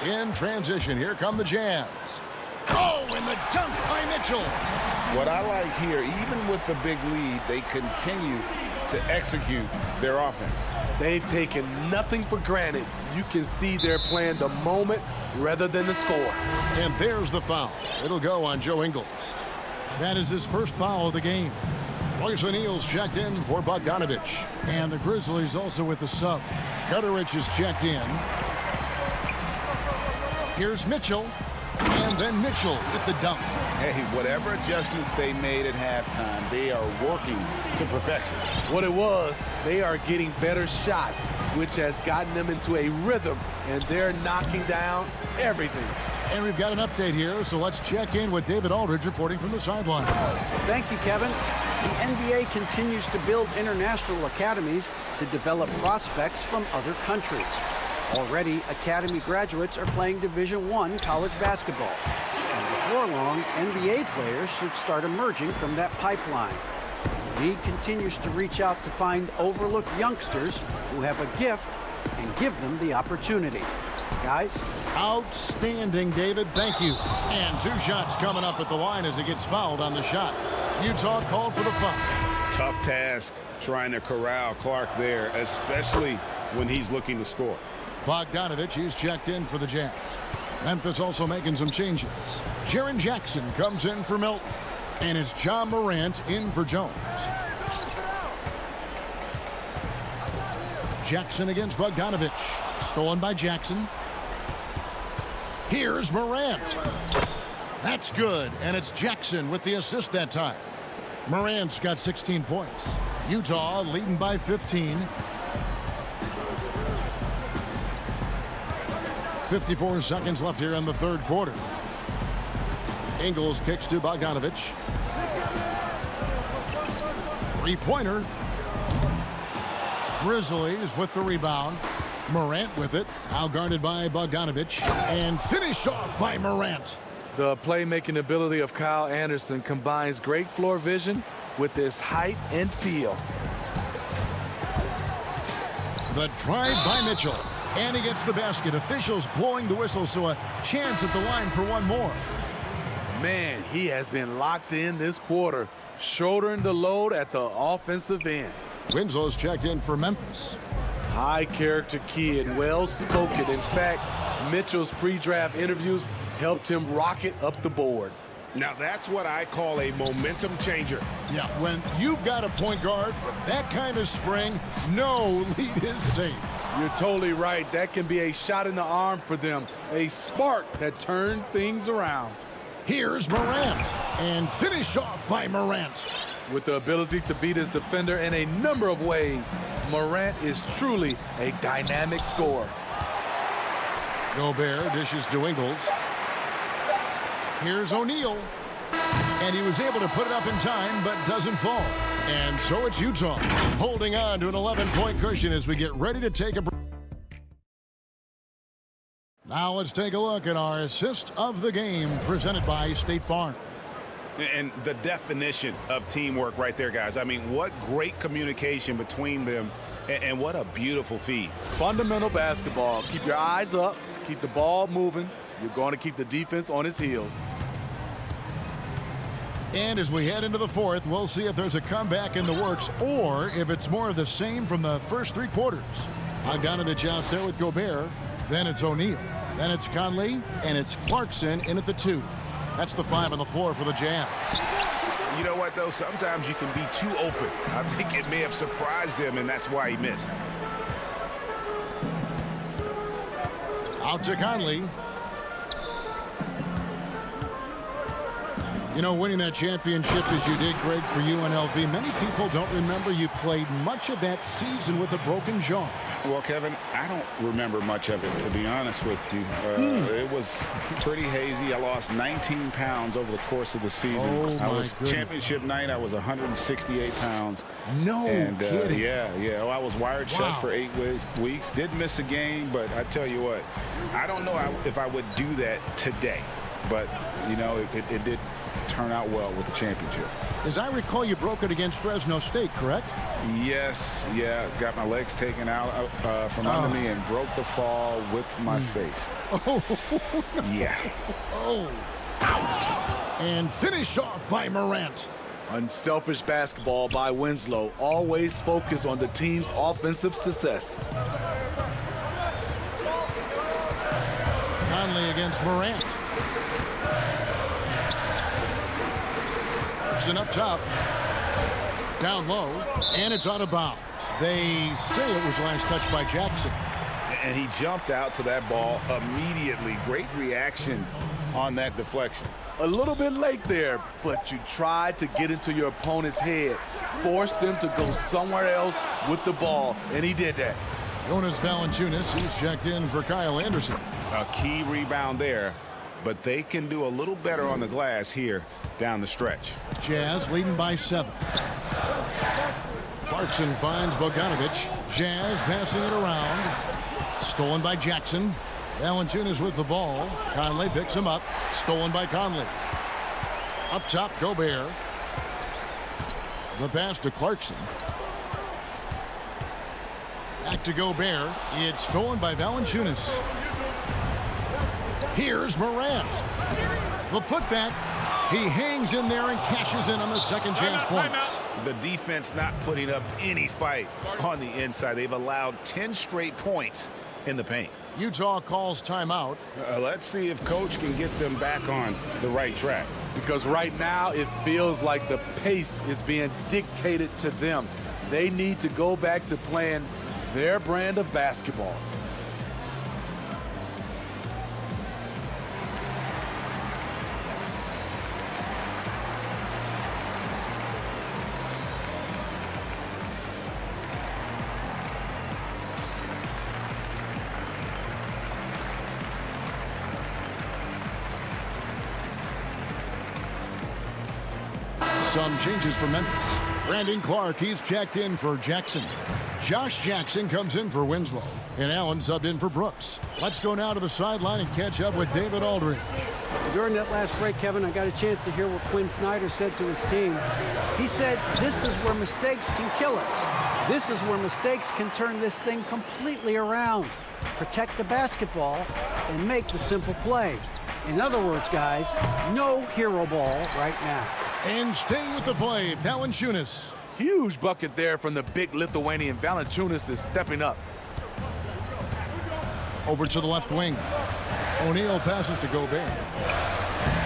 [SPEAKER 1] In transition, here come the Jazz. Oh, and the dunk by Mitchell.
[SPEAKER 4] What I like here, even with the big lead, they continue to execute their offense.
[SPEAKER 11] They've taken nothing for granted. You can see they're playing the moment rather than the score.
[SPEAKER 1] And there's the foul. It'll go on Joe Ingles. That is his first foul of the game. Royce O'Neal's checked in for Bogdanovich. And the Grizzlies also with the sub. Gutterich is checked in. Here's Mitchell. And then Mitchell with the dunk.
[SPEAKER 4] Hey, whatever adjustments they made at halftime, they are working to perfection.
[SPEAKER 11] What it was, they are getting better shots, which has gotten them into a rhythm, and they're knocking down everything.
[SPEAKER 1] And we've got an update here, so let's check in with David Aldridge reporting from the sideline.
[SPEAKER 7] Thank you, Kevin. The NBA continues to build international academies to develop prospects from other countries. Already, academy graduates are playing Division I college basketball. And before long, NBA players should start emerging from that pipeline. The league continues to reach out to find overlooked youngsters who have a gift and give them the opportunity. Guys?
[SPEAKER 1] Outstanding, David. Thank you. And 2 shots coming up at the line as it gets fouled on the shot. Utah called for the foul.
[SPEAKER 4] Tough task trying to corral Clark there, especially when he's looking to score.
[SPEAKER 1] Bogdanovich, he's checked in for the Jazz. Memphis also making some changes. Jaren Jackson comes in for Milton. And it's John Morant in for Jones. Jackson against Bogdanovich. Stolen by Jackson. Here's Morant. That's good. And it's Jackson with the assist that time. Morant's got 16 points. Utah leading by 15. 54 seconds left here in the third quarter. Ingles kicks to Bogdanovich. Three-pointer. Grizzlies with the rebound. Morant with it. Now guarded by Bogdanovich. And finished off by Morant.
[SPEAKER 11] The playmaking ability of Kyle Anderson combines great floor vision with his height and feel.
[SPEAKER 1] The drive by Mitchell. And he gets the basket. Officials blowing the whistle, so a chance at the line for one more.
[SPEAKER 11] Man, he has been locked in this quarter, shouldering the load at the offensive end.
[SPEAKER 1] Winslow's checked in for Memphis.
[SPEAKER 11] High character kid, well spoken. In fact, Mitchell's pre-draft interviews helped him rocket up the board.
[SPEAKER 4] Now that's what I call a momentum changer.
[SPEAKER 1] Yeah, when you've got a point guard with that kind of spring, no lead is safe.
[SPEAKER 11] You're totally right. That can be a shot in the arm for them. A spark that turned things around.
[SPEAKER 1] Here's Morant. And finished off by Morant.
[SPEAKER 11] With the ability to beat his defender in a number of ways, Morant is truly a dynamic scorer.
[SPEAKER 1] Gobert dishes to Ingles. Here's O'Neal. And he was able to put it up in time, but doesn't fall. And so it's Utah holding on to an 11-point cushion as we get ready to take a break. Now let's take a look at our assist of the game presented by State Farm.
[SPEAKER 3] And the definition of teamwork right there, guys. I mean, what great communication between them, and what a beautiful feed.
[SPEAKER 11] Fundamental basketball. Keep your eyes up. Keep the ball moving. You're going to keep the defense on its heels.
[SPEAKER 1] And as we head into the fourth, we'll see if there's a comeback in the works or if it's more of the same from the first three quarters. Bogdanovich out there with Gobert. Then it's O'Neal. Then it's Conley. And it's Clarkson in at the 2. That's the 5 on the floor for the Jazz.
[SPEAKER 3] You know what, though? Sometimes you can be too open. I think it may have surprised him, and that's why he missed.
[SPEAKER 1] Out to Conley. You know, winning that championship as you did, great for UNLV. Many people don't remember you played much of that season with a broken jaw.
[SPEAKER 3] Well, Kevin, I don't remember much of it, to be honest with you. It was pretty hazy. I lost 19 pounds over the course of the season. I was championship night. I was 168 pounds.
[SPEAKER 1] No kidding.
[SPEAKER 3] Yeah. I was wired shut for 8 weeks. Did miss a game, but I tell you what, I don't know if I would do that today. But, you know, it did turn out well with the championship.
[SPEAKER 1] As I recall, you broke it against Fresno State, correct?
[SPEAKER 3] Yes, got my legs taken out from under me and broke the fall with my face.
[SPEAKER 1] Oh,
[SPEAKER 3] yeah.
[SPEAKER 1] Oh, ouch. And finished off by Morant.
[SPEAKER 11] Unselfish basketball by Winslow. Always focus on the team's offensive success.
[SPEAKER 1] Conley against Morant. Up top, down low, and it's out of bounds. They say it was last touched by Jackson.
[SPEAKER 3] And he jumped out to that ball immediately. Great reaction on that deflection.
[SPEAKER 11] A little bit late there, but you tried to get into your opponent's head. Forced them to go somewhere else with the ball, and he did that.
[SPEAKER 1] Jonas Valanciunas, he's checked in for Kyle Anderson.
[SPEAKER 3] A key rebound there, but they can do a little better on the glass here down the stretch.
[SPEAKER 1] Jazz leading by 7. Clarkson finds Bogdanovich. Jazz passing it around. Stolen by Jackson. Valanciunas with the ball. Conley picks him up. Stolen by Conley. Up top, Gobert. The pass to Clarkson. Back to Gobert. It's stolen by Valanciunas. Here's Morant. The putback. He hangs in there and cashes in on the second chance points.
[SPEAKER 3] The defense not putting up any fight on the inside. They've allowed 10 straight points in the paint.
[SPEAKER 1] Utah calls timeout.
[SPEAKER 3] Let's see if Coach can get them back on the right track.
[SPEAKER 11] Because right now it feels like the pace is being dictated to them. They need to go back to playing their brand of basketball.
[SPEAKER 1] Some changes for Memphis. Brandon Clark, he's checked in for Jackson. Josh Jackson comes in for Winslow. And Allen subbed in for Brooks. Let's go now to the sideline and catch up with David Aldridge.
[SPEAKER 7] During that last break, Kevin, I got a chance to hear what Quinn Snyder said to his team. He said, this is where mistakes can kill us. This is where mistakes can turn this thing completely around. Protect the basketball and make the simple play. In other words, guys, no hero ball right now.
[SPEAKER 1] And staying with the play, Valanciunas.
[SPEAKER 11] Huge bucket there from the big Lithuanian. Valanciunas is stepping up.
[SPEAKER 1] Over to the left wing. O'Neal passes to Gobert.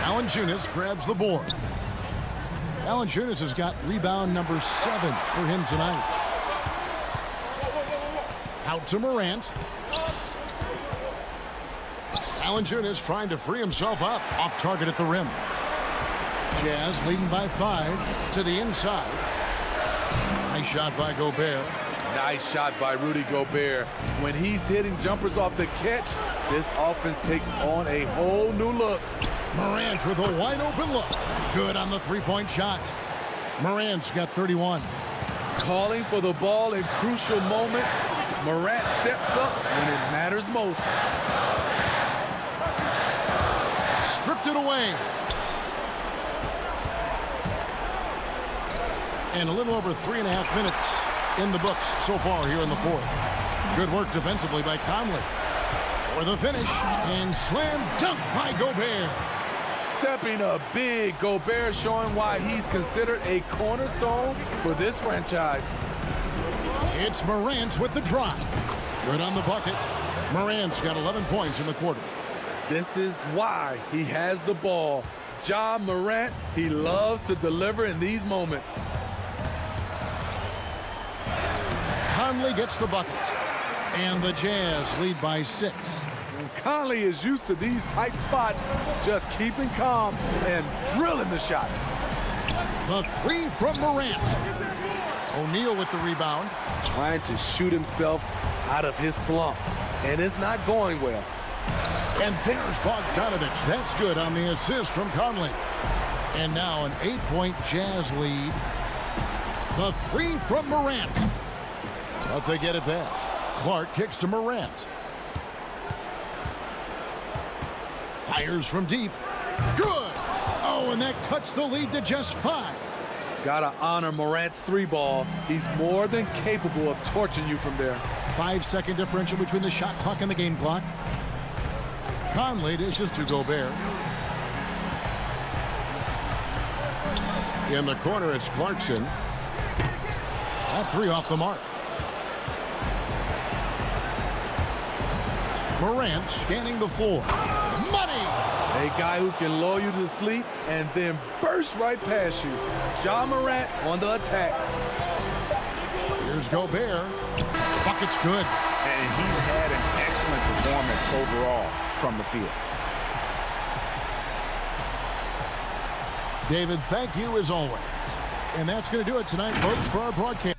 [SPEAKER 1] Valanciunas grabs the board. Valanciunas has got rebound number 7 for him tonight. Out to Morant. Valanciunas trying to free himself up. Off target at the rim. Jazz leading by 5 to the inside. Nice shot by Gobert.
[SPEAKER 11] Nice shot by Rudy Gobert. When he's hitting jumpers off the catch, this offense takes on a whole new look.
[SPEAKER 1] Morant with a wide open look. Good on the three-point shot. Morant's got 31.
[SPEAKER 11] Calling for the ball in crucial moments. Morant steps up when it matters most.
[SPEAKER 1] stripped it away. And a little over 3.5 minutes in the books so far here in the fourth. Good work defensively by Conley. For the finish, and slam dunk by Gobert.
[SPEAKER 11] Stepping up big, Gobert showing why he's considered a cornerstone for this franchise.
[SPEAKER 1] It's Morant with the drive. Good on the bucket. Morant's got 11 points in the quarter.
[SPEAKER 11] This is why he has the ball. Ja Morant, he loves to deliver in these moments.
[SPEAKER 1] Conley gets the bucket. And the Jazz lead by 6.
[SPEAKER 11] Conley is used to these tight spots, just keeping calm and drilling the shot.
[SPEAKER 1] The three from Morant. O'Neal with the rebound.
[SPEAKER 11] Trying to shoot himself out of his slump, and it's not going well.
[SPEAKER 1] And there's Bogdanovich. That's good on the assist from Conley. And now an 8-point Jazz lead. The three from Morant. But they get it back. Clark kicks to Morant. Fires from deep. Good. Oh, and that cuts the lead to just 5.
[SPEAKER 11] Gotta honor Morant's 3-ball. He's more than capable of torching you from there.
[SPEAKER 1] 5-second differential between the shot clock and the game clock. Conley dishes to Gobert. In the corner, it's Clarkson. That 3 off the mark. Morant scanning the floor. Money!
[SPEAKER 11] A guy who can lull you to sleep and then burst right past you. Ja Morant on the attack.
[SPEAKER 1] Here's Gobert. Bucket's good.
[SPEAKER 3] And he's had an excellent performance overall from the field.
[SPEAKER 1] David, thank you as always. And that's going to do it tonight, folks, for our broadcast.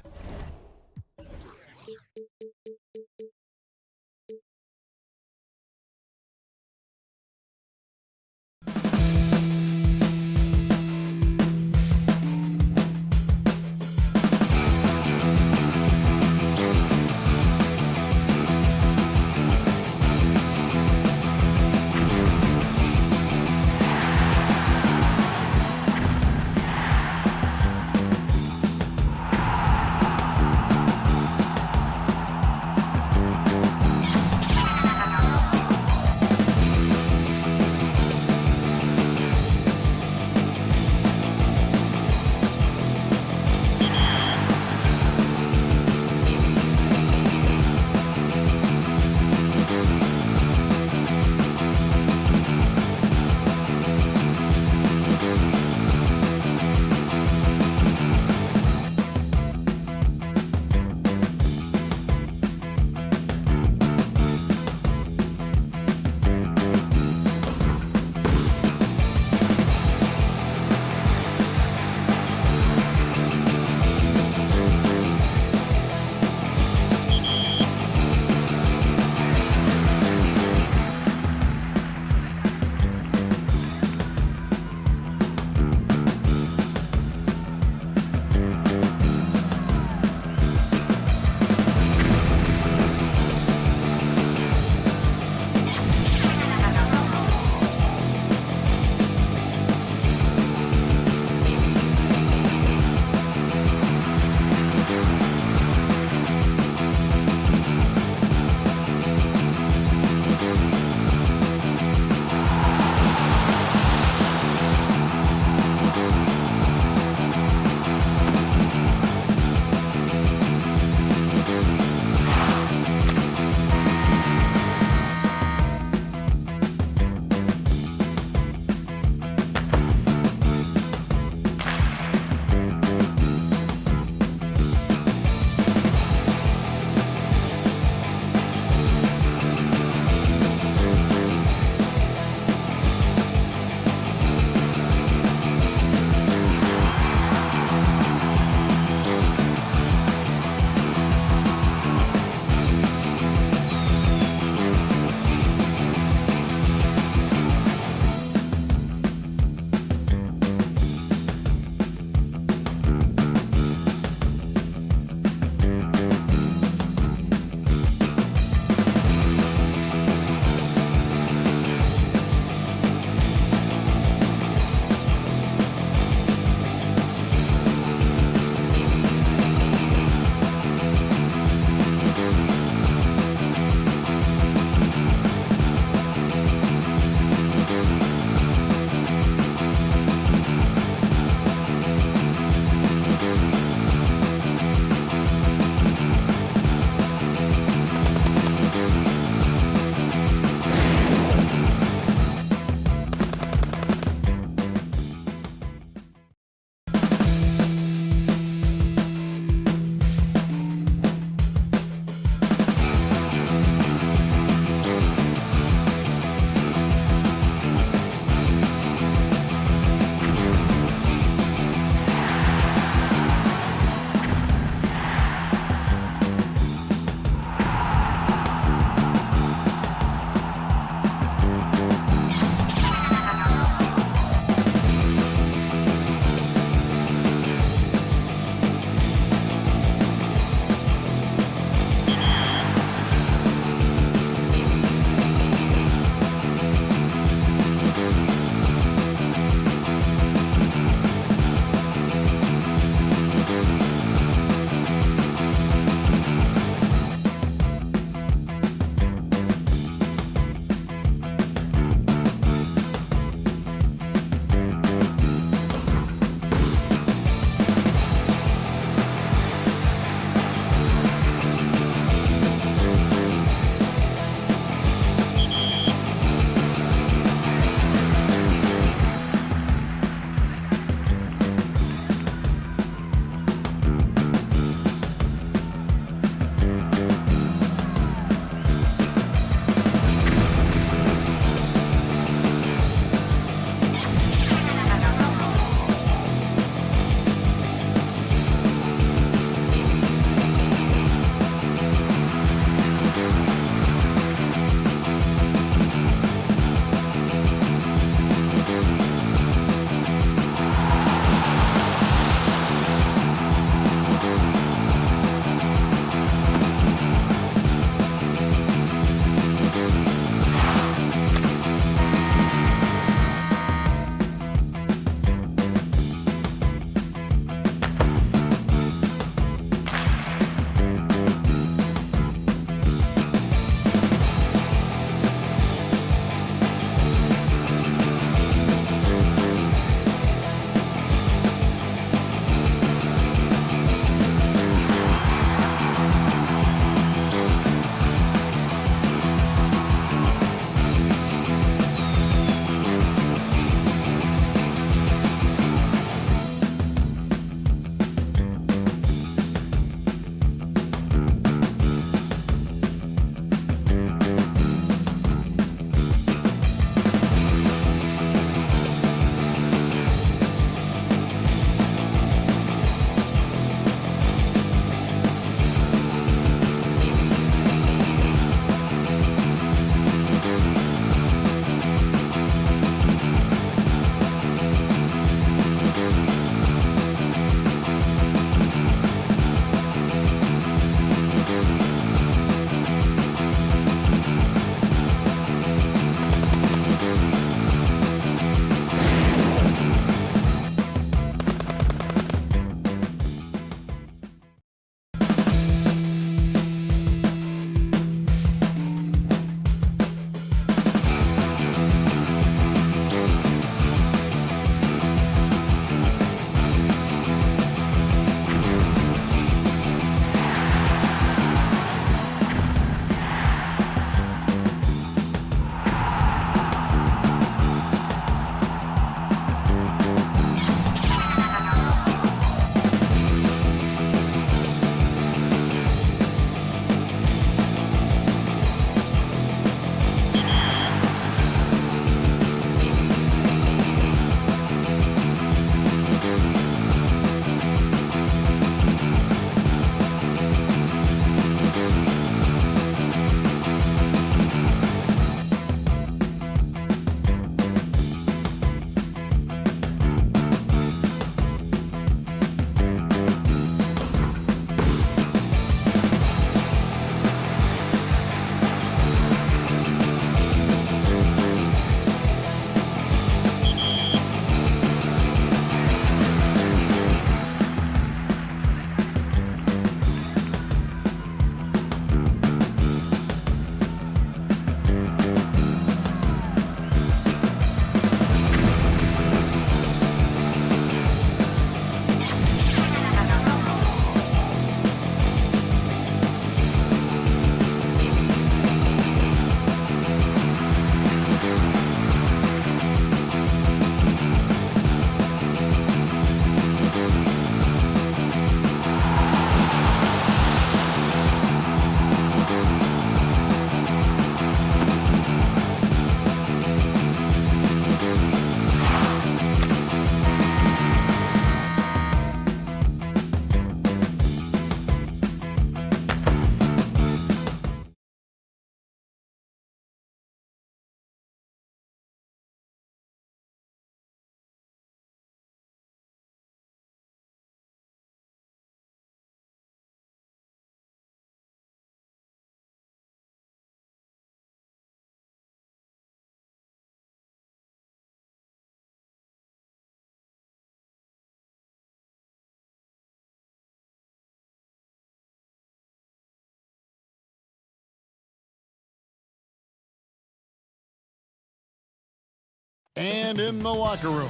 [SPEAKER 1] And in the locker room,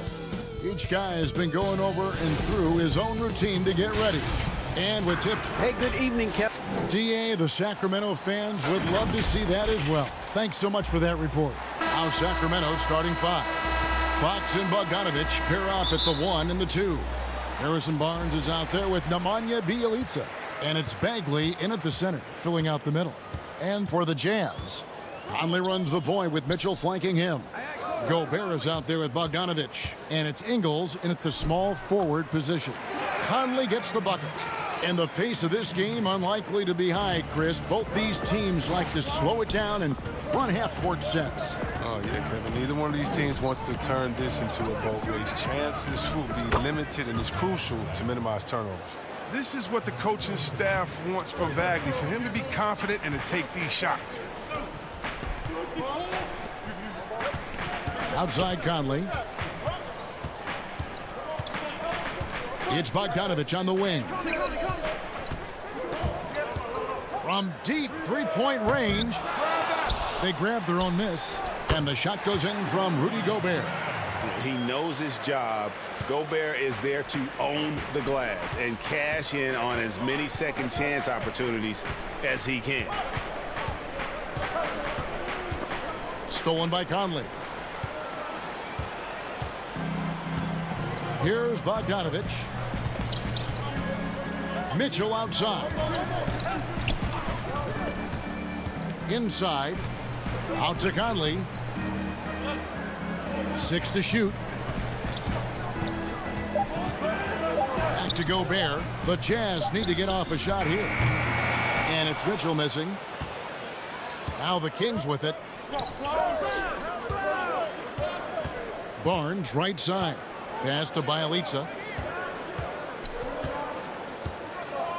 [SPEAKER 1] each guy has been going over and through his own routine to get ready. And with tip.
[SPEAKER 7] Hey, good evening, Kevin.
[SPEAKER 1] DA, the Sacramento fans would love to see that as well. Thanks so much for that report. Now Sacramento starting 5. Fox and Bogdanovich pair up at the 1 and the 2. Harrison Barnes is out there with Nemanja Bjelica. And it's Bagley in at the center, filling out the middle. And for the Jazz, Conley runs the point with Mitchell flanking him. Gobert is out there with Bogdanovich. And it's Ingles in at the small forward position. Conley gets the bucket. And the pace of this game unlikely to be high, Chris. Both these teams like to slow it down and run half-court sets.
[SPEAKER 2] Oh, yeah, Kevin. Neither one of these teams wants to turn this into a boat race. Chances will be limited, and it's crucial to minimize turnovers. This is what the coaching staff wants from Bagley, for him to be confident and to take these shots.
[SPEAKER 1] Outside Conley. It's Bogdanovich on the wing. From deep three-point range, they grab their own miss, and the shot goes in from Rudy Gobert.
[SPEAKER 4] He knows his job. Gobert is there to own the glass and cash in on as many second chance opportunities as he can.
[SPEAKER 1] Stolen by Conley. Here's Bogdanovich. Mitchell outside. Inside. Out to Conley. 6 to shoot. Back to Gobert. The Jazz need to get off a shot here. And it's Mitchell missing. Now the Kings with it. Barnes right side. Pass to Bjelica.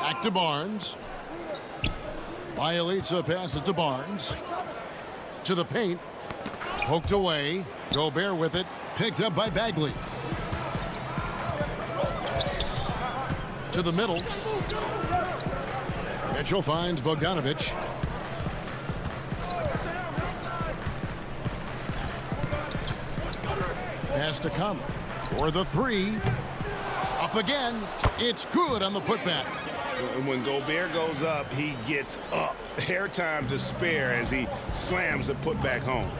[SPEAKER 1] Back to Barnes. Bjelica passes to Barnes. To the paint. Poked away. Gobert with it. Picked up by Bagley. To the middle. Mitchell finds Bogdanovich. Pass to Conley. For the 3. Up again. It's good on the putback.
[SPEAKER 4] And when Gobert goes up, he gets up. Hair time to spare as he slams the putback home.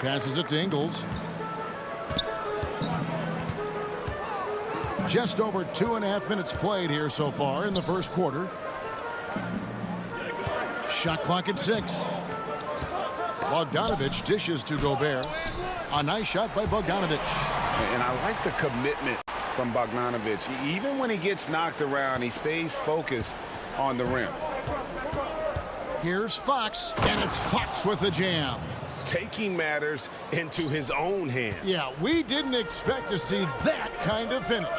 [SPEAKER 1] Passes it to Ingles. Just over 2.5 minutes played here so far in the first quarter. Shot clock at 6. Bogdanovich dishes to Gobert. A nice shot by Bogdanovich.
[SPEAKER 4] And I like the commitment from Bogdanovich. Even when he gets knocked around, he stays focused on the rim.
[SPEAKER 1] Here's Fox, and it's Fox with the jam.
[SPEAKER 4] Taking matters into his own hands.
[SPEAKER 1] Yeah, we didn't expect to see that kind of finish.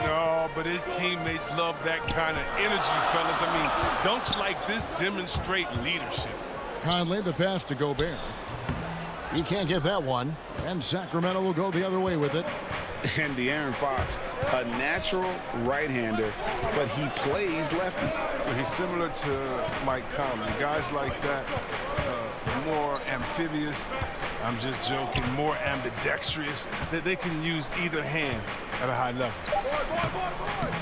[SPEAKER 2] No, but his teammates love that kind of energy, fellas. I mean, dunks like this demonstrate leadership.
[SPEAKER 1] Conley, the pass to Gobert. He can't get that one, and Sacramento will go the other way with it.
[SPEAKER 4] And De'Aaron Fox, a natural right-hander, but he plays lefty.
[SPEAKER 2] Well, he's similar to Mike Conley. Guys like that, more amphibious, I'm just joking, more ambidextrous, that they can use either hand at a high level.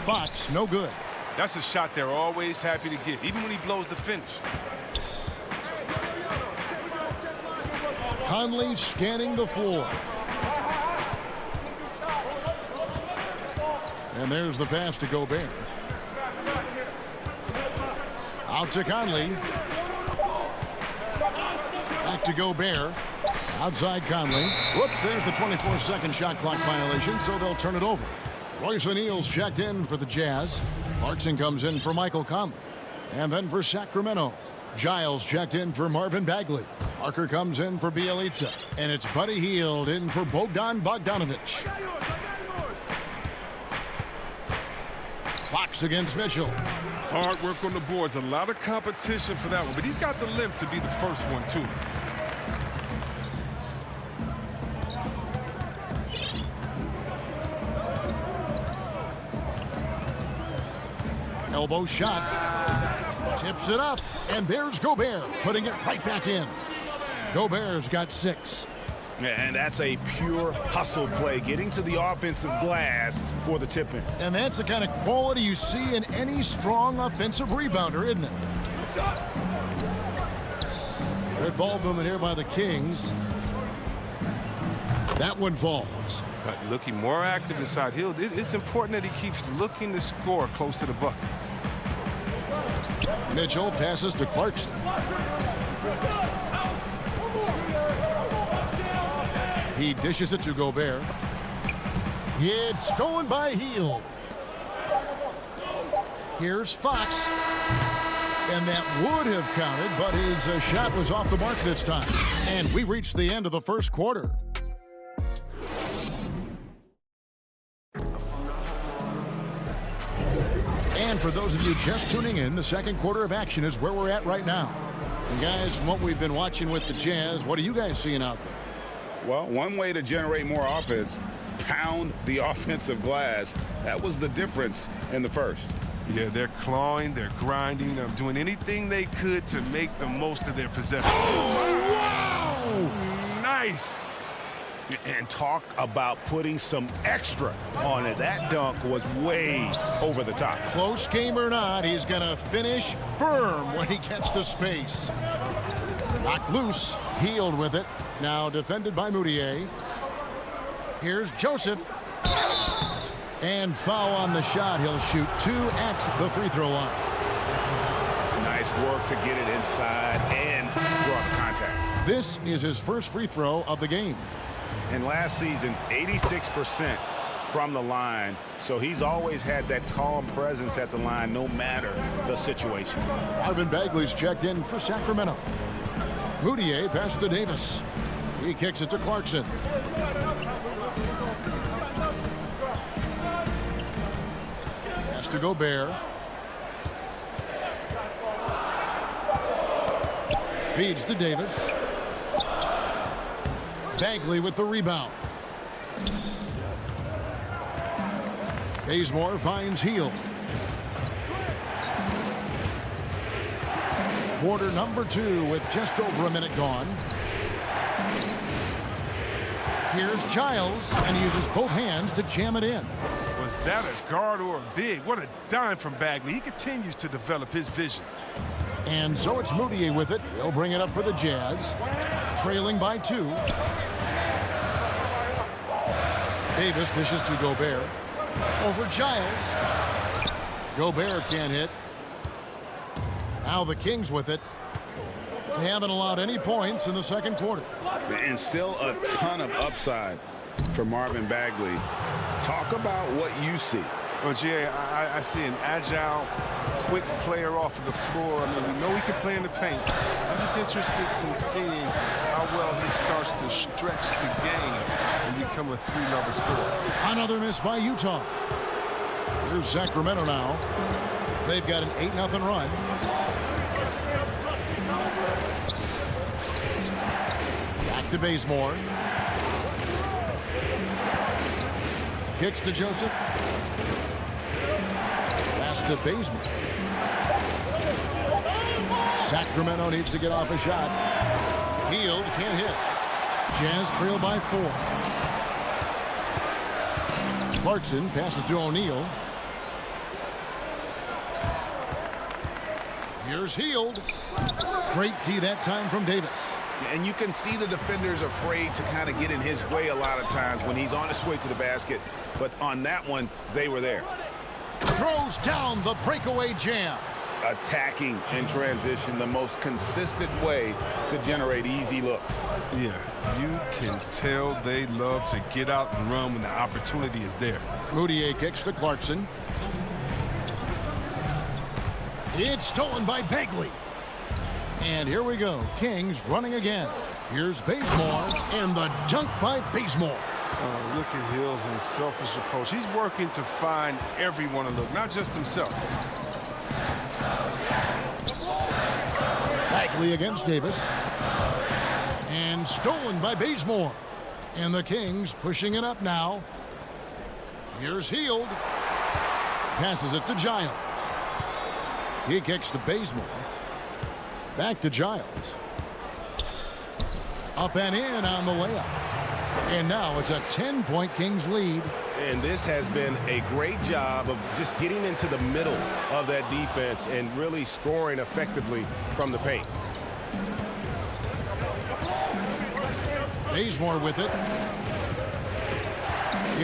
[SPEAKER 1] Fox, no good.
[SPEAKER 2] That's a shot they're always happy to get, even when he blows the finish.
[SPEAKER 1] Conley scanning the floor. And there's the pass to Gobert. Out to Conley. Back to Gobert. Outside Conley. Whoops, there's the 24-second shot clock violation, so they'll turn it over. Royce O'Neal's checked in for the Jazz. Clarkson comes in for Michael Conley. And then for Sacramento, Giles checked in for Marvin Bagley. Parker comes in for Bjelica. And it's Buddy Hield in for Bogdanovich. Fox against Mitchell.
[SPEAKER 2] Hard work on the boards. A lot of competition for that one. But he's got the limp to be the first one, too.
[SPEAKER 1] Elbow shot. Tips it up, and there's Gobert putting it right back in. Gobert's got 6.
[SPEAKER 3] And that's a pure hustle play, getting to the offensive glass for the tip-in.
[SPEAKER 1] And that's the kind of quality you see in any strong offensive rebounder, isn't it? Good ball movement here by the Kings. That one falls.
[SPEAKER 2] But looking more active inside Hill. It's important that he keeps looking to score close to the bucket.
[SPEAKER 1] Mitchell passes to Clarkson. He dishes it to Gobert. It's stolen by Hield. Here's Fox. And that would have counted, but his shot was off the mark this time. And we reached the end of the first quarter. And for those of you just tuning in, the second quarter of action is where we're at right now. And guys, from what we've been watching with the Jazz, what are you guys seeing out there?
[SPEAKER 4] Well, one way to generate more offense, pound the offensive glass. That was the difference in the first.
[SPEAKER 2] Yeah, they're clawing, they're grinding, they're doing anything they could to make the most of their possession.
[SPEAKER 1] Oh, wow!
[SPEAKER 2] Nice!
[SPEAKER 3] And talk about putting some extra on it. That dunk was way over the top.
[SPEAKER 1] Close game or not, he's going to finish firm when he gets the space. Knocked loose, Hield with it. Now defended by Moutier. Here's Joseph. And foul on the shot. He'll shoot 2 at the free throw line.
[SPEAKER 3] Nice work to get it inside and draw the contact.
[SPEAKER 1] This is his first free throw of the game.
[SPEAKER 3] And last season, 86% from the line. So he's always had that calm presence at the line no matter the situation.
[SPEAKER 1] Marvin Bagley's checked in for Sacramento. Moutier pass to Davis. He kicks it to Clarkson. Pass to Gobert. Feeds to Davis. Bagley with the rebound. Bazemore finds Hield. Quarter number 2 with just over a minute gone. Here's Giles, and he uses both hands to jam it in.
[SPEAKER 2] Was that a guard or a big? What a dime from Bagley. He continues to develop his vision.
[SPEAKER 1] And so it's Moutier with it. He'll bring it up for the Jazz. Trailing by 2. Davis dishes to Gobert. Over Giles. Gobert can't hit. Now the Kings with it. They haven't allowed any points in the second quarter.
[SPEAKER 4] And still a ton of upside for Marvin Bagley. Talk about what you see.
[SPEAKER 2] Well, Jay, I see an agile, quick player off of the floor. I mean, we know he can play in the paint. I'm just interested in seeing how well he starts to stretch the game and become a 3-level scorer.
[SPEAKER 1] Another miss by Utah. Here's Sacramento now. They've got an 8-0 run. Back to Bazemore. Kicks to Joseph. Pass to Bazemore. Sacramento needs to get off a shot. Hield can't hit. Jazz trail by 4. Clarkson passes to O'Neal. Here's Hield. Great D that time from Davis.
[SPEAKER 3] And you can see the defenders afraid to kind of get in his way a lot of times when he's on his way to the basket. But on that one, they were there.
[SPEAKER 1] Throws down the breakaway jam.
[SPEAKER 4] Attacking in transition, the most consistent way to generate easy looks.
[SPEAKER 2] Yeah, you can tell they love to get out and run when the opportunity is there.
[SPEAKER 1] Moutier kicks to Clarkson. It's stolen by Bagley. And here we go. Kings running again. Here's Bazemore, and the dunk by Bazemore.
[SPEAKER 2] Look at Hill's unselfish approach. He's working to find everyone to look, not just himself.
[SPEAKER 1] Bagley against Davis. And stolen by Bazemore. And the Kings pushing it up now. Here's Hield. Passes it to Giles. He kicks to Bazemore. Back to Giles. Up and in on the layup. And now it's a 10-point Kings lead.
[SPEAKER 4] And this has been a great job of just getting into the middle of that defense and really scoring effectively from the paint.
[SPEAKER 1] Bazemore with it.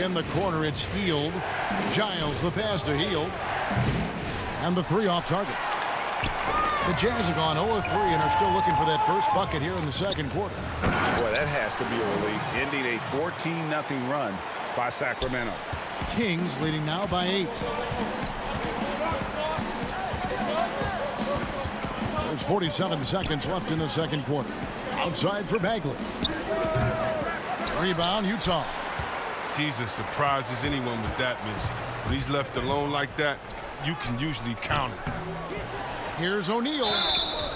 [SPEAKER 1] In the corner, it's Hield. Giles, the pass to Hield. And the three off target. The Jazz have gone 0-3 and are still looking for that first bucket here in the second quarter.
[SPEAKER 3] Boy, that has to be a relief, ending a 14-0 run by Sacramento.
[SPEAKER 1] Kings leading now by 8. There's 47 seconds left in the second quarter. Outside for Bagley. Rebound, Utah.
[SPEAKER 2] Jesus surprises anyone with that miss. When he's left alone like that, you can usually count it.
[SPEAKER 1] Here's O'Neal.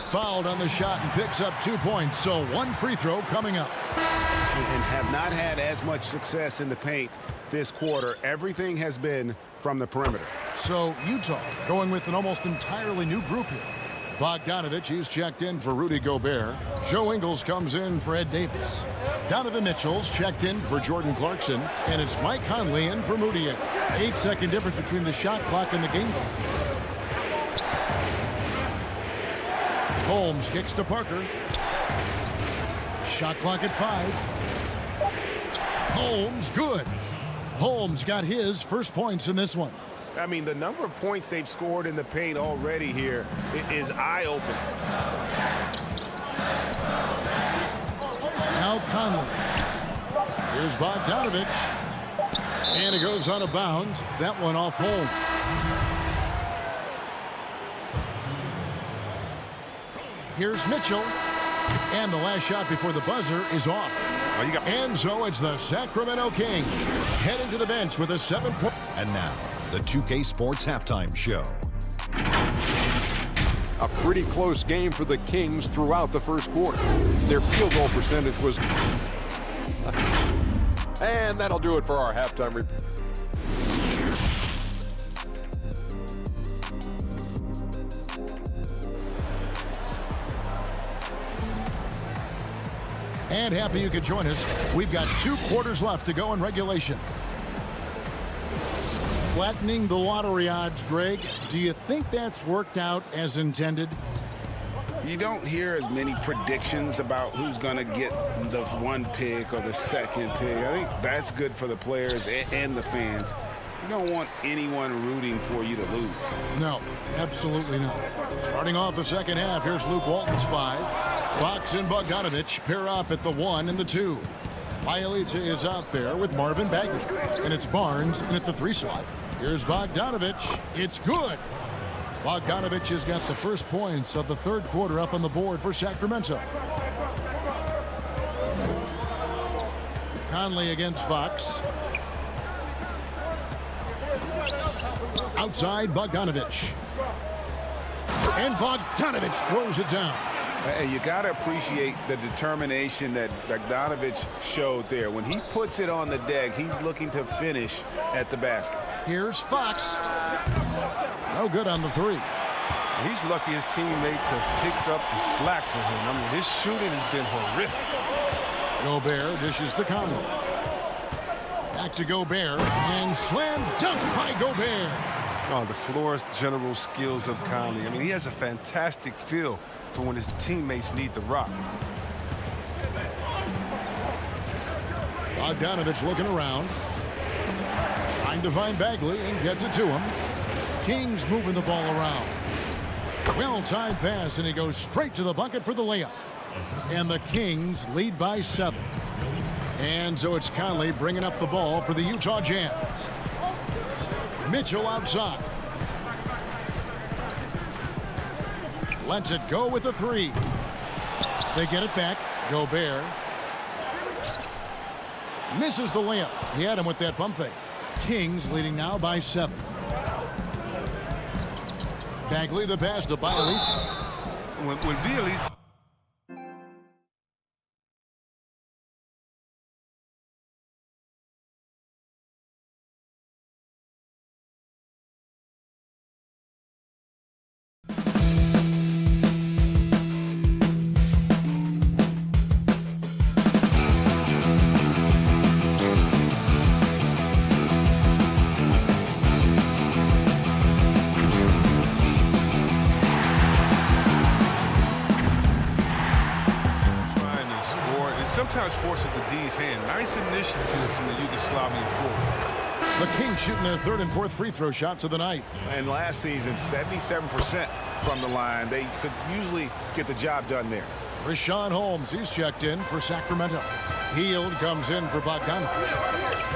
[SPEAKER 1] Fouled on the shot and picks up 2 points. So one free throw coming up.
[SPEAKER 4] And have not had as much success in the paint this quarter. Everything has been from the perimeter.
[SPEAKER 1] So Utah going with an almost entirely new group here. Bogdanovich, he's checked in for Rudy Gobert. Joe Ingles comes in for Ed Davis. Donovan Mitchell's checked in for Jordan Clarkson. And it's Mike Conley in for Moutier. 8-second difference between the shot clock and the game clock. Holmes kicks to Parker. Shot clock at 5. Holmes, good. Holmes got his first points in this one.
[SPEAKER 4] I mean, the number of points they've scored in the paint already here is eye-opening.
[SPEAKER 1] Now Conley. Here's Bogdanovich. And it goes out of bounds. That one off Holmes. Here's Mitchell. And the last shot before the buzzer is off. And so it's the Sacramento Kings heading to the bench with a 7-point.
[SPEAKER 5] And now, the 2K Sports Halftime Show.
[SPEAKER 6] A pretty close game for the Kings throughout the first quarter. Their field goal percentage was... And that'll do it for our halftime report.
[SPEAKER 1] And happy you could join us. We've got 2 quarters left to go in regulation. Flattening the lottery odds, Greg. Do you think that's worked out as intended?
[SPEAKER 3] You don't hear as many predictions about who's going to get the 1 pick or the 2nd pick. I think that's good for the players and the fans. You don't want anyone rooting for you to lose.
[SPEAKER 1] No, absolutely not. Starting off the second half, here's Luke Walton's 5. Fox and Bogdanovich pair up at the 1 and the 2. Bielitsa is out there with Marvin Bagley. And it's Barnes in at the 3 slot. Here's Bogdanovich. It's good. Bogdanovich has got the first points of the third quarter up on the board for Sacramento. Conley against Fox. Outside Bogdanovich. And Bogdanovich throws it down.
[SPEAKER 4] And you got to appreciate the determination that Bogdanovich showed there. When he puts it on the deck, he's looking to finish at the basket.
[SPEAKER 1] Here's Fox. No good on the 3.
[SPEAKER 2] He's lucky his teammates have picked up the slack for him. I mean, his shooting has been horrific.
[SPEAKER 1] Gobert dishes to Conley. Back to Gobert. And slam dunk by Gobert.
[SPEAKER 2] Oh, the floor's general skills of Conley. I mean, he has a fantastic feel for when his teammates need the rock.
[SPEAKER 1] Bogdanovich looking around. Trying to find Bagley and gets it to him. Kings moving the ball around. Well-timed pass, and he goes straight to the bucket for the layup. And the Kings lead by 7. And so it's Conley bringing up the ball for the Utah Jazz. Mitchell outside. Lets it go with the 3. They get it back. Gobert misses the layup. He had him with that pump fake. Kings leading now by 7. Bagley the pass to Bielitsa.
[SPEAKER 2] When Bielitsa... forces the D's hand. Nice initiative from the Yugoslavian forward.
[SPEAKER 1] The Kings shooting their third and fourth free throw shots of the night.
[SPEAKER 3] And last season, 77% from the line. They could usually get the job done there.
[SPEAKER 1] Rashawn Holmes, he's checked in for Sacramento. Hield comes in for Bogdanovich.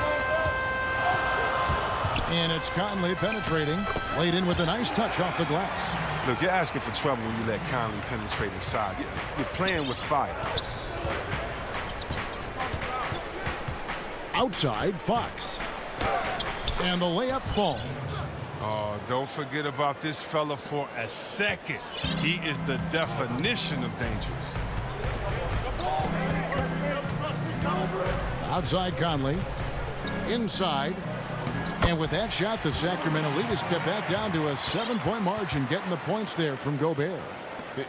[SPEAKER 1] And it's Conley penetrating. Laid in with a nice touch off the glass.
[SPEAKER 2] Look, you're asking for trouble when you let Conley penetrate inside. You're playing with fire.
[SPEAKER 1] Outside, Fox. And the layup falls.
[SPEAKER 2] Oh, don't forget about this fella for a second. He is the definition of dangerous.
[SPEAKER 1] Outside Conley. Inside. And with that shot, the Sacramento lead is cut back down to a 7-point margin, getting the points there from Gobert.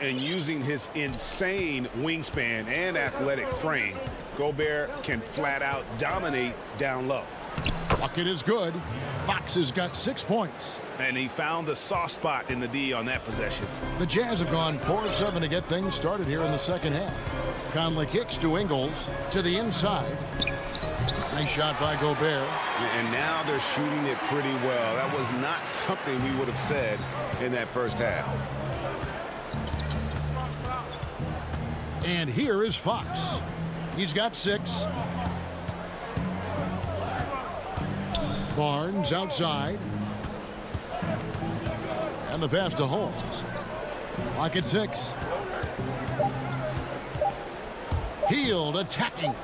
[SPEAKER 3] And using his insane wingspan and athletic frame, Gobert can flat out dominate down low.
[SPEAKER 1] Bucket is good. Fox has got 6 points.
[SPEAKER 3] And he found the soft spot in the D on that possession.
[SPEAKER 1] The Jazz have gone 4 of 7 to get things started here in the second half. Conley kicks to Ingles to the inside. Nice shot by Gobert.
[SPEAKER 3] And now they're shooting it pretty well. That was not something we would have said in that first half.
[SPEAKER 1] And here is Fox. He's got 6. Barnes outside. And the pass to Holmes. Clock at 6. Hield attacking.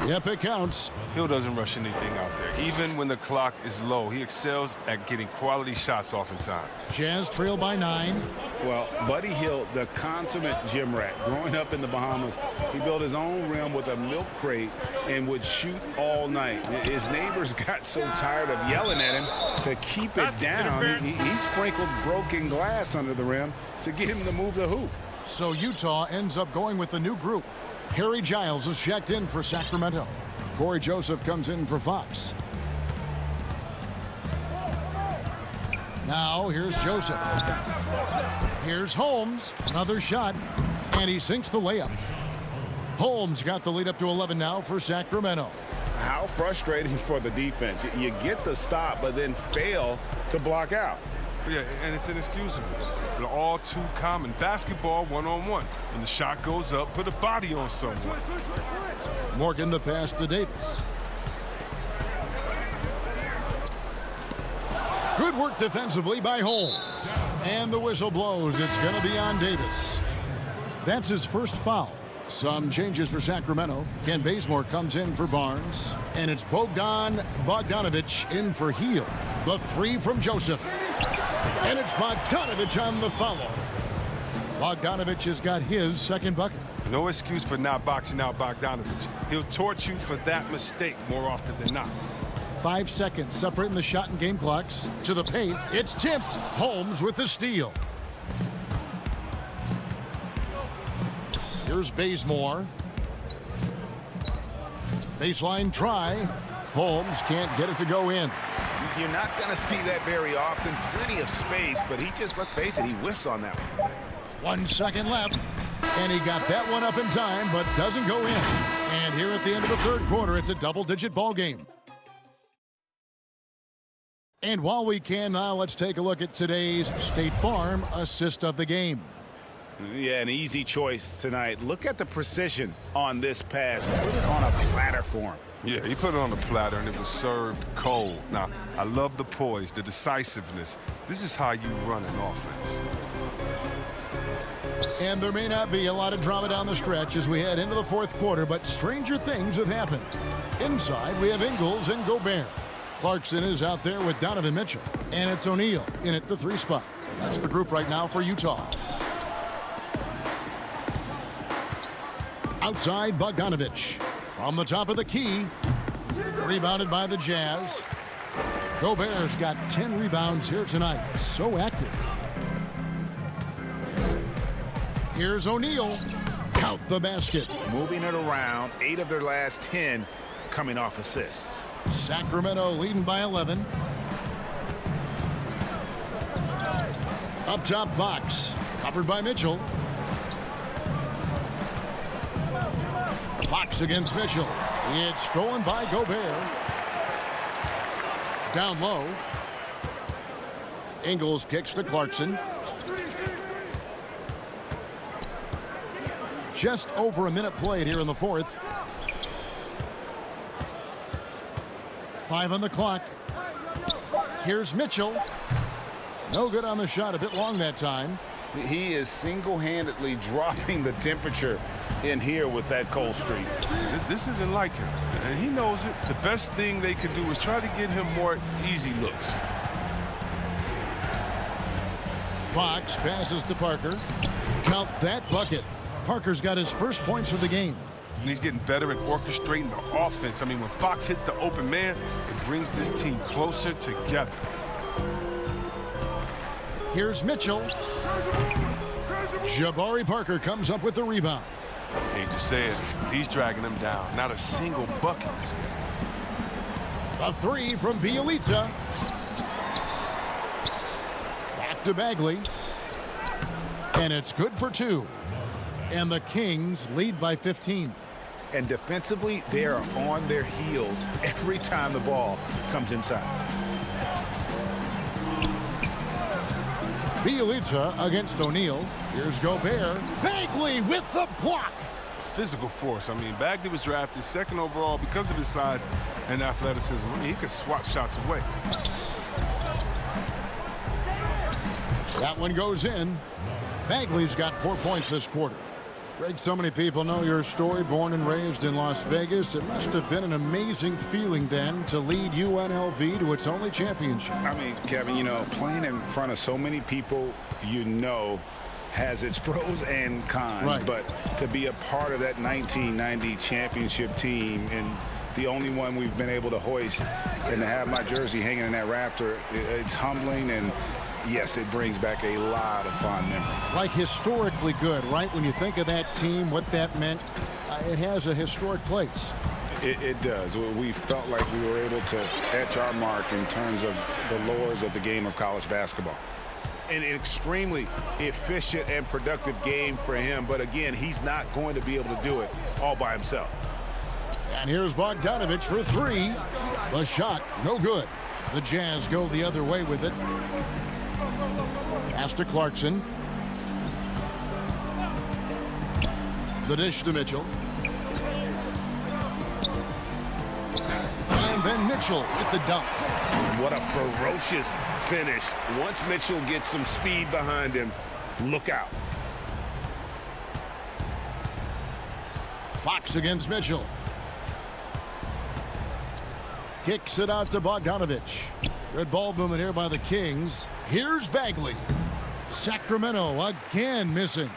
[SPEAKER 1] Yep, it counts.
[SPEAKER 2] Hill doesn't rush anything out there. Even when the clock is low, he excels at getting quality shots off in time.
[SPEAKER 1] Jazz trail by 9.
[SPEAKER 3] Well, Buddy Hield, the consummate gym rat, growing up in the Bahamas, he built his own rim with a milk crate and would shoot all night. His neighbors got so tired of yelling at him to keep it down. He sprinkled broken glass under the rim to get him to move the hoop.
[SPEAKER 1] So Utah ends up going with the new group. Harry Giles is checked in for Sacramento. Corey Joseph comes in for Fox. Now here's Joseph. Here's Holmes. Another shot. And he sinks the layup. Holmes got the lead up to 11 now for Sacramento.
[SPEAKER 3] How frustrating for the defense. You get the stop, but then fail to block out.
[SPEAKER 2] Yeah, and it's inexcusable. They're all too common. Basketball one-on-one. When the shot goes up, put a body on someone.
[SPEAKER 1] Morgan the pass to Davis. Good work defensively by Holmes. And the whistle blows. It's going to be on Davis. That's his first foul. Some changes for Sacramento. Ken Bazemore comes in for Barnes. And it's Bogdanovich in for Hield. The 3 from Joseph. And it's Bogdanovich on the follow. Bogdanovich has got his second bucket.
[SPEAKER 2] No excuse for not boxing out Bogdanovich. He'll torch you for that mistake more often than not.
[SPEAKER 1] 5 seconds separating the shot and game clocks. To the paint. It's tipped. Holmes with the steal. Here's Bazemore. Baseline try. Holmes can't get it to go in.
[SPEAKER 3] You're not going to see that very often. Plenty of space, but he just, let's face it, he whiffs on that one.
[SPEAKER 1] 1 second left. And he got that one up in time, but doesn't go in. And here at the end of the third quarter, it's a double-digit ball game. And while we can now, let's take a look at today's State Farm assist of the game.
[SPEAKER 3] Yeah, an easy choice tonight. Look at the precision on this pass. Put it on a platter for him.
[SPEAKER 2] Yeah, he put it on the platter, and it was served cold. Now, I love the poise, the decisiveness. This is how you run an offense.
[SPEAKER 1] And there may not be a lot of drama down the stretch as we head into the fourth quarter, but stranger things have happened. Inside, we have Ingles and Gobert. Clarkson is out there with Donovan Mitchell. And it's O'Neal in at the 3 spot. That's the group right now for Utah. Outside, Bogdanovich. From the top of the key. Rebounded by the Jazz. Gobert's got 10 rebounds here tonight. So active. Here's O'Neal. Count the basket.
[SPEAKER 3] Moving it around. 8 of their last 10 coming off assists.
[SPEAKER 1] Sacramento leading by 11. Up top, Fox. Covered by Mitchell. Fox against Mitchell. It's stolen by Gobert. Down low. Ingles kicks to Clarkson. Just over a minute played here in the fourth. 5 on the clock. Here's Mitchell. No good on the shot. A bit long that time.
[SPEAKER 4] He is single-handedly dropping the temperature in here with that cold streak.
[SPEAKER 2] This isn't like him, and he knows it. The best thing they could do is try to get him more easy looks.
[SPEAKER 1] Fox passes to Parker. Count that bucket. Parker's got his first points of the game.
[SPEAKER 2] And he's getting better at orchestrating the offense. I mean, when Fox hits the open man, it brings this team closer together.
[SPEAKER 1] Here's Mitchell. Jabari Parker comes up with the rebound.
[SPEAKER 2] Hate to say it, he's dragging them down. Not a single bucket this game.
[SPEAKER 1] A 3 from Bielitsa. Back to Bagley. And it's good for 2. And the Kings lead by 15.
[SPEAKER 4] And defensively, they are on their heels every time the ball comes inside.
[SPEAKER 1] Bielitsa against O'Neal. Here's Gobert. Bagley with the block.
[SPEAKER 2] Physical force. I mean, Bagley was drafted second overall because of his size and athleticism. I mean, he could swat shots away.
[SPEAKER 1] That one goes in. Bagley's got 4 points this quarter. Greg, so many people know your story. Born and raised in Las Vegas. It must have been an amazing feeling then to lead UNLV to its only championship.
[SPEAKER 4] I mean, Kevin, you know, playing in front of so many people, you know, has its pros and cons.
[SPEAKER 1] Right.
[SPEAKER 4] But to be a part of that 1990 championship team and the only one we've been able to hoist and to have my jersey hanging in that rafter, it's humbling, and yes, it brings back a lot of fond memories.
[SPEAKER 1] Like historically good, right? When you think of that team, what that meant, it has a historic place.
[SPEAKER 4] It does. We felt like we were able to etch our mark in terms of the lures of the game of college basketball. An extremely efficient and productive game for him, but again, he's not going to be able to do it all by himself.
[SPEAKER 1] And here's Bogdanovich for 3. The shot, no good. The Jazz go the other way with it. Pass to Clarkson. The dish to Mitchell. And then Mitchell with the dunk.
[SPEAKER 4] What a ferocious finish. Once Mitchell gets some speed behind him, look out.
[SPEAKER 1] Fox against Mitchell. Kicks it out to Bogdanovich. Good ball movement here by the Kings. Here's Bagley. Sacramento again missing.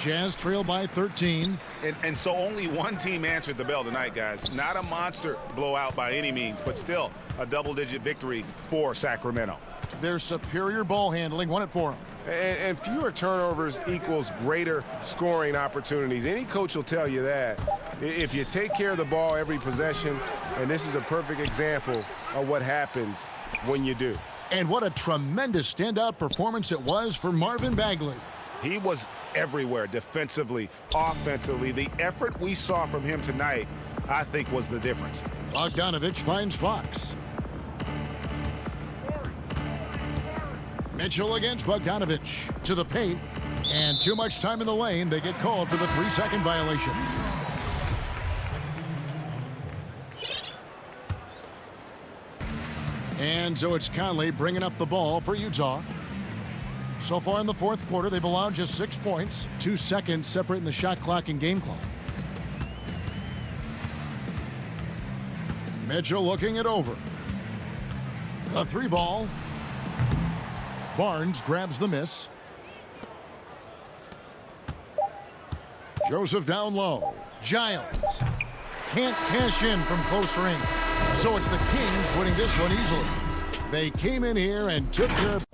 [SPEAKER 1] Jazz trail by 13.
[SPEAKER 4] And so only one team answered the bell tonight, guys. Not a monster blowout by any means, but still a double-digit victory for Sacramento.
[SPEAKER 1] Their superior ball handling won it for them.
[SPEAKER 13] And fewer turnovers equals greater scoring opportunities. Any coach will tell you that. If you take care of the ball every possession, and this is a perfect example of what happens when you do.
[SPEAKER 1] And what a tremendous standout performance it was for Marvin Bagley.
[SPEAKER 4] He was everywhere, defensively, offensively. The effort we saw from him tonight, I think, was the difference.
[SPEAKER 1] Bogdanovich finds Fox. Mitchell against Bogdanovich to the paint, and too much time in the lane. They get called for the 3-second violation. And so it's Conley bringing up the ball for Utah. So far in the fourth quarter, they've allowed just 6 points, 2 seconds separating the shot clock and game clock. Mitchell looking it over. A 3-ball. Barnes grabs the miss. Joseph down low. Giles can't cash in from close range. So it's the Kings winning this one easily. They came in here and took care of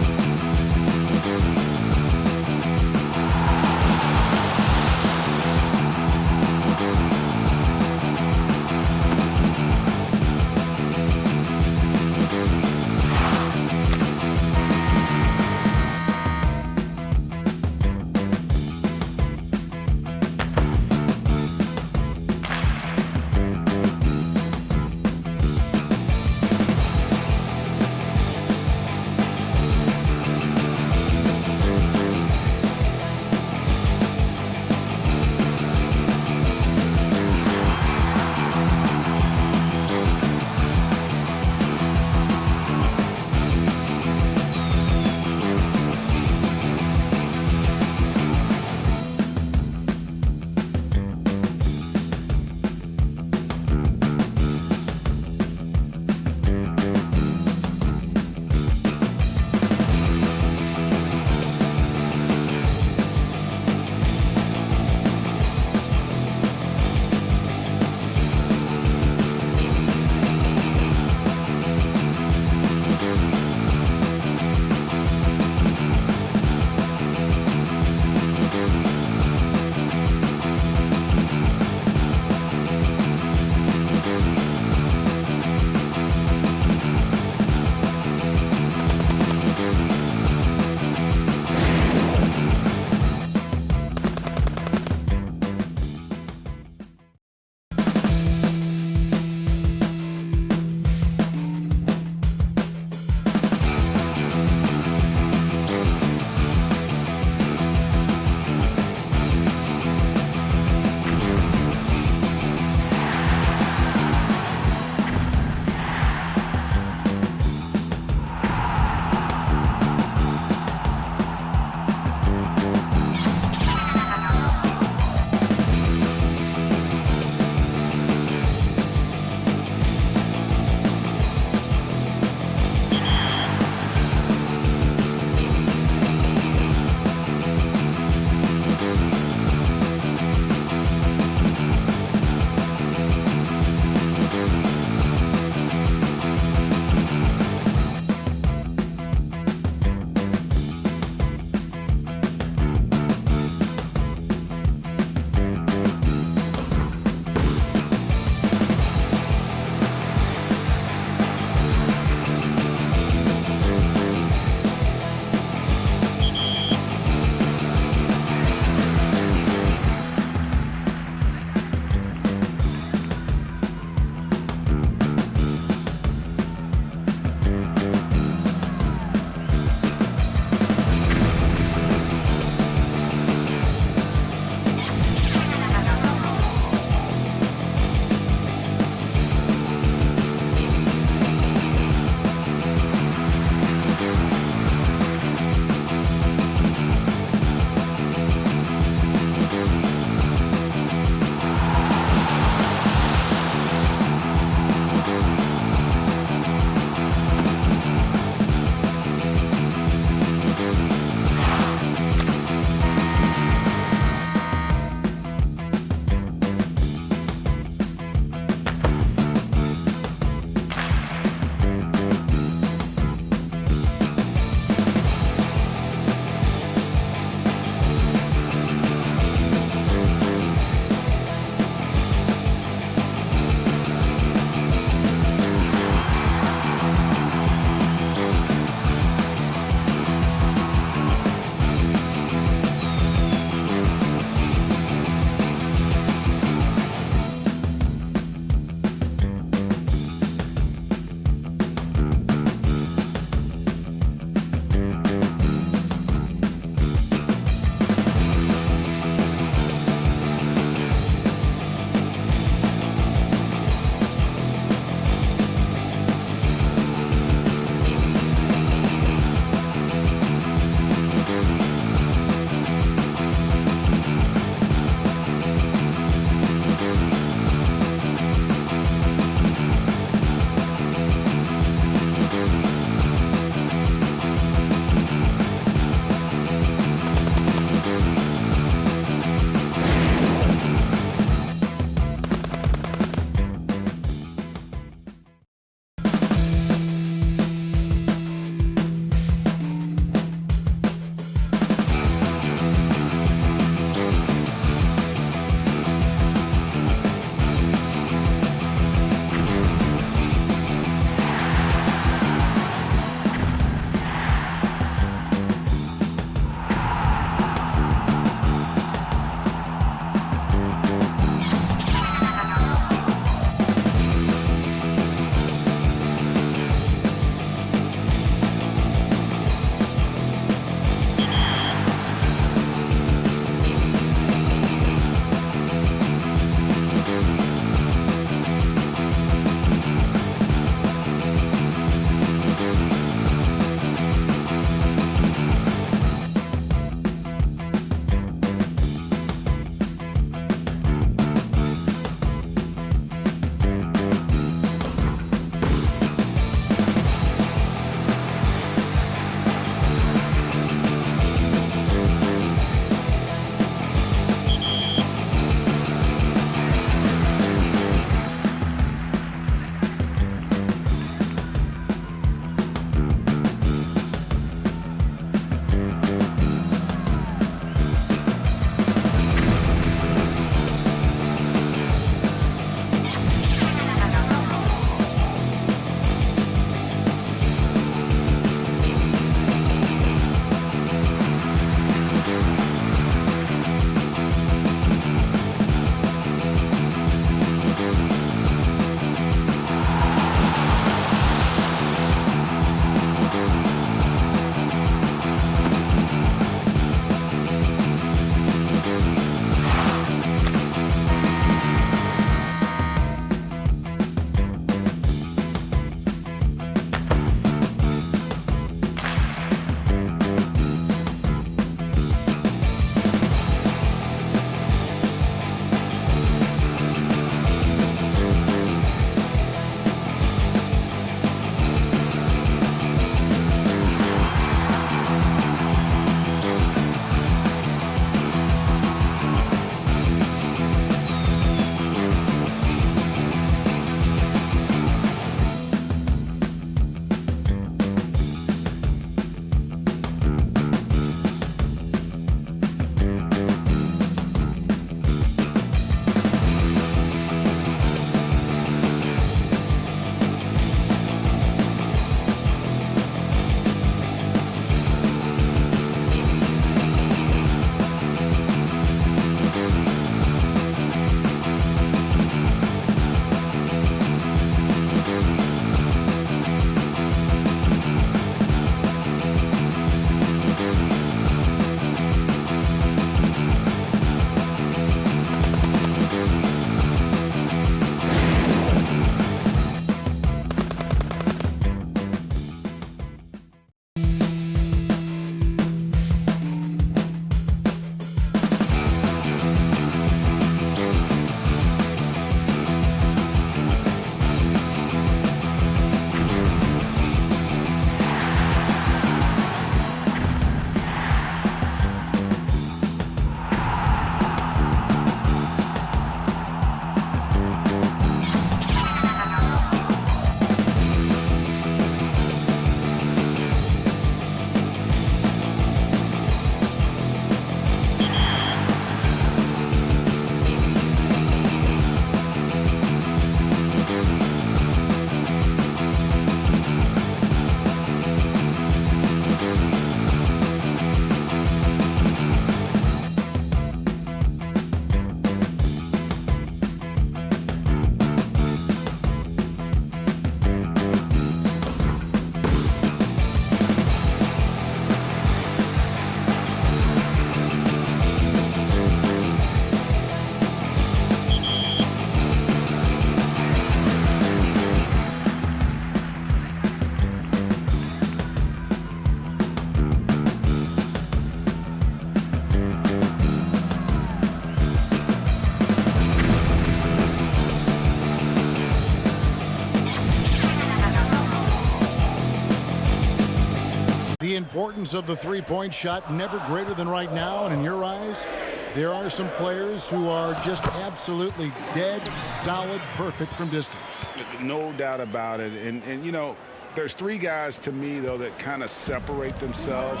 [SPEAKER 1] The importance of the three-point shot never greater than right now, and in your eyes, there are some players who are just absolutely dead, solid, perfect from distance.
[SPEAKER 3] No doubt about it. And you know, there's three guys to me, though, that kind of separate themselves.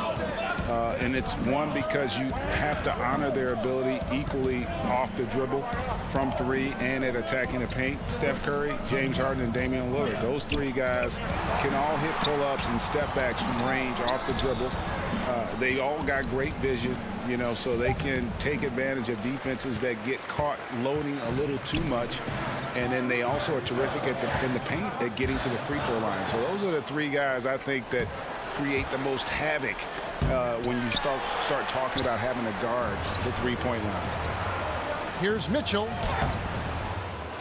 [SPEAKER 3] And it's one, because you have to honor their ability equally off the dribble from three and at attacking the paint. Steph Curry, James Harden, and Damian Lillard. Those three guys can all hit pull-ups and step-backs from range off the dribble. They all got great vision, you know, so they can take advantage of defenses that get caught loading a little too much. And then they also are terrific in the paint at getting to the free throw line. So those are the three guys I think that create the most havoc when you start talking about having to guard the three-point line.
[SPEAKER 1] Here's Mitchell.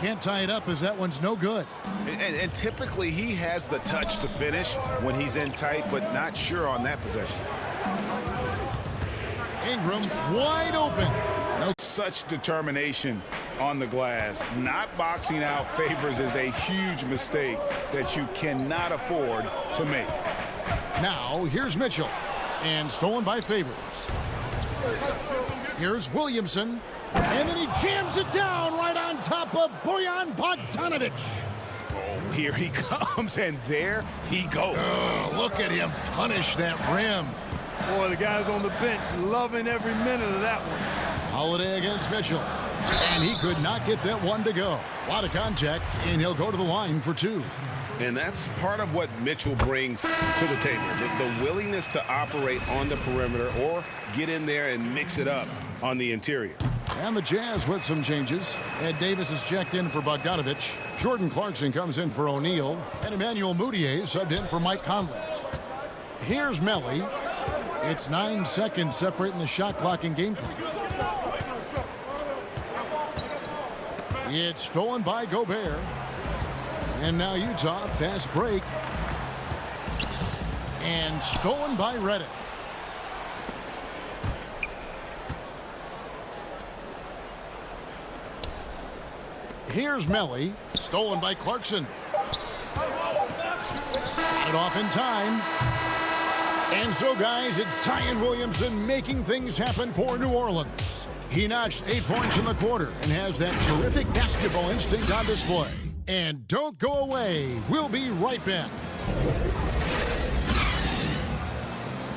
[SPEAKER 1] Can't tie it up as that one's no good.
[SPEAKER 3] And typically he has the touch to finish when he's in tight, but not sure on that possession.
[SPEAKER 1] Ingram wide open.
[SPEAKER 3] Such determination on the glass. Not boxing out Favors is a huge mistake that you cannot afford to make.
[SPEAKER 1] Now here's Mitchell, and stolen by Favors. Here's Williamson, and then he jams it down right on top of Bojan Bogdanovic.
[SPEAKER 3] Oh, here he comes, and there he goes.
[SPEAKER 1] Oh, look at him punish that rim.
[SPEAKER 14] Boy, the guys on the bench loving every minute of that one.
[SPEAKER 1] Holiday against Mitchell, and he could not get that one to go. A lot of contact, and he'll go to the line for two.
[SPEAKER 4] And that's part of what Mitchell brings to the table, the willingness to operate on the perimeter or get in there and mix it up on the interior.
[SPEAKER 1] And the Jazz with some changes. Ed Davis is checked in for Bogdanovic. Jordan Clarkson comes in for O'Neal. And Emmanuel Mudiay subbed in for Mike Conley. Here's Melly. It's 9 seconds separating the shot clock and game clock. It's stolen by Gobert. And now Utah, fast break. And stolen by Redick. Here's Melly, stolen by Clarkson. Got it off in time. And so, guys, it's Zion Williamson making things happen for New Orleans. He notched 8 points in the quarter and has that terrific basketball instinct on display. And don't go away. We'll be right back.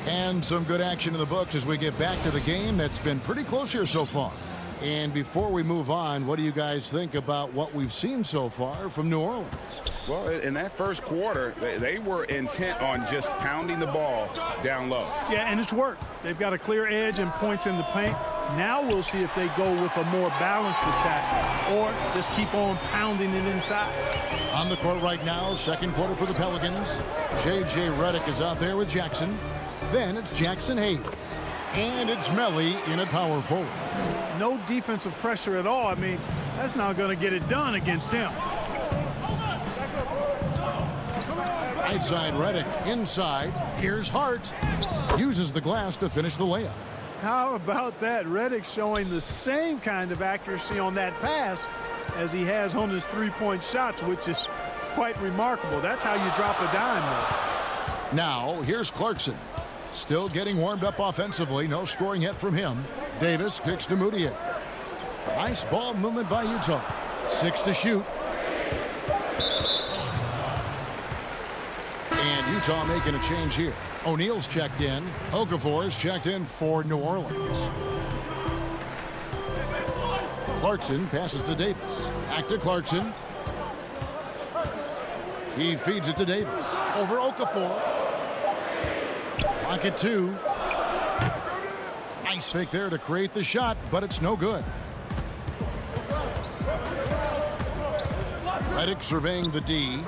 [SPEAKER 1] And some good action in the books as we get back to the game that's been pretty close here so far. And before we move on, what do you guys think about what we've seen so far from New Orleans?
[SPEAKER 3] Well, in that first quarter, they were intent on just pounding the ball down low.
[SPEAKER 14] Yeah, and it's worked. They've got a clear edge and points in the paint. Now we'll see if they go with a more balanced attack or just keep on pounding it inside.
[SPEAKER 1] On the court right now, second quarter for the Pelicans. J.J. Redick is out there with Jackson. Then it's Jackson Hayes. And it's Melly in at power forward.
[SPEAKER 14] No defensive pressure at all. I mean, that's not going to get it done against him.
[SPEAKER 1] Right side Redick inside. Here's Hart. Uses the glass to finish the layup.
[SPEAKER 14] How about that? Redick showing the same kind of accuracy on that pass as he has on his three-point shots, which is quite remarkable. That's how you drop a dime there.
[SPEAKER 1] Now, here's Clarkson. Still getting warmed up offensively. No scoring yet from him. Davis kicks to Mudiay. Nice ball movement by Utah. 6 to shoot. And Utah making a change here. O'Neal's checked in. Okafor's checked in for New Orleans. Clarkson passes to Davis. Back to Clarkson. He feeds it to Davis. Over Okafor. Clock at 2. Nice fake there to create the shot, but it's no good. Redick surveying the D.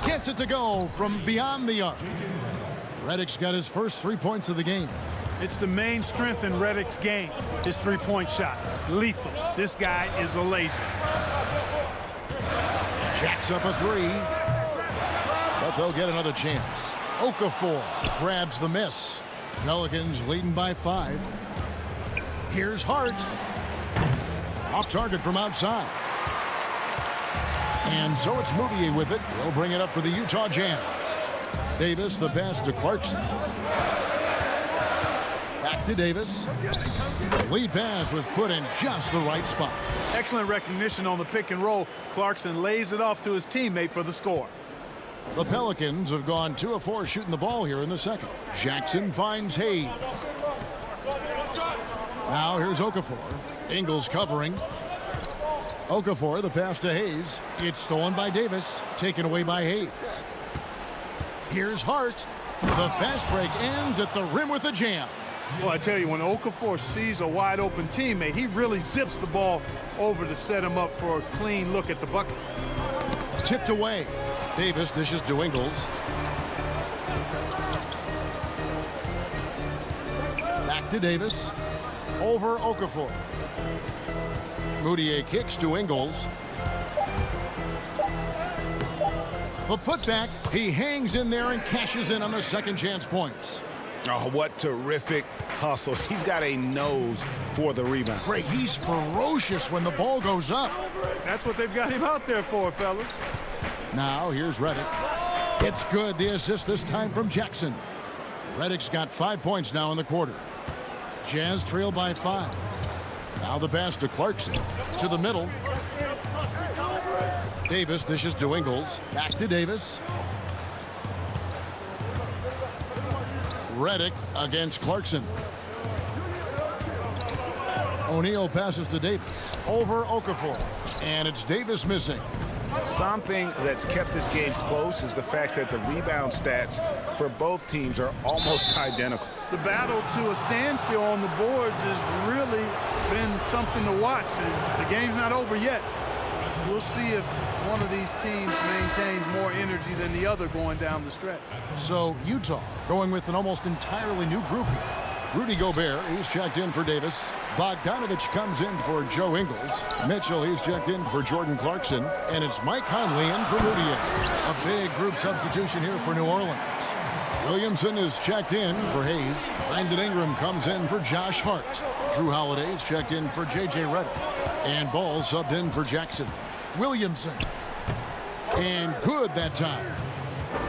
[SPEAKER 1] Gets it to go from beyond the arc. Redick's got his first 3 points of the game.
[SPEAKER 14] It's the main strength in Redick's game, his three-point shot. Lethal. This guy is a laser.
[SPEAKER 1] Jacks up a 3. But they'll get another chance. Okafor grabs the miss. Pelicans leading by 5. Here's Hart. Off target from outside. And so it's Mudiay with it. He'll bring it up for the Utah Jazz. Davis, the pass to Clarkson. Back to Davis. The lead pass was put in just the right spot.
[SPEAKER 14] Excellent recognition on the pick and roll. Clarkson lays it off to his teammate for the score.
[SPEAKER 1] The Pelicans have gone 2 of 4 shooting the ball here in the second. Jackson finds Hayes. Now here's Okafor. Ingles covering. Okafor, the pass to Hayes. It's stolen by Davis, taken away by Hayes. Here's Hart. The fast break ends at the rim with a jam.
[SPEAKER 14] Well, I tell you, when Okafor sees a wide open teammate, he really zips the ball over to set him up for a clean look at the bucket.
[SPEAKER 1] Tipped away. Davis dishes to Ingles. Back to Davis. Over Okafor. Moutier kicks to Ingles. The putback, he hangs in there and cashes in on the second chance points.
[SPEAKER 3] Oh, what terrific hustle. He's got a nose for the rebound.
[SPEAKER 1] Greg, he's ferocious when the ball goes up.
[SPEAKER 14] That's what they've got him out there for, fellas.
[SPEAKER 1] Now here's Redick. It's good. The assist this time from Jackson. Redick's got 5 points now in the quarter. Jazz trail by 5. Now the pass to Clarkson. To the middle. Davis dishes to Ingles. Back to Davis. Redick against Clarkson. O'Neal passes to Davis. Over Okafor. And it's Davis missing.
[SPEAKER 3] Something that's kept this game close is the fact that the rebound stats for both teams are almost identical.
[SPEAKER 14] The battle to a standstill on the boards has really been something to watch. The game's not over yet. We'll see if one of these teams maintains more energy than the other going down the stretch.
[SPEAKER 1] So Utah going with an almost entirely new group here. Rudy Gobert, he's checked in for Davis. Bogdanovich comes in for Joe Ingles. Mitchell, he's checked in for Jordan Clarkson. And it's Mike Conley in for Moutier. A big group substitution here for New Orleans. Williamson is checked in for Hayes. Brandon Ingram comes in for Josh Hart. Drew Holiday is checked in for J.J. Redick. And Ball subbed in for Jackson. Williamson. And good that time.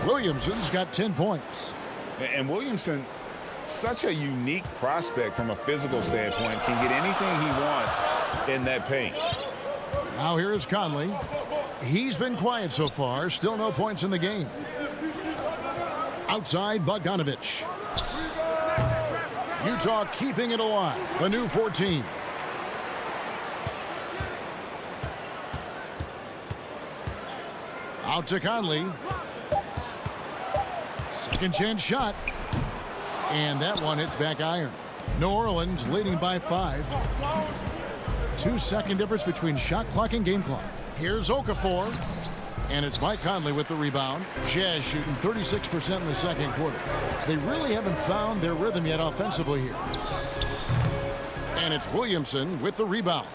[SPEAKER 1] Williamson's got 10 points.
[SPEAKER 3] And Williamson, such a unique prospect from a physical standpoint, can get anything he wants in that paint.
[SPEAKER 1] Now here is Conley. He's been quiet so far. Still no points in the game. Outside, Bogdanovich. Utah keeping it alive. The new 14. Out to Conley. Second chance shot. And that one hits back iron. New Orleans leading by 5. 2-second difference between shot clock and game clock. Here's Okafor. And it's Mike Conley with the rebound. Jazz shooting 36% in the second quarter. They really haven't found their rhythm yet offensively here. And it's Williamson with the rebound.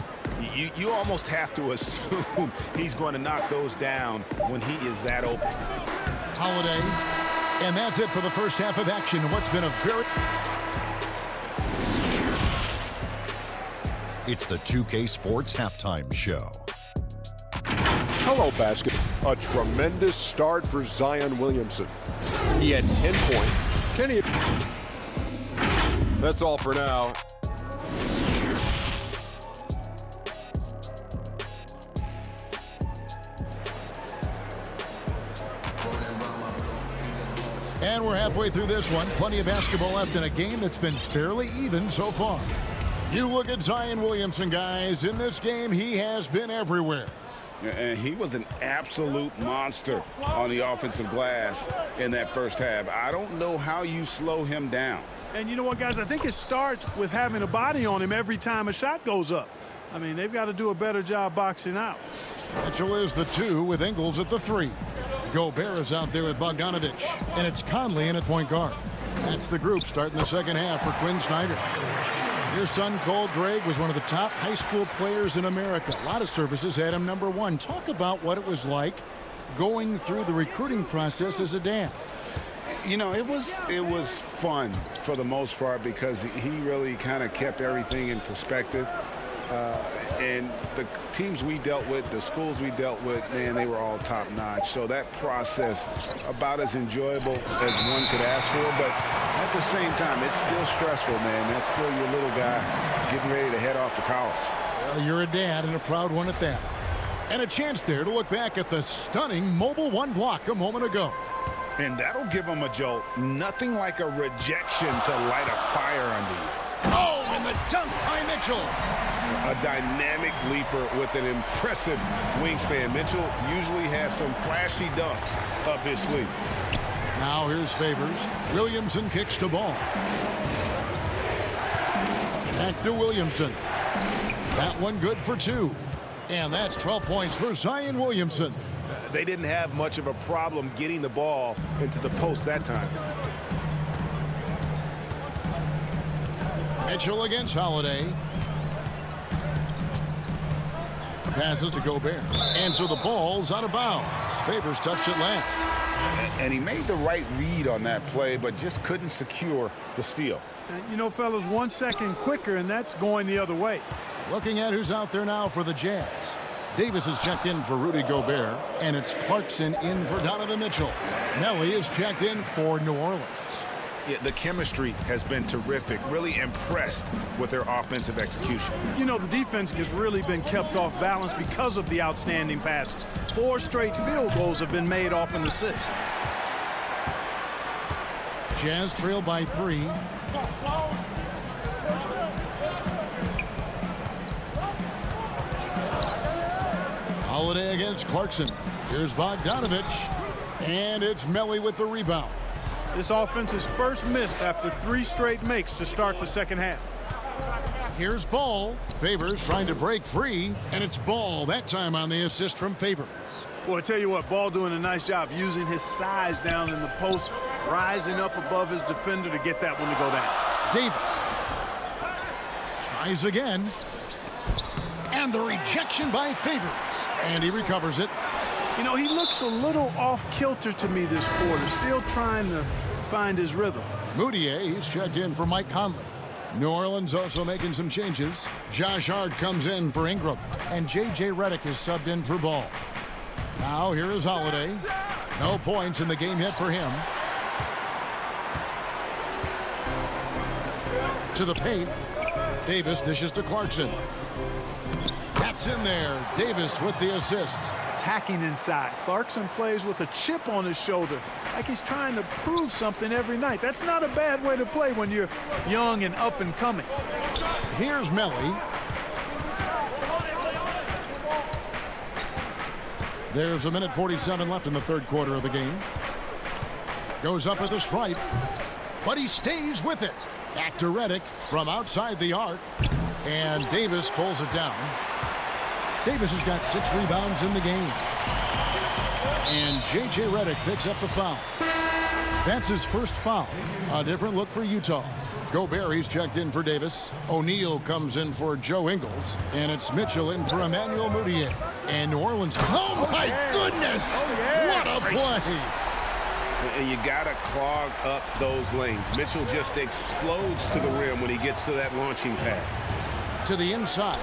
[SPEAKER 3] You almost have to assume he's going to knock those down when he is that open.
[SPEAKER 1] Holiday. And that's it for the first half of action. What's been a very...
[SPEAKER 5] It's the 2K Sports Halftime Show.
[SPEAKER 6] Hello, basket. A tremendous start for Zion Williamson. He had 10 points. Kenny. That's all for now.
[SPEAKER 1] And we're halfway through this one. Plenty of basketball left in a game that's been fairly even so far. You look at Zion Williamson, guys. In this game, he has been everywhere.
[SPEAKER 3] And he was an absolute monster on the offensive glass in that first half. I don't know how you slow him down.
[SPEAKER 14] And you know what, guys? I think it starts with having a body on him every time a shot goes up. I mean, they've got to do a better job boxing out.
[SPEAKER 1] Mitchell is the 2 with Ingles at the 3. Gobert is out there with Bogdanovich. And it's Conley in at point guard. That's the group starting the second half for Quinn Snyder. Your son, Cole Gregg, was one of the top high school players in America. A lot of services had him number 1. Talk about what it was like going through the recruiting process as a dad.
[SPEAKER 3] You know, it was fun for the most part because he really kind of kept everything in perspective. And the teams we dealt with, the schools we dealt with, man, they were all top-notch. So that process, about as enjoyable as one could ask for. But at the same time, it's still stressful, man. That's still your little guy getting ready to head off to college.
[SPEAKER 1] Well, you're a dad, and a proud one at that. And a chance there to look back at the stunning Mobile One block a moment ago.
[SPEAKER 3] And that'll give him a jolt. Nothing like a rejection to light a fire under you.
[SPEAKER 1] Oh, and the dunk by Mitchell.
[SPEAKER 13] A dynamic leaper with an impressive wingspan. Mitchell usually has some flashy dunks up his sleeve.
[SPEAKER 1] Now here's Favors. Williamson kicks the ball. Back to Williamson. That one good for 2. And that's 12 points for Zion Williamson.
[SPEAKER 13] They didn't have much of a problem getting the ball into the post that time.
[SPEAKER 1] Mitchell against Holiday. Passes to Gobert. And so the ball's out of bounds. Favors touched it last.
[SPEAKER 3] And he made the right read on that play, but just couldn't secure the steal.
[SPEAKER 14] You know, fellas, 1 second quicker, and that's going the other way.
[SPEAKER 1] Looking at who's out there now for the Jazz. Davis is checked in for Rudy Gobert, and it's Clarkson in for Donovan Mitchell. Melly is checked in for New Orleans.
[SPEAKER 3] Yeah, the chemistry has been terrific. Really impressed with their offensive execution.
[SPEAKER 14] You know, the defense has really been kept off balance because of the outstanding passes. 4 straight field goals have been made off an assist.
[SPEAKER 1] Jazz trail by 3. Holiday against Clarkson. Here's Bogdanovich. And it's Melly with the rebound.
[SPEAKER 14] This offense's first miss after 3 straight makes to start the second half.
[SPEAKER 1] Here's Ball. Favors trying to break free. And it's Ball that time on the assist from Favors.
[SPEAKER 14] Well, I tell you what, Ball doing a nice job using his size down in the post, rising up above his defender to get that one to go down.
[SPEAKER 1] Davis tries again. And the rejection by Favors. And he recovers it.
[SPEAKER 14] You know, he looks a little off-kilter to me this quarter, still trying to find his rhythm.
[SPEAKER 1] Moutier, he's checked in for Mike Conley. New Orleans also making some changes. Josh Hart comes in for Ingram. And J.J. Redick is subbed in for Ball. Now here is Holiday. No points in the game yet for him. To the paint. Davis dishes to Clarkson. That's in there. Davis with the assist.
[SPEAKER 14] Attacking inside. Clarkson plays with a chip on his shoulder, like he's trying to prove something every night. That's not a bad way to play when you're young and up and coming.
[SPEAKER 1] Here's Melly. There's 1:47 left in the third quarter of the game. Goes up with a stripe, but he stays with it. Back to Redick from outside the arc, and Davis pulls it down. Davis has got 6 rebounds in the game. And J.J. Redick picks up the foul. That's his first foul. A different look for Utah. Gobert, he's checked in for Davis. O'Neal comes in for Joe Ingles. And it's Mitchell in for Emmanuel Moutier. And New Orleans. Oh, my goodness! What a play!
[SPEAKER 13] And you got to clog up those lanes. Mitchell just explodes to the rim when he gets to that launching pad.
[SPEAKER 1] To the inside.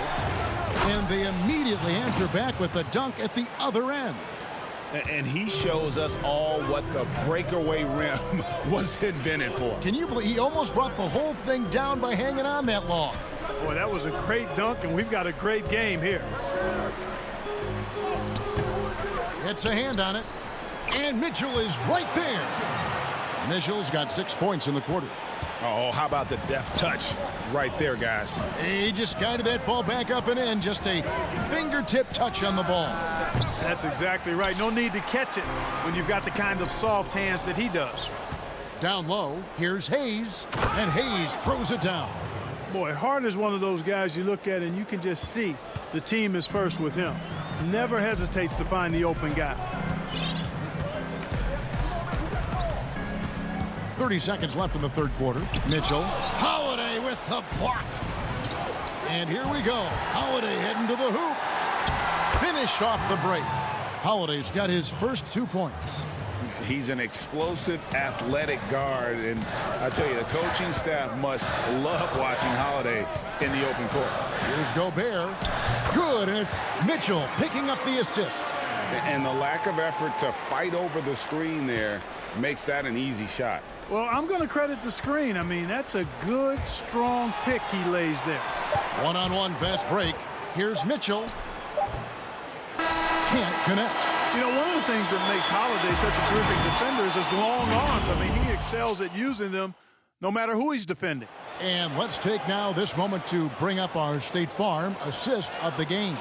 [SPEAKER 1] And they immediately answer back with the dunk at the other end.
[SPEAKER 3] And he shows us all what the breakaway rim was invented for.
[SPEAKER 1] Can you believe he almost brought the whole thing down by hanging on that long?
[SPEAKER 14] Boy, that was a great dunk, and we've got a great game here.
[SPEAKER 1] Gets a hand on it. And Mitchell is right there. Mitchell's got 6 points in the quarter.
[SPEAKER 13] Oh, how about the deft touch right there, guys?
[SPEAKER 1] He just guided that ball back up and in. Just a fingertip touch on the ball.
[SPEAKER 14] That's exactly right. No need to catch it when you've got the kind of soft hands that he does.
[SPEAKER 1] Down low, here's Hayes. And Hayes throws it down.
[SPEAKER 14] Boy, Hart is one of those guys you look at and you can just see the team is first with him. Never hesitates to find the open guy.
[SPEAKER 1] 30 seconds left in the third quarter. Mitchell. Holiday with the block. And here we go. Holiday heading to the hoop. Finished off the break. Holiday's got his first 2 points.
[SPEAKER 4] He's an explosive, athletic guard, and I tell you, the coaching staff must love watching Holiday in the open court.
[SPEAKER 1] Here's Gobert. Good, and it's Mitchell picking up the assist.
[SPEAKER 4] And the lack of effort to fight over the screen there makes that an easy shot.
[SPEAKER 14] Well, I'm going to credit the screen. I mean, that's a good, strong pick he lays there.
[SPEAKER 1] One-on-one fast break. Here's Mitchell. Can't connect.
[SPEAKER 14] You know, one of the things that makes Holiday such a terrific defender is his long arms. I mean, he excels at using them no matter who he's defending.
[SPEAKER 1] And let's take now this moment to bring up our State Farm assist of the game.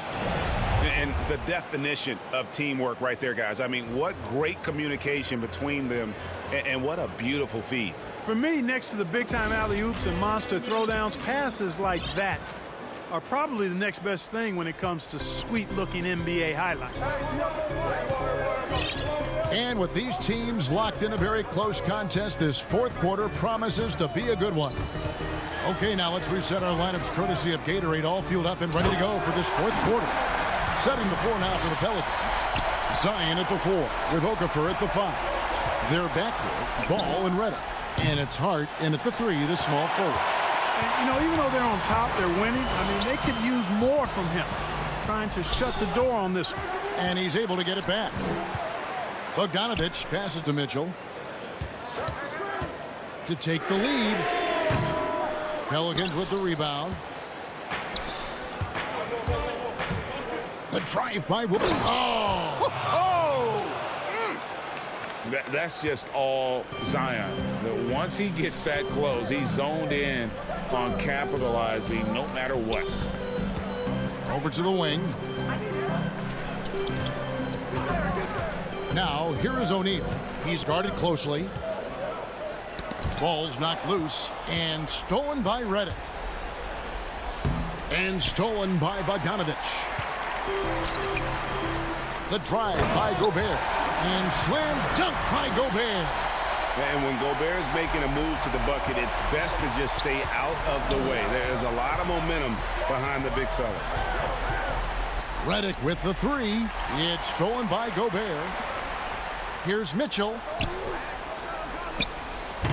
[SPEAKER 4] And the definition of teamwork right there, guys. I mean, what great communication between them, and what a beautiful feed.
[SPEAKER 14] For me, next to the big-time alley-oops and monster throwdowns, passes like that are probably the next best thing when it comes to sweet-looking NBA highlights.
[SPEAKER 1] And with these teams locked in a very close contest, this fourth quarter promises to be a good one. Okay, now let's reset our lineups courtesy of Gatorade, all fueled up and ready to go for this fourth quarter. Setting the floor now for the Pelicans. Zion at the 4 with Okafor at the 5. Their backcourt, Ball and Redick. And it's Hart in at the 3, the small forward.
[SPEAKER 14] And, you know, even though they're on top, they're winning. I mean, they could use more from him, trying to shut the door on this one.
[SPEAKER 1] And he's able to get it back. Bogdanovich passes to Mitchell to take the lead. Pelicans with the rebound. The drive by Williams. Oh!
[SPEAKER 4] That's just all Zion. Once he gets that close, he's zoned in on capitalizing no matter what.
[SPEAKER 1] Over to the wing. Now, here is O'Neal. He's guarded closely. Ball's knocked loose and stolen by Redick. And stolen by Bogdanovich. The drive by Gobert. And slam dunk by Gobert.
[SPEAKER 4] And when Gobert's making a move to the bucket, it's best to just stay out of the way. There's a lot of momentum behind the big fella.
[SPEAKER 1] Redick with the 3. It's stolen by Gobert. Here's Mitchell.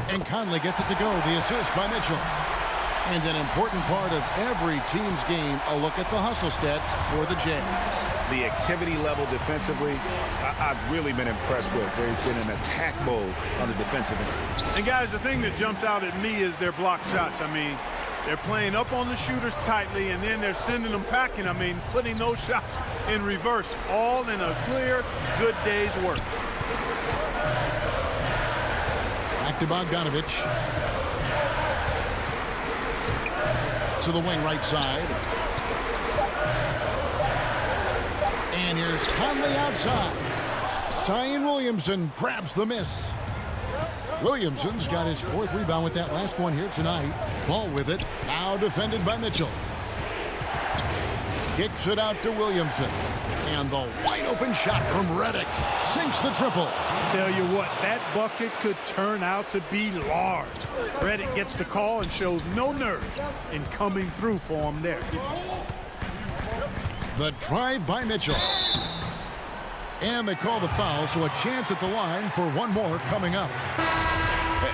[SPEAKER 1] And Conley gets it to go. The assist by Mitchell. And an important part of every team's game, a look at the hustle stats for the Jazz.
[SPEAKER 4] The activity level defensively, I've really been impressed with. They've been in attack mode on the defensive end.
[SPEAKER 14] And guys, the thing that jumps out at me is their block shots. I mean, they're playing up on the shooters tightly, and then they're sending them packing. I mean, putting those shots in reverse, all in a clear, good day's work.
[SPEAKER 1] Back to Bogdanovich. To the wing right side. And here's Conley outside. Zion Williamson grabs the miss. Williamson's got his 4th rebound with that last one here tonight. Ball with it. Now defended by Mitchell. Kicks it out to Williamson. And the wide open shot from Redick sinks the triple.
[SPEAKER 14] Tell you what, that bucket could turn out to be large. Redick gets the call and shows no nerve in coming through for him there.
[SPEAKER 1] The drive by Mitchell. And they call the foul, so a chance at the line for one more coming up.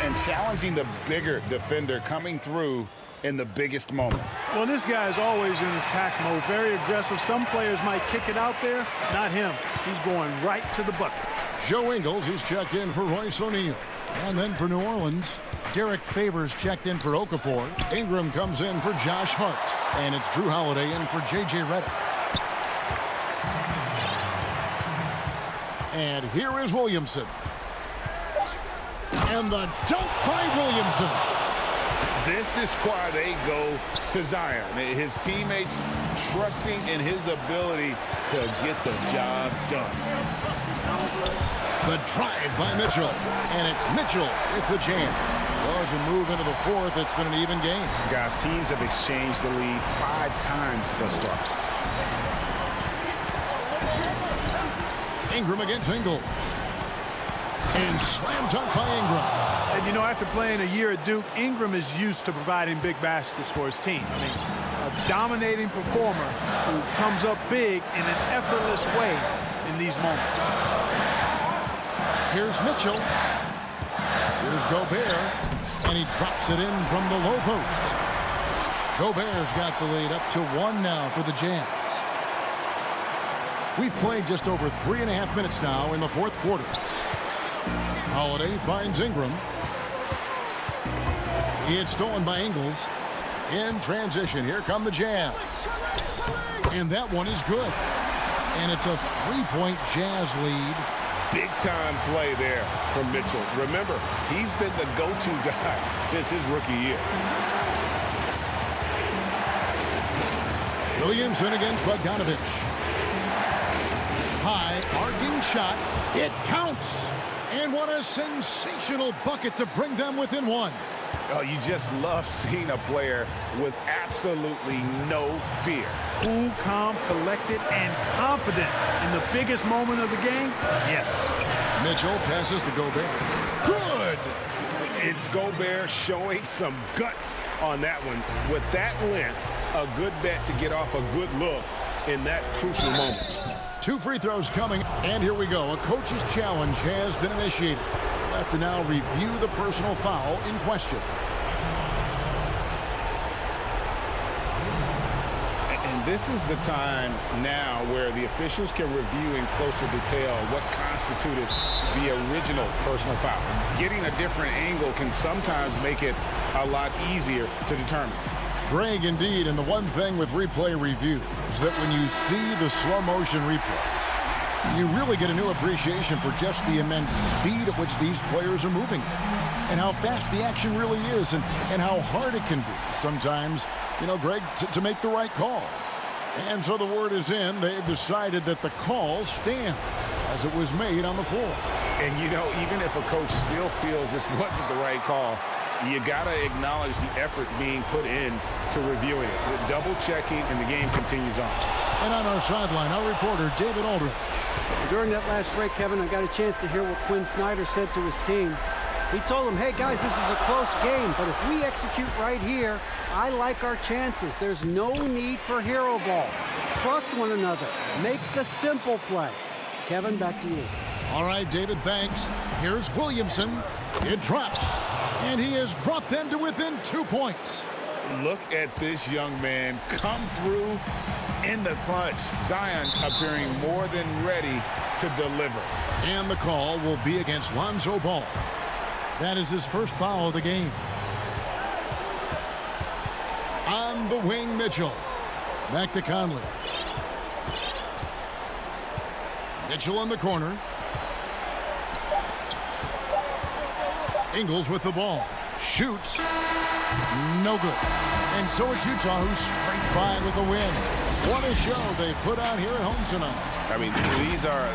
[SPEAKER 4] And challenging the bigger defender coming through in the biggest moment.
[SPEAKER 14] Well, this guy is always in attack mode, very aggressive. Some players might kick it out there, not him. He's going right to the bucket.
[SPEAKER 1] Joe Ingles, he's checked in for Royce O'Neal. And then for New Orleans, Derek Favors checked in for Okafor. Ingram comes in for Josh Hart. And it's Drew Holiday in for J.J. Redick. And here is Williamson. And the dunk by Williamson.
[SPEAKER 4] This is why they go to Zion. His teammates trusting in his ability to get the job done.
[SPEAKER 1] The drive by Mitchell. And it's Mitchell with the jam. Well, as we move into the 4th, it's been an even game.
[SPEAKER 4] Guys, teams have exchanged the lead 5 times thus far.
[SPEAKER 1] Ingram against Ingles. And slam dunk by Ingram.
[SPEAKER 14] And, you know, after playing a year at Duke, Ingram is used to providing big baskets for his team. I mean, a dominating performer who comes up big in an effortless way in these moments.
[SPEAKER 1] Here's Mitchell. Here's Gobert. And he drops it in from the low post. Gobert's got the lead up to 1 now for the Jazz. We've played just over 3.5 minutes now in the fourth quarter. Holiday finds Ingram. It's stolen by Ingles. In transition, here come the Jazz. And that one is good. And it's a 3-point Jazz lead.
[SPEAKER 4] Big-time play there from Mitchell. Remember, he's been the go-to guy since his rookie year.
[SPEAKER 1] Williamson against Bogdanovich. High, arcing shot. It counts. And what a sensational bucket to bring them within 1.
[SPEAKER 4] Oh, you just love seeing a player with absolutely no fear.
[SPEAKER 14] Cool, calm, collected, and confident in the biggest moment of the game. Yes.
[SPEAKER 1] Mitchell passes to Gobert.
[SPEAKER 4] Good. It's Gobert showing some guts on that one. With that length, a good bet to get off a good look in that crucial moment.
[SPEAKER 1] 2 free throws coming, and here we go. A coach's challenge has been initiated. We'll have to now review the personal foul in question.
[SPEAKER 4] And this is the time now where the officials can review in closer detail what constituted the original personal foul. Getting a different angle can sometimes make it a lot easier to determine.
[SPEAKER 1] Greg, indeed, and the one thing with replay review is that when you see the slow motion replays, you really get a new appreciation for just the immense speed at which these players are moving and how fast the action really is and how hard it can be sometimes, you know, Greg, to make the right call. And so the word is in. They've decided that the call stands as it was made on the floor.
[SPEAKER 4] And, you know, even if a coach still feels this wasn't the right call, you got to acknowledge the effort being put in to reviewing it. With double checking, and the game continues on.
[SPEAKER 1] And on our sideline, our reporter, David Aldridge.
[SPEAKER 7] During that last break, Kevin, I got a chance to hear what Quinn Snyder said to his team. He told them, hey, guys, this is a close game, but if we execute right here, I like our chances. There's no need for hero ball. Trust one another. Make the simple play. Kevin, back to you.
[SPEAKER 1] All right, David, thanks. Here's Williamson. It drops. And he has brought them to within 2 points.
[SPEAKER 4] Look at this young man come through in the clutch. Zion appearing more than ready to deliver.
[SPEAKER 1] And the call will be against Lonzo Ball. That is his first foul of the game. On the wing, Mitchell. Back to Conley. Mitchell in the corner. Ingles with the ball. Shoots. No good. And so it's Utah who scraped by with the win. What a show they put out here at home tonight.
[SPEAKER 2] I mean, these are